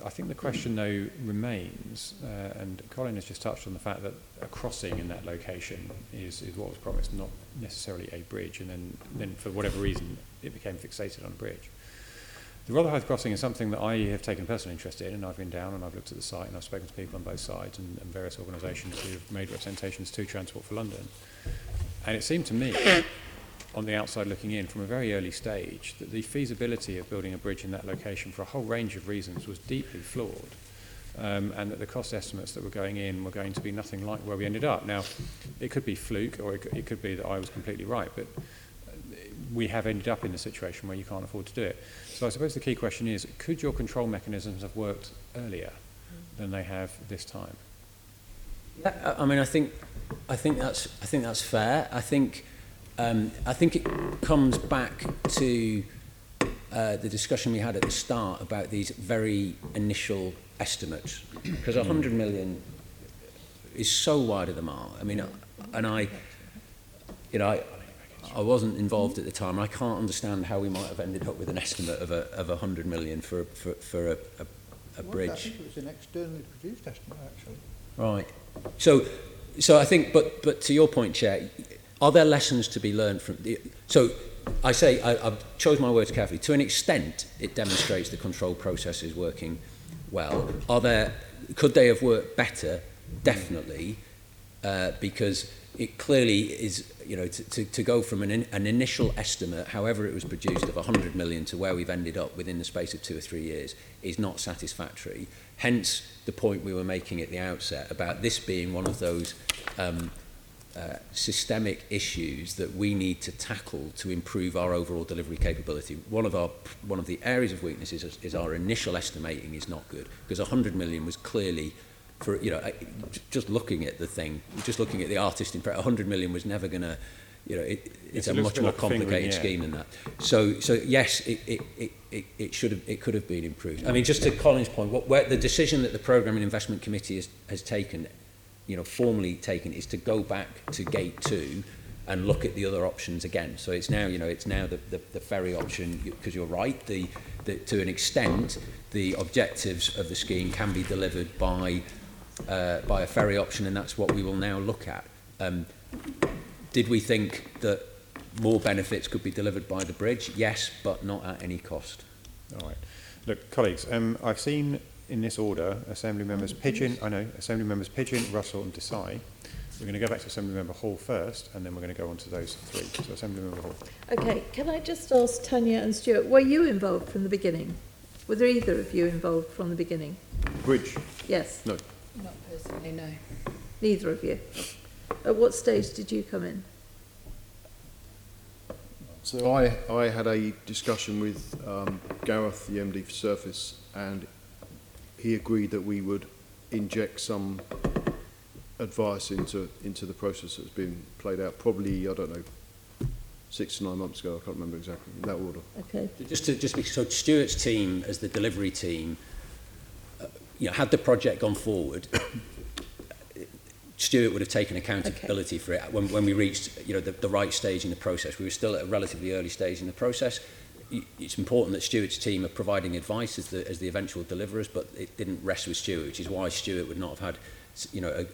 I think the question, though, remains, and Colin has just touched on the fact that a crossing in that location is what was promised, not necessarily a bridge, and then for whatever reason it became fixated on a bridge. The Rotherhithe crossing is something that I have taken personal interest in, and I've been down and I've looked at the site and I've spoken to people on both sides and various organisations who have made representations to Transport for London. And it seemed to me on the outside looking in from a very early stage that the feasibility of building a bridge in that location for a whole range of reasons was deeply flawed. And that the cost estimates that were going in were going to be nothing like where we ended up. Now, it could be fluke, or it could be that I was completely right, but we have ended up in a situation where you can't afford to do it. So I suppose the key question is, could your control mechanisms have worked earlier than they have this time? Yeah, I mean, I think that's fair. I think it comes back to the discussion we had at the start about these very initial estimates, because 100 million is so wide of the mark. I mean, I wasn't involved at the time. I can't understand how we might have ended up with an estimate of 100 million for a bridge. I think it was an externally produced estimate, actually. Right. So I think, but to your point, Chair, are there lessons to be learned from the? So I say I've chose my words carefully. To an extent, it demonstrates the control process is working well. Could they have worked better? Definitely, because it clearly is, to go from an initial estimate, however it was produced, of 100 million to where we've ended up within the space of 2 or 3 years is not satisfactory. Hence the point we were making at the outset about this being one of those systemic issues that we need to tackle to improve our overall delivery capability. One of the areas of weakness is our initial estimating is not good, because 100 million was clearly, for just looking at the thing, just looking at the artist in 100 million was never going to, it's a much more complicated scheme than that. So yes, it could have been improved. I mean, just to Colin's point, where the decision that the Programme and Investment Committee has taken, formally taken, is to go back to Gate 2 and look at the other options again. So it's now, the ferry option, because you're right, to an extent, the objectives of the scheme can be delivered by a ferry option, and that's what we will now look at. Did we think that more benefits could be delivered by the bridge? Yes, but not at any cost. All right. Look, colleagues, I've seen in this order Assembly Members Pigeon, Russell and Desai. We're going to go back to Assembly Member Hall first, and then we're going to go on to those three. So Assembly Member Hall. Okay, can I just ask Tanya and Stuart, were you involved from the beginning? Were there either of you involved from the beginning? Bridge? Yes. No. Not personally, no. Neither of you? At what stage did you come in? So I had a discussion with Gareth, the MD for Surface, and he agreed that we would inject some advice into the process that's been played out, probably, I don't know, 6 to 9 months ago. I can't remember exactly, in that order. Okay. So Stuart's team, as the delivery team, had the project gone forward, Stuart would have taken accountability for it when we reached the right stage in the process. We were still at a relatively early stage in the process. It's important that Stuart's team are providing advice as the eventual deliverers, but it didn't rest with Stuart, which is why Stuart would not have had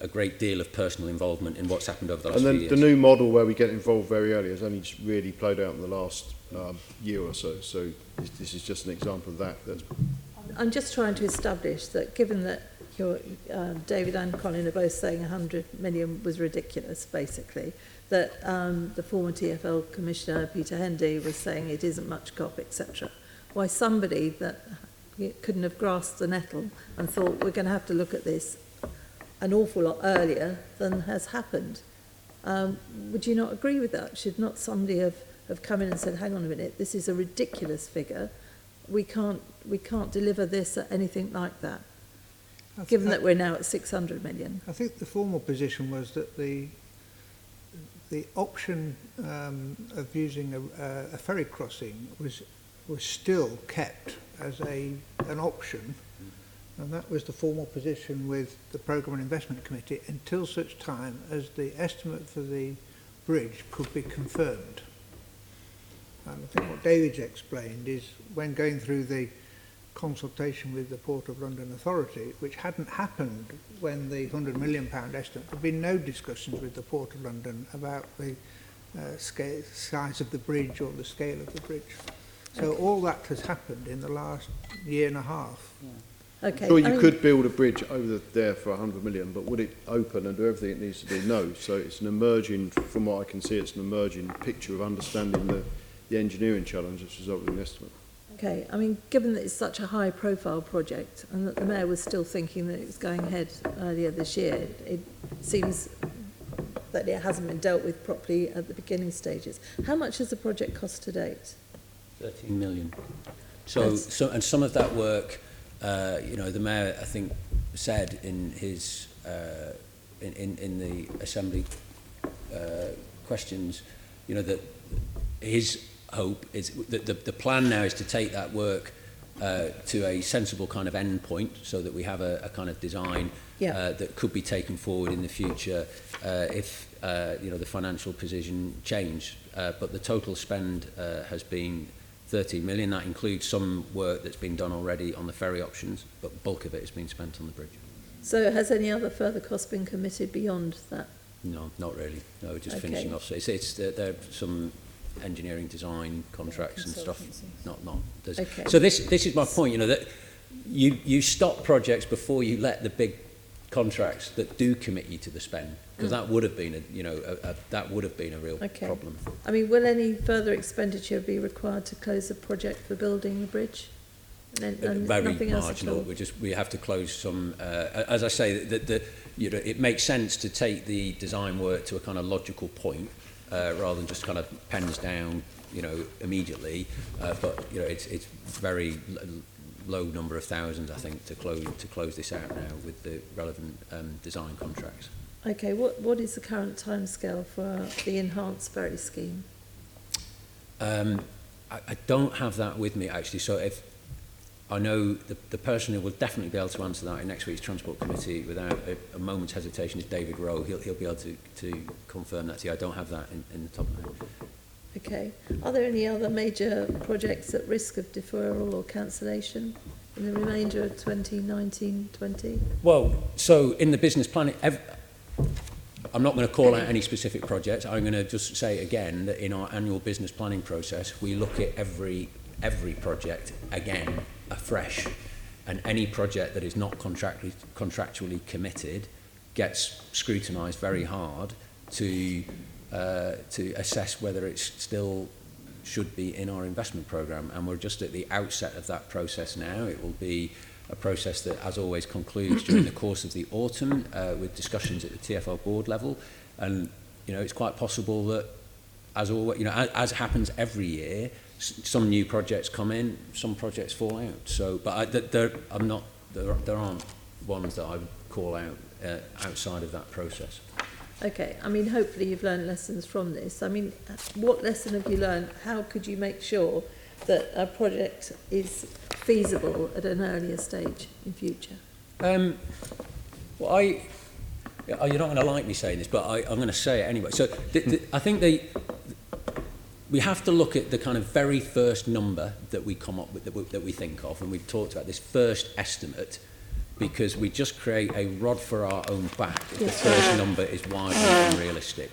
a great deal of personal involvement in what's happened over the last few years. And then the new model where we get involved very early has only just really played out in the last year or so. So this is just an example of that. I'm just trying to establish that, given that David and Colin are both saying 100 million was ridiculous, basically, that the former TfL Commissioner, Peter Hendy, was saying it isn't much COP, etc. Why somebody that couldn't have grasped the nettle and thought we're going to have to look at this an awful lot earlier than has happened. Would you not agree with that? Should not somebody have come in and said, hang on a minute, this is a ridiculous figure, we can't deliver this at anything like that, given that we're now at 600 million? I think the formal position was that the option of using a ferry crossing was still kept as an option, and that was the formal position with the Programme and Investment Committee until such time as the estimate for the bridge could be confirmed. And I think what David's explained is when going through the consultation with the Port of London Authority, which hadn't happened when the £100 million estimate, there had been no discussions with the Port of London about the size of the bridge or the scale of the bridge. So all that has happened in the last year and a half. Yeah. Okay. Sure, you could build a bridge over there for 100 million, but would it open and do everything it needs to do? No. So it's an emerging, from what I can see, it's an emerging picture of understanding the engineering challenge that's resulted in the estimate. Okay, I mean, given that it's such a high-profile project and that the Mayor was still thinking that it was going ahead earlier this year, it seems that it hasn't been dealt with properly at the beginning stages. How much has the project cost to date? 13 million. So some of that work, you know, the Mayor, I think, said in his in the Assembly questions, you know, that his hope is that the plan now is to take that work to a sensible kind of end point, so that we have a kind of design that could be taken forward in the future if you know, the financial position changed. But the total spend has been 13 million. That includes some work that's been done already on the ferry options, but bulk of it has been spent on the bridge. So has any other further cost been committed beyond that? No, not really. No, just finishing off. So it's there are some engineering design contracts and stuff. Not. Okay. So this is my point. You know, that you stop projects before you let the big contracts that do commit you to the spend, because that would have been a real problem. I mean, will any further expenditure be required to close the project for building the bridge? And very nothing else at all? marginal. We have to close some. As I say, you know, it makes sense to take the design work to a kind of logical point, rather than just kind of pens down, you know, immediately. But you know, it's very low number of thousands, I think, to close this out now with the relevant design contracts. Okay, what is the current timescale for the enhanced ferry scheme? I don't have that with me, actually. So if I know the person who will definitely be able to answer that in next week's Transport Committee without a moment's hesitation is David Rowe. He'll be able to confirm that to you. I don't have that in the top of my head. Okay. Are there any other major projects at risk of deferral or cancellation in the remainder of 2019-20? Well, so in the business planning, I'm not going to call out any specific projects. I'm going to just say again that in our annual business planning process, we look at every project again afresh, and any project that is not contractually committed gets scrutinised very hard to assess whether it still should be in our investment programme. And we're just at the outset of that process now. It will be a process that, as always, concludes during the course of the autumn with discussions at the TfL board level. And you know, it's quite possible that, as always, you know, as happens every year, some new projects come in, some projects fall out. So, but there aren't ones that I would call out outside of that process. Okay, I mean, hopefully you've learned lessons from this. I mean, what lesson have you learned? How could you make sure that a project is feasible at an earlier stage in future? Well, you're not going to like me saying this, but I'm going to say it anyway. So I think we have to look at the kind of very first number that we come up with, that we think of, and we've talked about this first estimate, because we just create a rod for our own back if the first number is wildly unrealistic.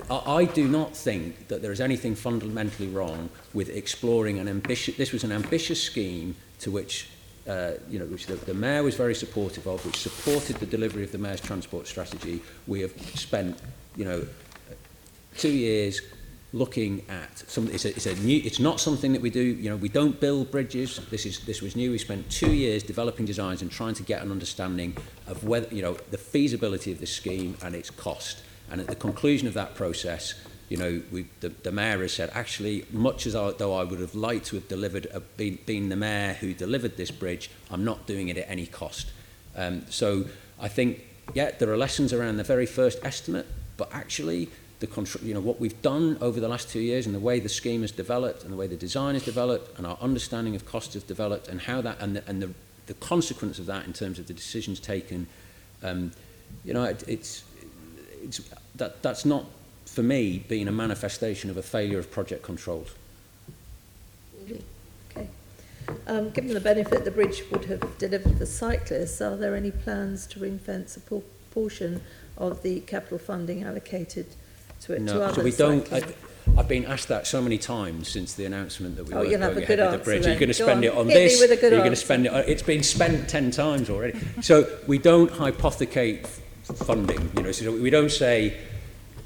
I do not think that there is anything fundamentally wrong with exploring this was an ambitious scheme to which, you know, which the Mayor was very supportive of, which supported the delivery of the Mayor's transport strategy. We have spent, you know, 2 years looking at something. It's not something that we do. You know, we don't build bridges. This was new. We spent 2 years developing designs and trying to get an understanding of whether, you know, the feasibility of this scheme and its cost. And at the conclusion of that process, you know, the Mayor has said, actually, much as though I would have liked to have delivered, been the Mayor who delivered this bridge, I'm not doing it at any cost. So I think, yeah, there are lessons around the very first estimate, but actually, you know, what we've done over the last 2 years, and the way the scheme has developed, and the way the design has developed, and our understanding of cost has developed, and how that, and the consequence of that in terms of the decisions taken, you know, that's not, for me, been a manifestation of a failure of project controls. Really? Okay. Given the benefit the bridge would have delivered for cyclists, are there any plans to ring-fence a portion of the capital funding allocated to it? No, so we don't. I've been asked that so many times since the announcement that we were you'll going have a ahead good with the answer bridge. Are then. you going to Go spend on. it on Hit me this? with a good Are you going to answer. spend it? It's been spent 10 times already. So we don't hypothecate funding. You know, so we don't say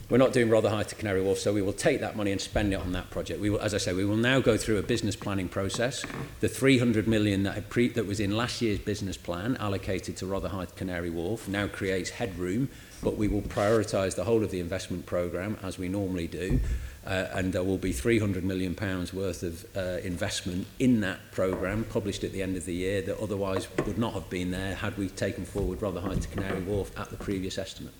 we're not doing Rotherhithe to Canary Wharf, so we will take that money and spend it on that project. We will, as I say, we will now go through a business planning process. The 300 million that was in last year's business plan allocated to Rotherhithe Canary Wharf now creates headroom, but we will prioritise the whole of the investment programme as we normally do. And there will be £300 million worth of investment in that programme published at the end of the year that otherwise would not have been there had we taken forward Rotherhithe to Canary Wharf at the previous estimate.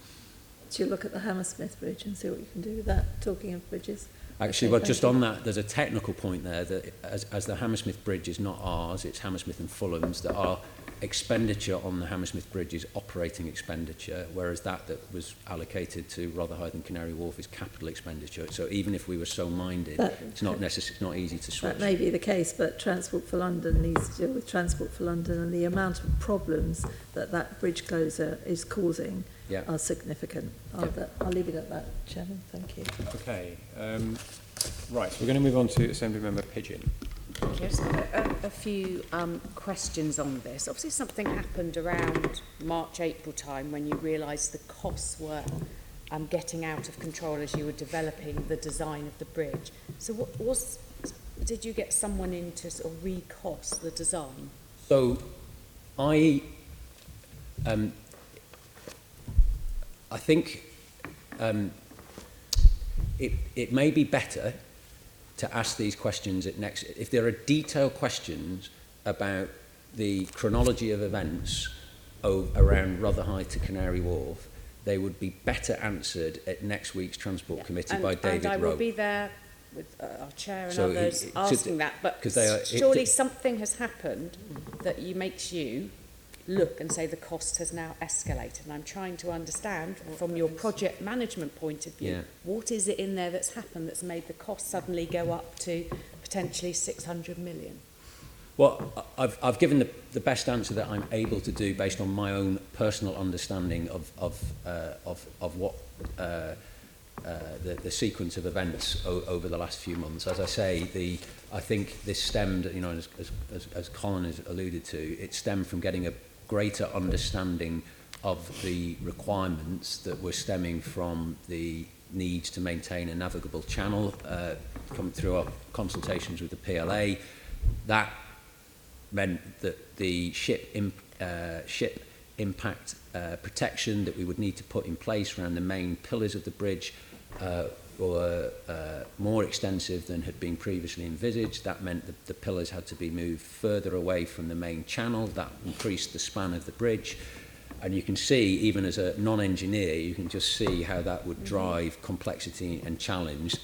Do you look at the Hammersmith Bridge and see what you can do with that, talking of bridges? Actually, Okay, well, thank just you. on that, there's a technical point there that as the Hammersmith Bridge is not ours, it's Hammersmith and Fulham's, that our expenditure on the Hammersmith Bridge is operating expenditure, whereas that was allocated to Rotherhithe and Canary Wharf is capital expenditure. So even if we were so minded, it's not necessary, it's not easy to switch. That may be the case, but Transport for London needs to deal with Transport for London, and the amount of problems that that bridge closure is causing are significant. I'll leave it at that, Chairman. Thank you. Okay. Right, so we're going to move on to Assembly Member Pigeon. Thank you. I've just got a few questions on this. Obviously something happened around March, April time when you realised the costs were getting out of control as you were developing the design of the bridge. So did you get someone in to sort of recost the design? So I think it may be better to ask these questions at next. If there are detailed questions about the chronology of events around Rotherhithe to Canary Wharf, they would be better answered at next week's Transport Committee by David Rowe. And I will be there with our chair and others asking that. But surely something has happened that makes you look and say the cost has now escalated. And I'm trying to understand from your project management point of view, what is it in there that's happened that's made the cost suddenly go up to potentially 600 million? Well, I've given the best answer that I'm able to do based on my own personal understanding of what the sequence of events over the last few months. As I say, I think this stemmed, you know, as Colin has alluded to, it stemmed from getting a greater understanding of the requirements that were stemming from the needs to maintain a navigable channel, come through our consultations with the PLA. That meant that the ship impact protection that we would need to put in place around the main pillars of the bridge were more extensive than had been previously envisaged. That meant that the pillars had to be moved further away from the main channel. That increased the span of the bridge. And you can see, even as a non-engineer, you can just see how that would drive complexity and challenge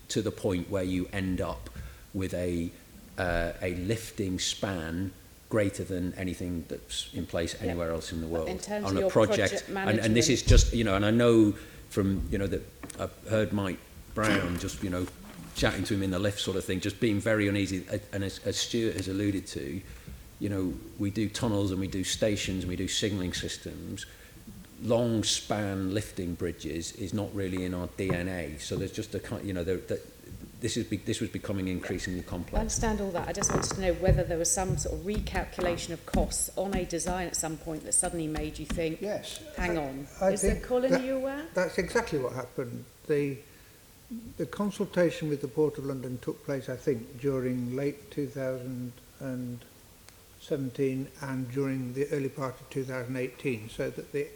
to the point where you end up with a lifting span greater than anything that's in place anywhere else in the world in terms on of a your project. And this is just, you know, and I know from, you know, that I've heard Mike Brown just, you know, chatting to him in the lift sort of thing, just being very uneasy. And as Stuart has alluded to, you know, we do tunnels and we do stations and we do signalling systems. Long span lifting bridges is not really in our DNA. So there's just a, you know, this was becoming increasingly complex. I understand all that. I just wanted to know whether there was some sort of recalculation of costs on a design at some point that suddenly made you think, yes, hang on. Is there, Colin, are you aware? That's exactly what happened. The consultation with the Port of London took place, I think, during late 2017 and during the early part of 2018, so that the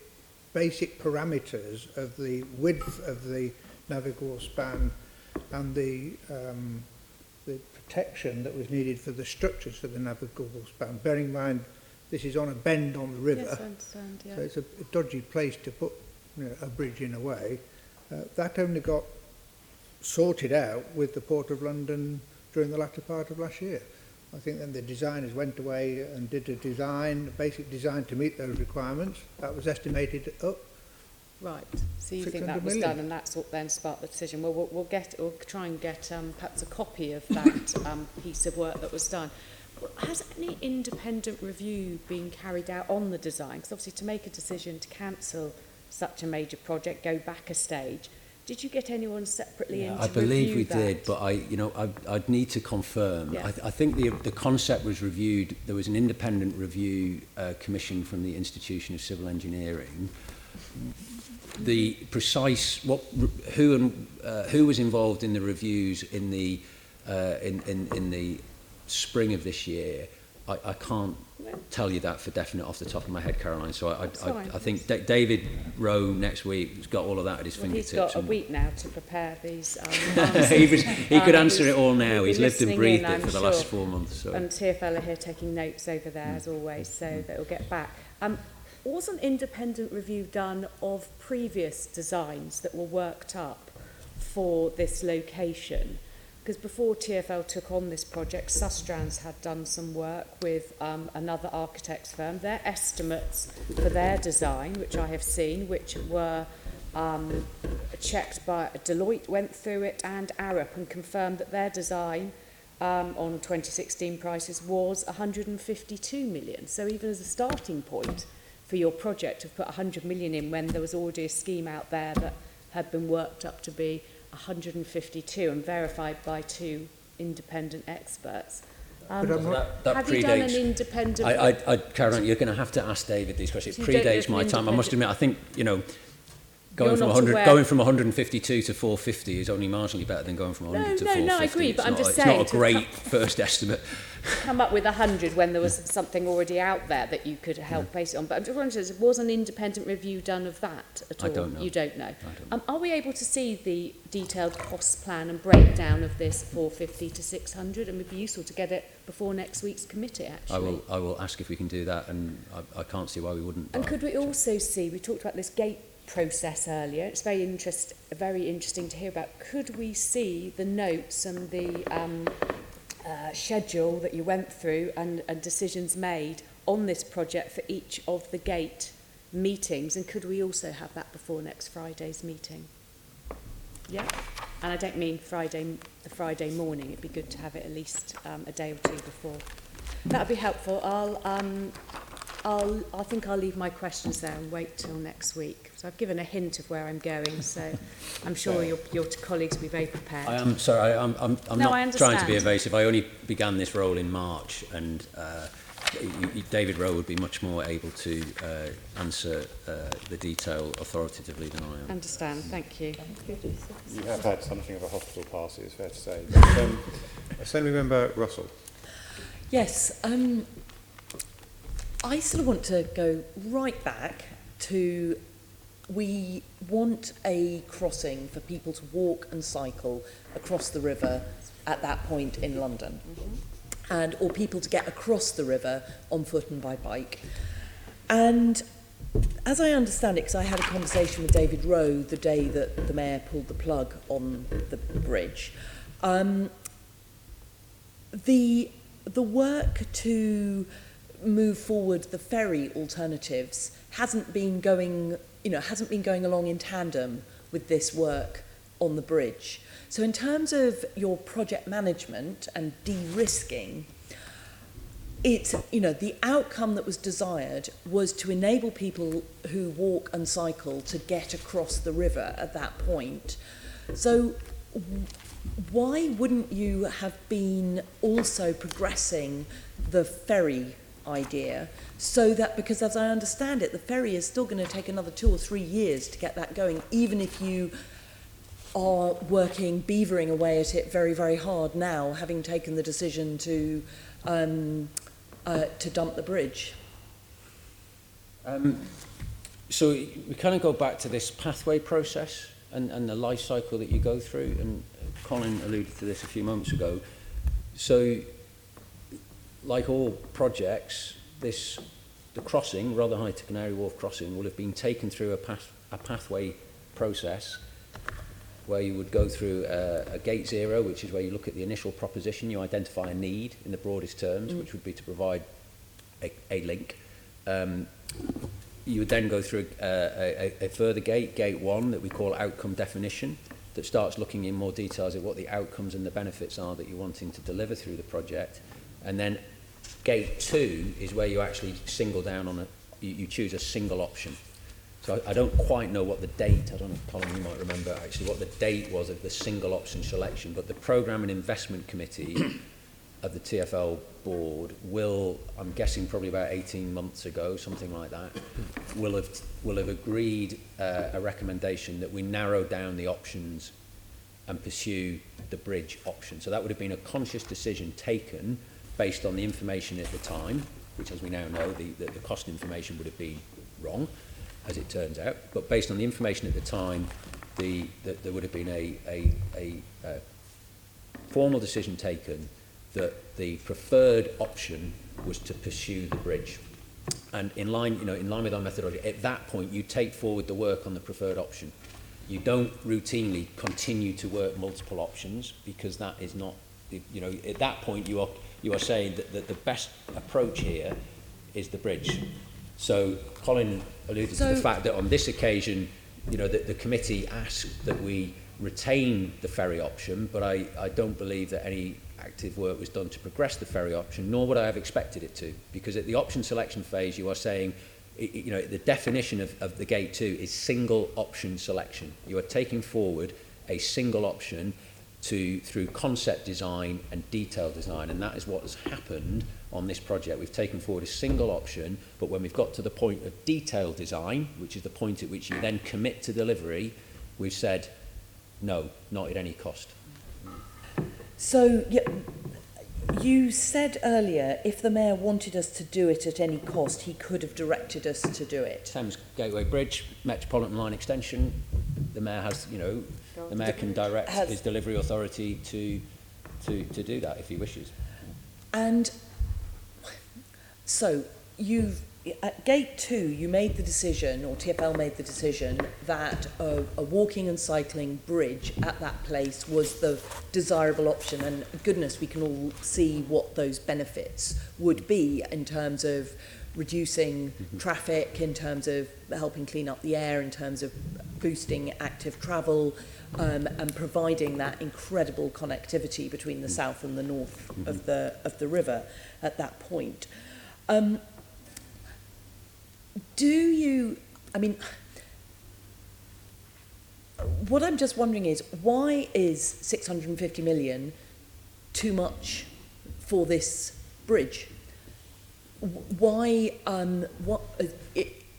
basic parameters of the width of the navigable span and the protection that was needed for the structures for the navigable span. Bearing in mind, this is on a bend on the river, yes, I understand, yeah. so it's a dodgy place to put, you know, a bridge in a way. That only got sorted out with the Port of London during the latter part of last year. I think then the designers went away and did a basic design to meet those requirements. That was estimated up. Right. So you think that was done, and that's what then sparked the decision. Well, we'll try and get perhaps a copy of that piece of work that was done. Has any independent review been carried out on the design? Because obviously to make a decision to cancel such a major project, go back a stage, Did you get anyone separately in to I believe we review did, that? but I'd need to confirm. Yeah. I think the concept was reviewed. There was an independent review commissioned from the Institution of Civil Engineering. The precise who was involved in the reviews in the spring of this year, I can't tell you that for definite off the top of my head, Caroline. So I think David Rowe next week has got all of that at his fingertips. He's got a week now to prepare these. He could answer it all now. He's lived and listening breathed in, it I'm for the sure. last 4 months. So. And TfL are here taking notes over there as always, so that we'll get back. Was an independent review done of previous designs that were worked up for this location? Because before TfL took on this project, Sustrans had done some work with another architect's firm. Their estimates for their design, which I have seen, which were checked by Deloitte, went through it, and Arup, and confirmed that their design on 2016 prices was 152 million. So even as a starting point for your project, to put 100 million in when there was already a scheme out there that had been worked up to be 152 and verified by 2 independent experts. That have you done an independent... Caroline, you're going to have to ask David these questions. It So you don't know predates if my an time. I must admit, I think, going from 152 to 450 is only marginally better than going from 100 to 450. No, I agree, but I'm just saying... It's not a great first estimate. Come up with 100 when there was something already out there that you could help base it on. But I'm just wondering, was an independent review done of that at all? I don't know. You don't know? I don't know. Are we able to see the detailed costs plan and breakdown of this 450 to 600? And it would be useful to get it before next week's committee, actually. I will ask if we can do that, and I can't see why we wouldn't. And could we also see, we talked about this gate process earlier, it's very interesting to hear about. Could we see the notes and the schedule that you went through and decisions made on this project for each of the gate meetings, and could we also have that before next Friday's meeting? Yeah, and I don't mean the Friday morning. It'd be good to have it at least a day or two before. That would be helpful. I think I'll leave my questions there and wait till next week. So I've given a hint of where I'm going, so I'm sure your colleagues will be very prepared. I am sorry, I'm No, I not trying to be understand. evasive. I only began this role in March, and David Rowe would be much more able to answer the detail authoritatively than I am. Understand, thank you. You have had something of a hospital pass, it's fair to say. But, Assembly Member Russell. Yes, I sort of want to go right back to, we want a crossing for people to walk and cycle across the river at that point in London, and or people to get across the river on foot and by bike. And as I understand it, because I had a conversation with David Rowe the day that the Mayor pulled the plug on the bridge, the work to move forward the ferry alternatives hasn't been going along in tandem with this work on the bridge. So in terms of your project management and de-risking, the outcome that was desired was to enable people who walk and cycle to get across the river at that point. So why wouldn't you have been also progressing the ferry idea, so that, because as I understand it, the ferry is still going to take another 2 or 3 years to get that going, even if you are beavering away at it very, very hard now, having taken the decision to dump the bridge. So we kind of go back to this pathway process and the life cycle that you go through, and Colin alluded to this a few moments ago. So like all projects, the crossing, Rotherhithe to Canary Wharf crossing, will have been taken through a pathway process where you would go through a gate zero, which is where you look at the initial proposition, you identify a need in the broadest terms, which would be to provide a link. You would then go through a further gate, gate 1, that we call outcome definition, that starts looking in more details at what the outcomes and the benefits are that you're wanting to deliver through the project. And then gate 2 is where you actually single down on you choose a single option. So I don't quite know what the date, I don't know if Colin, you might remember actually what the date was of the single option selection, but the Programme and Investment Committee of the TfL board will, I'm guessing probably about 18 months ago, something like that, will have agreed a recommendation that we narrow down the options and pursue the bridge option. So that would have been a conscious decision taken based on the information at the time, which, as we now know, the cost information would have been wrong, as it turns out. But based on the information at the time, there would have been a formal decision taken that the preferred option was to pursue the bridge. And in line with our methodology, at that point, you take forward the work on the preferred option. You don't routinely continue to work multiple options, because that is not, at that point you are saying that the best approach here is the bridge. So Colin alluded to the fact that on this occasion, the committee asked that we retain the ferry option, but I don't believe that any active work was done to progress the ferry option, nor would I have expected it to, because at the option selection phase you are saying, the definition of the gate 2 is single option selection. You are taking forward a single option through concept design and detailed design, and that is what has happened on this project. We've taken forward a single option, but when we've got to the point of detailed design, which is the point at which you then commit to delivery, we've said no, not at any cost. So, yeah, you said earlier if the Mayor wanted us to do it at any cost, he could have directed us to do it. Thames Gateway Bridge, Metropolitan Line extension, the Mayor has, the Mayor can direct his delivery authority to do that if he wishes. And so, at Gate 2, you made the decision, or TfL made the decision, that a walking and cycling bridge at that place was the desirable option, and goodness, we can all see what those benefits would be in terms of reducing traffic, in terms of helping clean up the air, in terms of boosting active travel, and providing that incredible connectivity between the south and the north of the river at that point. What I'm just wondering is, why is 650 million too much for this bridge? Why,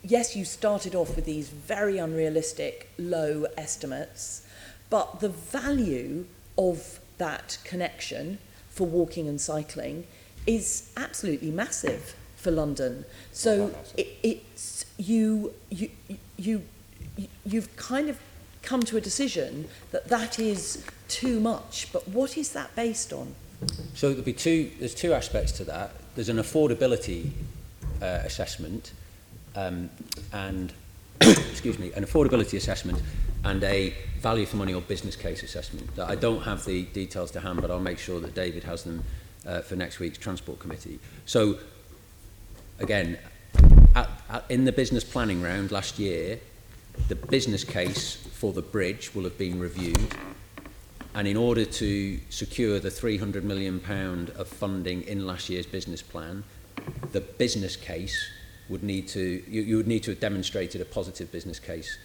yes, you started off with these very unrealistic low estimates, but the value of that connection for walking and cycling is absolutely massive for London. So you've kind of come to a decision that is too much, but what is that based on? So there's two aspects to that. There's an affordability assessment and excuse me, an affordability assessment and a value for money or business case assessment. I don't have the details to hand, but I'll make sure that David has them for next week's Transport Committee. So again, in the business planning round last year, the business case for the bridge will have been reviewed, and in order to secure the £300 million of funding in last year's business plan, the business case would need to, you would need to have demonstrated a positive business case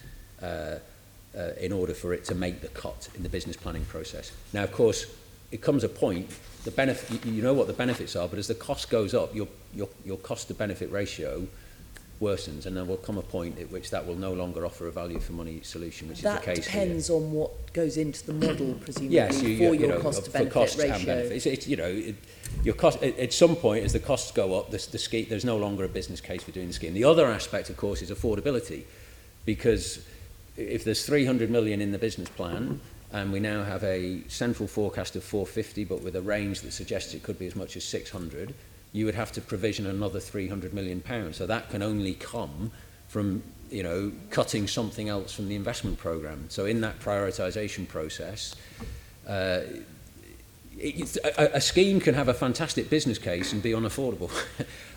in order for it to make the cut in the business planning process. Now, of course, it comes a point, the benefit, you know what the benefits are, but as the cost goes up, your cost to benefit ratio worsens, and there will come a point at which that will no longer offer a value for money solution, which is the case here. That depends on what goes into the model, presumably, yes, your cost to benefit costs ratio. And benefits. Your cost at some point, as the costs go up, the scheme, there's no longer a business case for doing the scheme. The other aspect, of course, is affordability, because if there's 300 million in the business plan, and we now have a central forecast of 450, but with a range that suggests it could be as much as 600, you would have to provision another £300 million. So that can only come from, cutting something else from the investment programme. So in that prioritisation process, a scheme can have a fantastic business case and be unaffordable.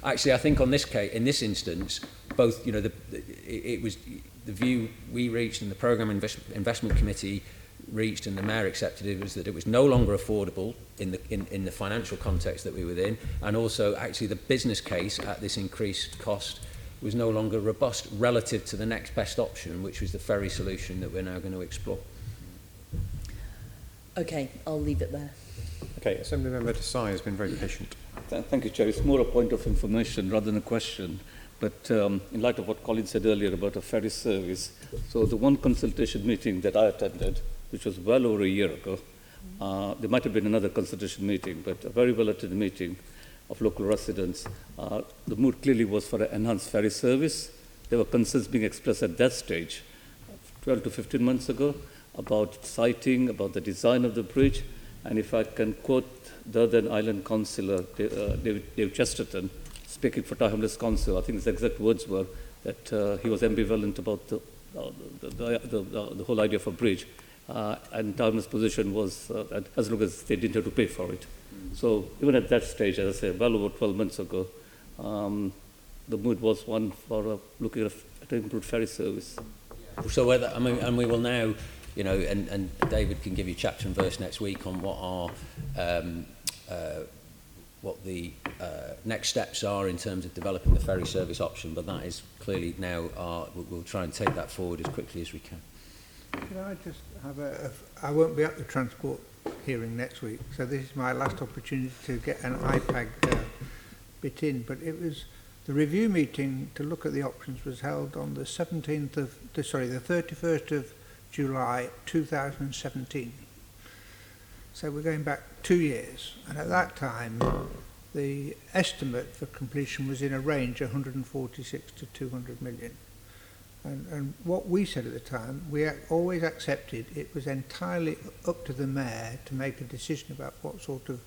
Actually, I think on this case, in this instance, both, it was the view we reached and the Programme Investment Committee reached and the Mayor accepted it was that it was no longer affordable in the financial context that we were in, and also actually the business case at this increased cost was no longer robust relative to the next best option, which was the ferry solution that we're now going to explore. Okay, I'll leave it there. Okay, Assemblymember Desai has been very patient. Thank you, Chair. It's more a point of information rather than a question. But in light of what Colin said earlier about a ferry service, so the one consultation meeting that I attended, which was well over a year ago, there might have been another consultation meeting, but a very well-attended meeting of local residents. The mood clearly was for an enhanced ferry service. There were concerns being expressed at that stage, 12 to 15 months ago, about siting, about the design of the bridge. And if I can quote the other Island Councillor, Dave Chesterton, speaking for Tyhamless Council, I think his exact words were that he was ambivalent about the whole idea of a bridge. And Tyhamless' position was that as long as they didn't have to pay for it. So even at that stage, as I say, well over 12 months ago, the mood was one for looking at an improved ferry service. So whether, I mean, and we will now, you know, and David can give you chapter and verse next week on what the next steps are in terms of developing the ferry service option, but that is clearly now, we'll try and take that forward as quickly as we can. Can I just have I won't be at the transport hearing next week, so this is my last opportunity to get an IIPAG bit in, but it was, the review meeting to look at the options was held on the 31st of July 2017. So we're going back 2 years, and at that time the estimate for completion was in a range of 146 to 200 million. And what we said at the time, we always accepted it was entirely up to the mayor to make a decision about what sort of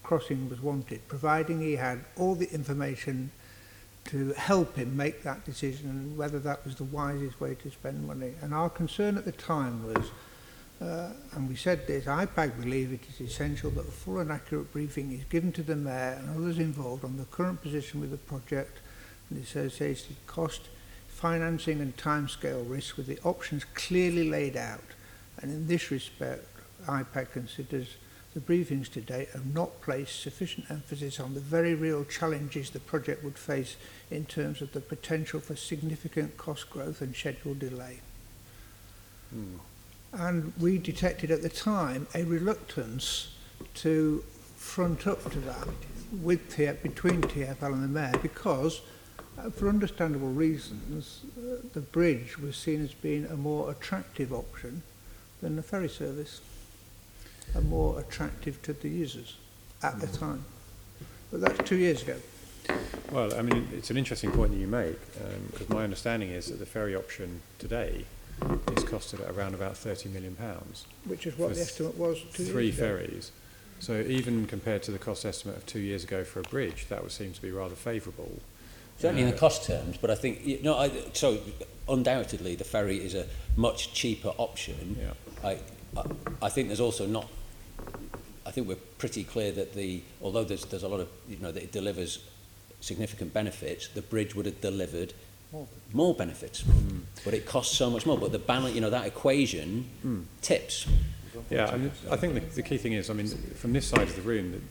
crossing was wanted, providing he had all the information to help him make that decision and whether that was the wisest way to spend money. And our concern at the time was, and we said this, IIPAG believe it is essential that a full and accurate briefing is given to the mayor and others involved on the current position with the project and the associated cost, financing and timescale risks with the options clearly laid out. And in this respect, IIPAG considers the briefings to date have not placed sufficient emphasis on the very real challenges the project would face in terms of the potential for significant cost growth and schedule delay. And we detected at the time a reluctance to front up to that with between TfL and the mayor because, for understandable reasons, the bridge was seen as being a more attractive option than the ferry service, and more attractive to the users at the time. But that's 2 years ago. Well, I mean, it's an interesting point that you make, because my understanding is that the ferry option today is costed at around about £30 million. Which is what the estimate was 2 years ago. 3 ferries. So even compared to the cost estimate of 2 years ago for a bridge, that would seem to be rather favourable. Certainly in the cost terms, but I think, so undoubtedly the ferry is a much cheaper option. Yeah. I think there's also not, I think we're pretty clear that although there's a lot of, that it delivers significant benefits, the bridge would have delivered more benefits, but it costs so much more. But the balance, that equation tips. Yeah, I mean, I think the key thing is, I mean, from this side of the room,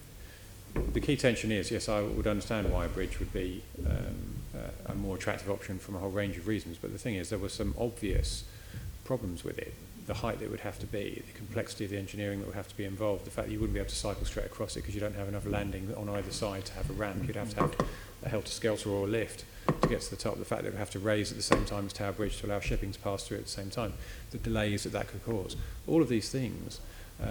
the key tension is, yes, I would understand why a bridge would be a more attractive option from a whole range of reasons, but the thing is there were some obvious problems with it. The height that it would have to be, the complexity of the engineering that would have to be involved, the fact that you wouldn't be able to cycle straight across it because you don't have enough landing on either side to have a ramp. You'd have to have a helter-skelter or a lift to get to the top. The fact that it would have to raise at the same time as Tower Bridge to allow shipping to pass through at the same time. The delays that could cause. All of these things,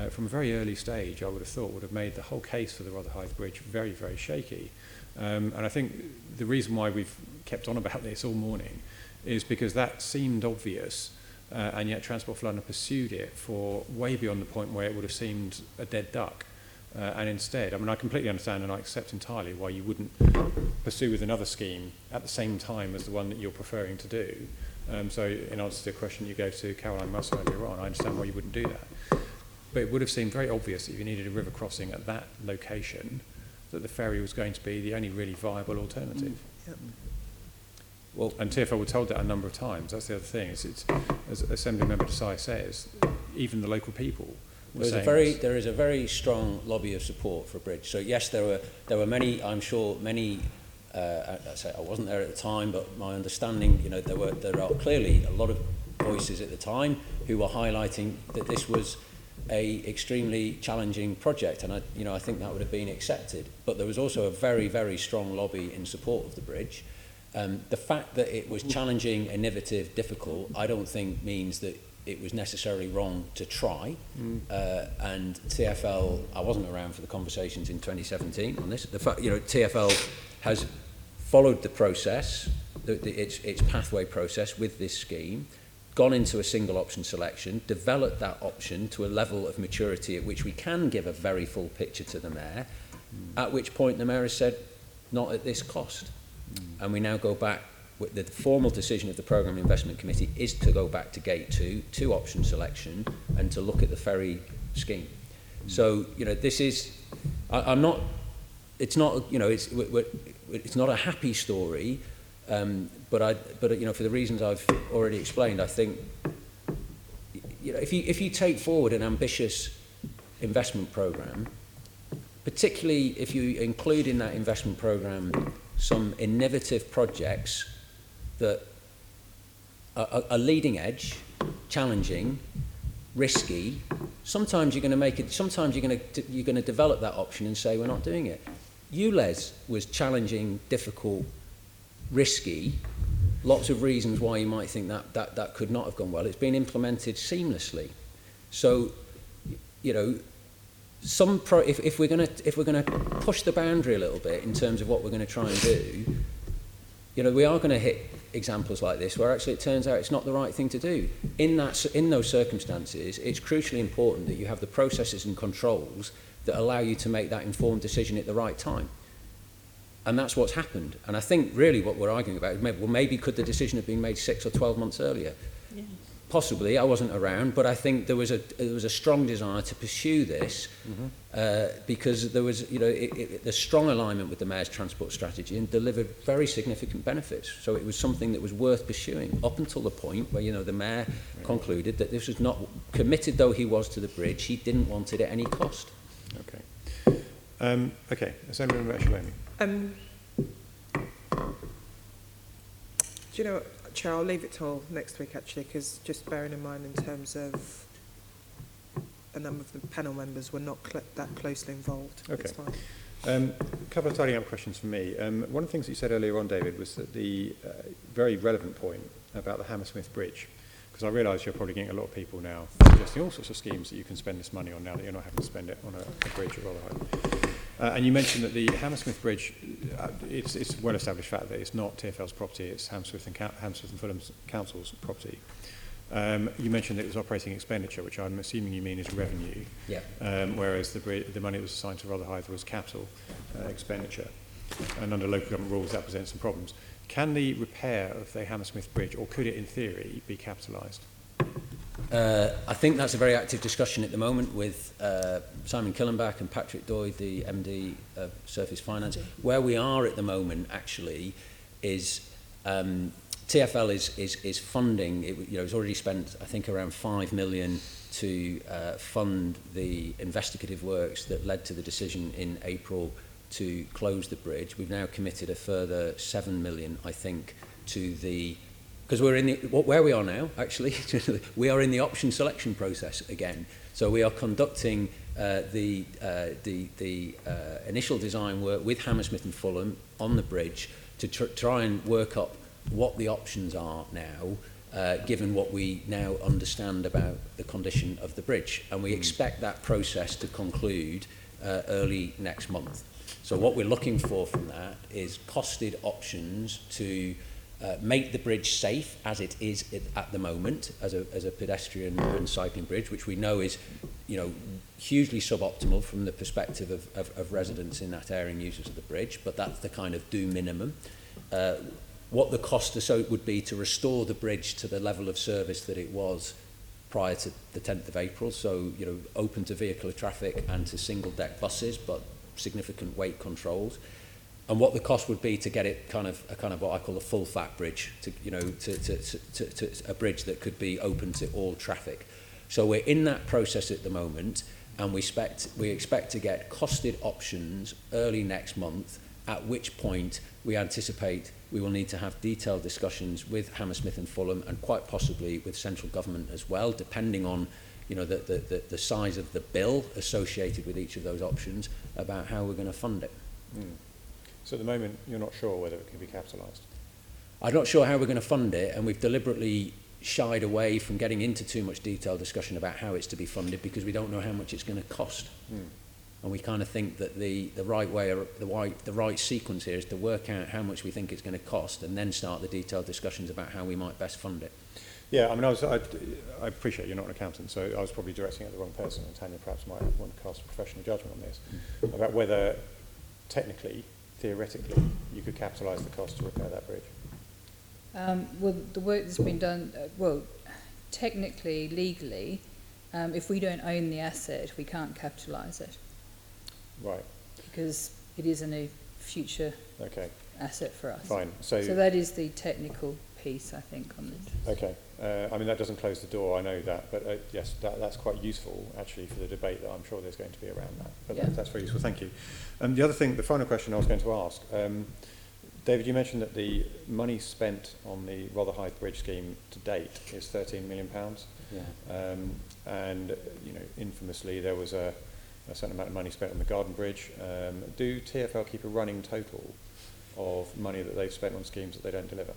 from a very early stage, I would have thought would have made the whole case for the Rotherhithe Bridge very, very shaky. And I think the reason why we've kept on about this all morning is because that seemed obvious. And yet Transport for London pursued it for way beyond the point where it would have seemed a dead duck. And instead, I mean, I completely understand and I accept entirely why you wouldn't pursue with another scheme at the same time as the one that you're preferring to do. So in answer to the question you gave to Caroline Russell earlier on, I understand why you wouldn't do that. But it would have seemed very obvious that if you needed a river crossing at that location, that the ferry was going to be the only really viable alternative. Yep. Well, and TfL were told that a number of times. That's the other thing. It's as Assemblymember Desai says, even the local people were saying there is a very strong lobby of support for a bridge. So yes, there were many, I'm sure, many I say I wasn't there at the time, but my understanding, you know, there are clearly a lot of voices at the time who were highlighting that this was a extremely challenging project, and I think that would have been accepted. But there was also a very, very strong lobby in support of the bridge. The fact that it was challenging, innovative, difficult, I don't think means that it was necessarily wrong to try. And TfL, I wasn't around for the conversations in 2017 on this. The fact, you know, TfL has followed the process, its pathway process with this scheme, gone into a single option selection, developed that option to a level of maturity at which we can give a very full picture to the Mayor, at which point the Mayor has said, not at this cost. And we now go back, with the formal decision of the Programme Investment Committee is to go back to Gate 2, to option selection, and to look at the ferry scheme. So, you know, this is, it's not, you know, it's not a happy story, but you know, for the reasons I've already explained, I think, you know, if you take forward an ambitious investment programme, particularly if you include in that investment programme some innovative projects that are leading edge, challenging, risky, sometimes you're going to make it. Sometimes you're going to develop that option and say we're not doing it. ULEZ was challenging, difficult, risky. Lots of reasons why you might think that could not have gone well. It's been implemented seamlessly. So, you know, if we're going to push the boundary a little bit in terms of what we're going to try and do, you know, we are going to hit examples like this where actually it turns out it's not the right thing to do. In those circumstances, it's crucially important that you have the processes and controls that allow you to make that informed decision at the right time. And that's what's happened. And I think really what we're arguing about is maybe could the decision have been made 6 or 12 months earlier? Yeah. Possibly, I wasn't around, but I think there was a strong desire to pursue this because there was, you know, the strong alignment with the Mayor's transport strategy and delivered very significant benefits. So it was something that was worth pursuing up until the point where, you know, the Mayor concluded that this was not, committed though he was to the bridge, he didn't want it at any cost. Okay. Okay, Assembly Member Eshalomi. Do you know what, Chair, I'll leave it till next week actually, because just bearing in mind in terms of a number of the panel members were not that closely involved. Okay. It's fine. A couple of tidying up questions from me. One of the things that you said earlier on, David, was that the very relevant point about the Hammersmith Bridge, because I realise you're probably getting a lot of people now suggesting all sorts of schemes that you can spend this money on now that you're not having to spend it on a bridge at Rotherhithe. And you mentioned that the Hammersmith Bridge, it's a well-established fact that it's not TfL's property, it's Hammersmith and Fulham Council's property. You mentioned that it was operating expenditure, which I'm assuming you mean is revenue, whereas the money that was assigned to Rotherhithe was capital expenditure. And under local government rules, that presents some problems. Can the repair of the Hammersmith Bridge, or could it in theory, be capitalised? I think that's a very active discussion at the moment with Simon Killenbach and Patrick Doyd, the MD of Surface Finance. Where we are at the moment, actually, is TfL is funding. It's already spent, I think, around 5 million to fund the investigative works that led to the decision in April to close the bridge. We've now committed a further 7 million, I think, to the. Because we're in where we are now, actually, we are in the option selection process again. So we are conducting the initial design work with Hammersmith and Fulham on the bridge to try and work up what the options are now, given what we now understand about the condition of the bridge. And we expect that process to conclude early next month. So what we're looking for from that is costed options to make the bridge safe as it is at the moment as a pedestrian and cycling bridge, which we know is, you know, hugely suboptimal from the perspective of residents in that area and users of the bridge, but that's the kind of do minimum. What the cost would be to restore the bridge to the level of service that it was prior to the 10th of April, so, you know, open to vehicular traffic and to single deck buses, but significant weight controls. And what the cost would be to get it kind of what I call a full fat bridge, to a bridge that could be open to all traffic. So we're in that process at the moment, and we expect to get costed options early next month at which point we anticipate we will need to have detailed discussions with Hammersmith and Fulham, and quite possibly with central government as well, depending on the size of the bill associated with each of those options, about how we're going to fund it. So at the moment, you're not sure whether it can be capitalised? I'm not sure how we're going to fund it, and we've deliberately shied away from getting into too much detailed discussion about how it's to be funded, because we don't know how much it's going to cost. And we kind of think that the right way, or the right sequence here is to work out how much we think it's going to cost, and then start the detailed discussions about how we might best fund it. Yeah, I mean, I appreciate you're not an accountant, so I was probably directing it at the wrong person, and Tanya perhaps might want to cast a professional judgment on this, about whether technically, theoretically, you could capitalise the cost to repair that bridge. Well, the work that's been done, technically, legally, if we don't own the asset, we can't capitalise it. Right. Because it is a future asset for us. Fine. So that is the technical piece, I think, on it. Okay. I mean, that doesn't close the door, I know that, but yes, that's quite useful, actually, for the debate that I'm sure there's going to be around that. But that's very useful, thank you. The final question I was going to ask, David, you mentioned that the money spent on the Rotherhithe Bridge scheme to date is £13 million. Yeah. And, infamously, there was a certain amount of money spent on the Garden Bridge. Do TfL keep a running total of money that they've spent on schemes that they don't deliver?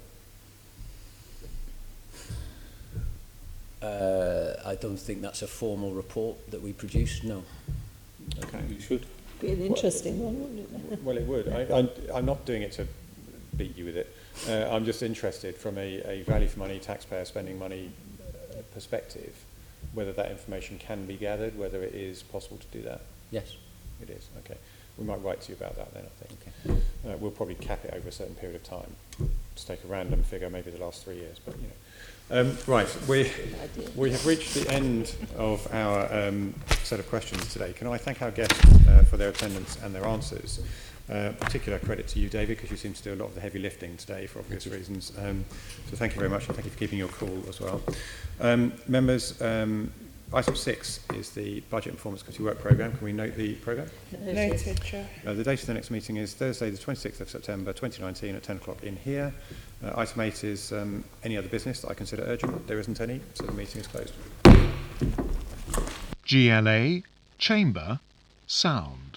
I don't think that's a formal report that we produce, no. Okay. You should. Be an interesting one, wouldn't it? Well, it would. I'm not doing it to beat you with it. I'm just interested from a value for money, taxpayer spending money perspective, whether that information can be gathered, whether it is possible to do that. Yes. It is, okay. We might write to you about that then, I think. Okay. We'll probably cap it over a certain period of time. Just take a random figure, maybe the last 3 years, but right, we have reached the end of our set of questions today. Can I thank our guests for their attendance and their answers? Particular credit to you, David, because you seem to do a lot of the heavy lifting today for obvious reasons. So thank you very much, and thank you for keeping your cool as well. Members, item 6 is the Budget and Performance Committee Work Programme. Can we note the programme? Noted, Chair. The date of the next meeting is Thursday, the 26th of September 2019 at 10 o'clock in here. Item 8 is any other business that I consider urgent. There isn't any, so the meeting is closed. GLA, Chamber, Sound.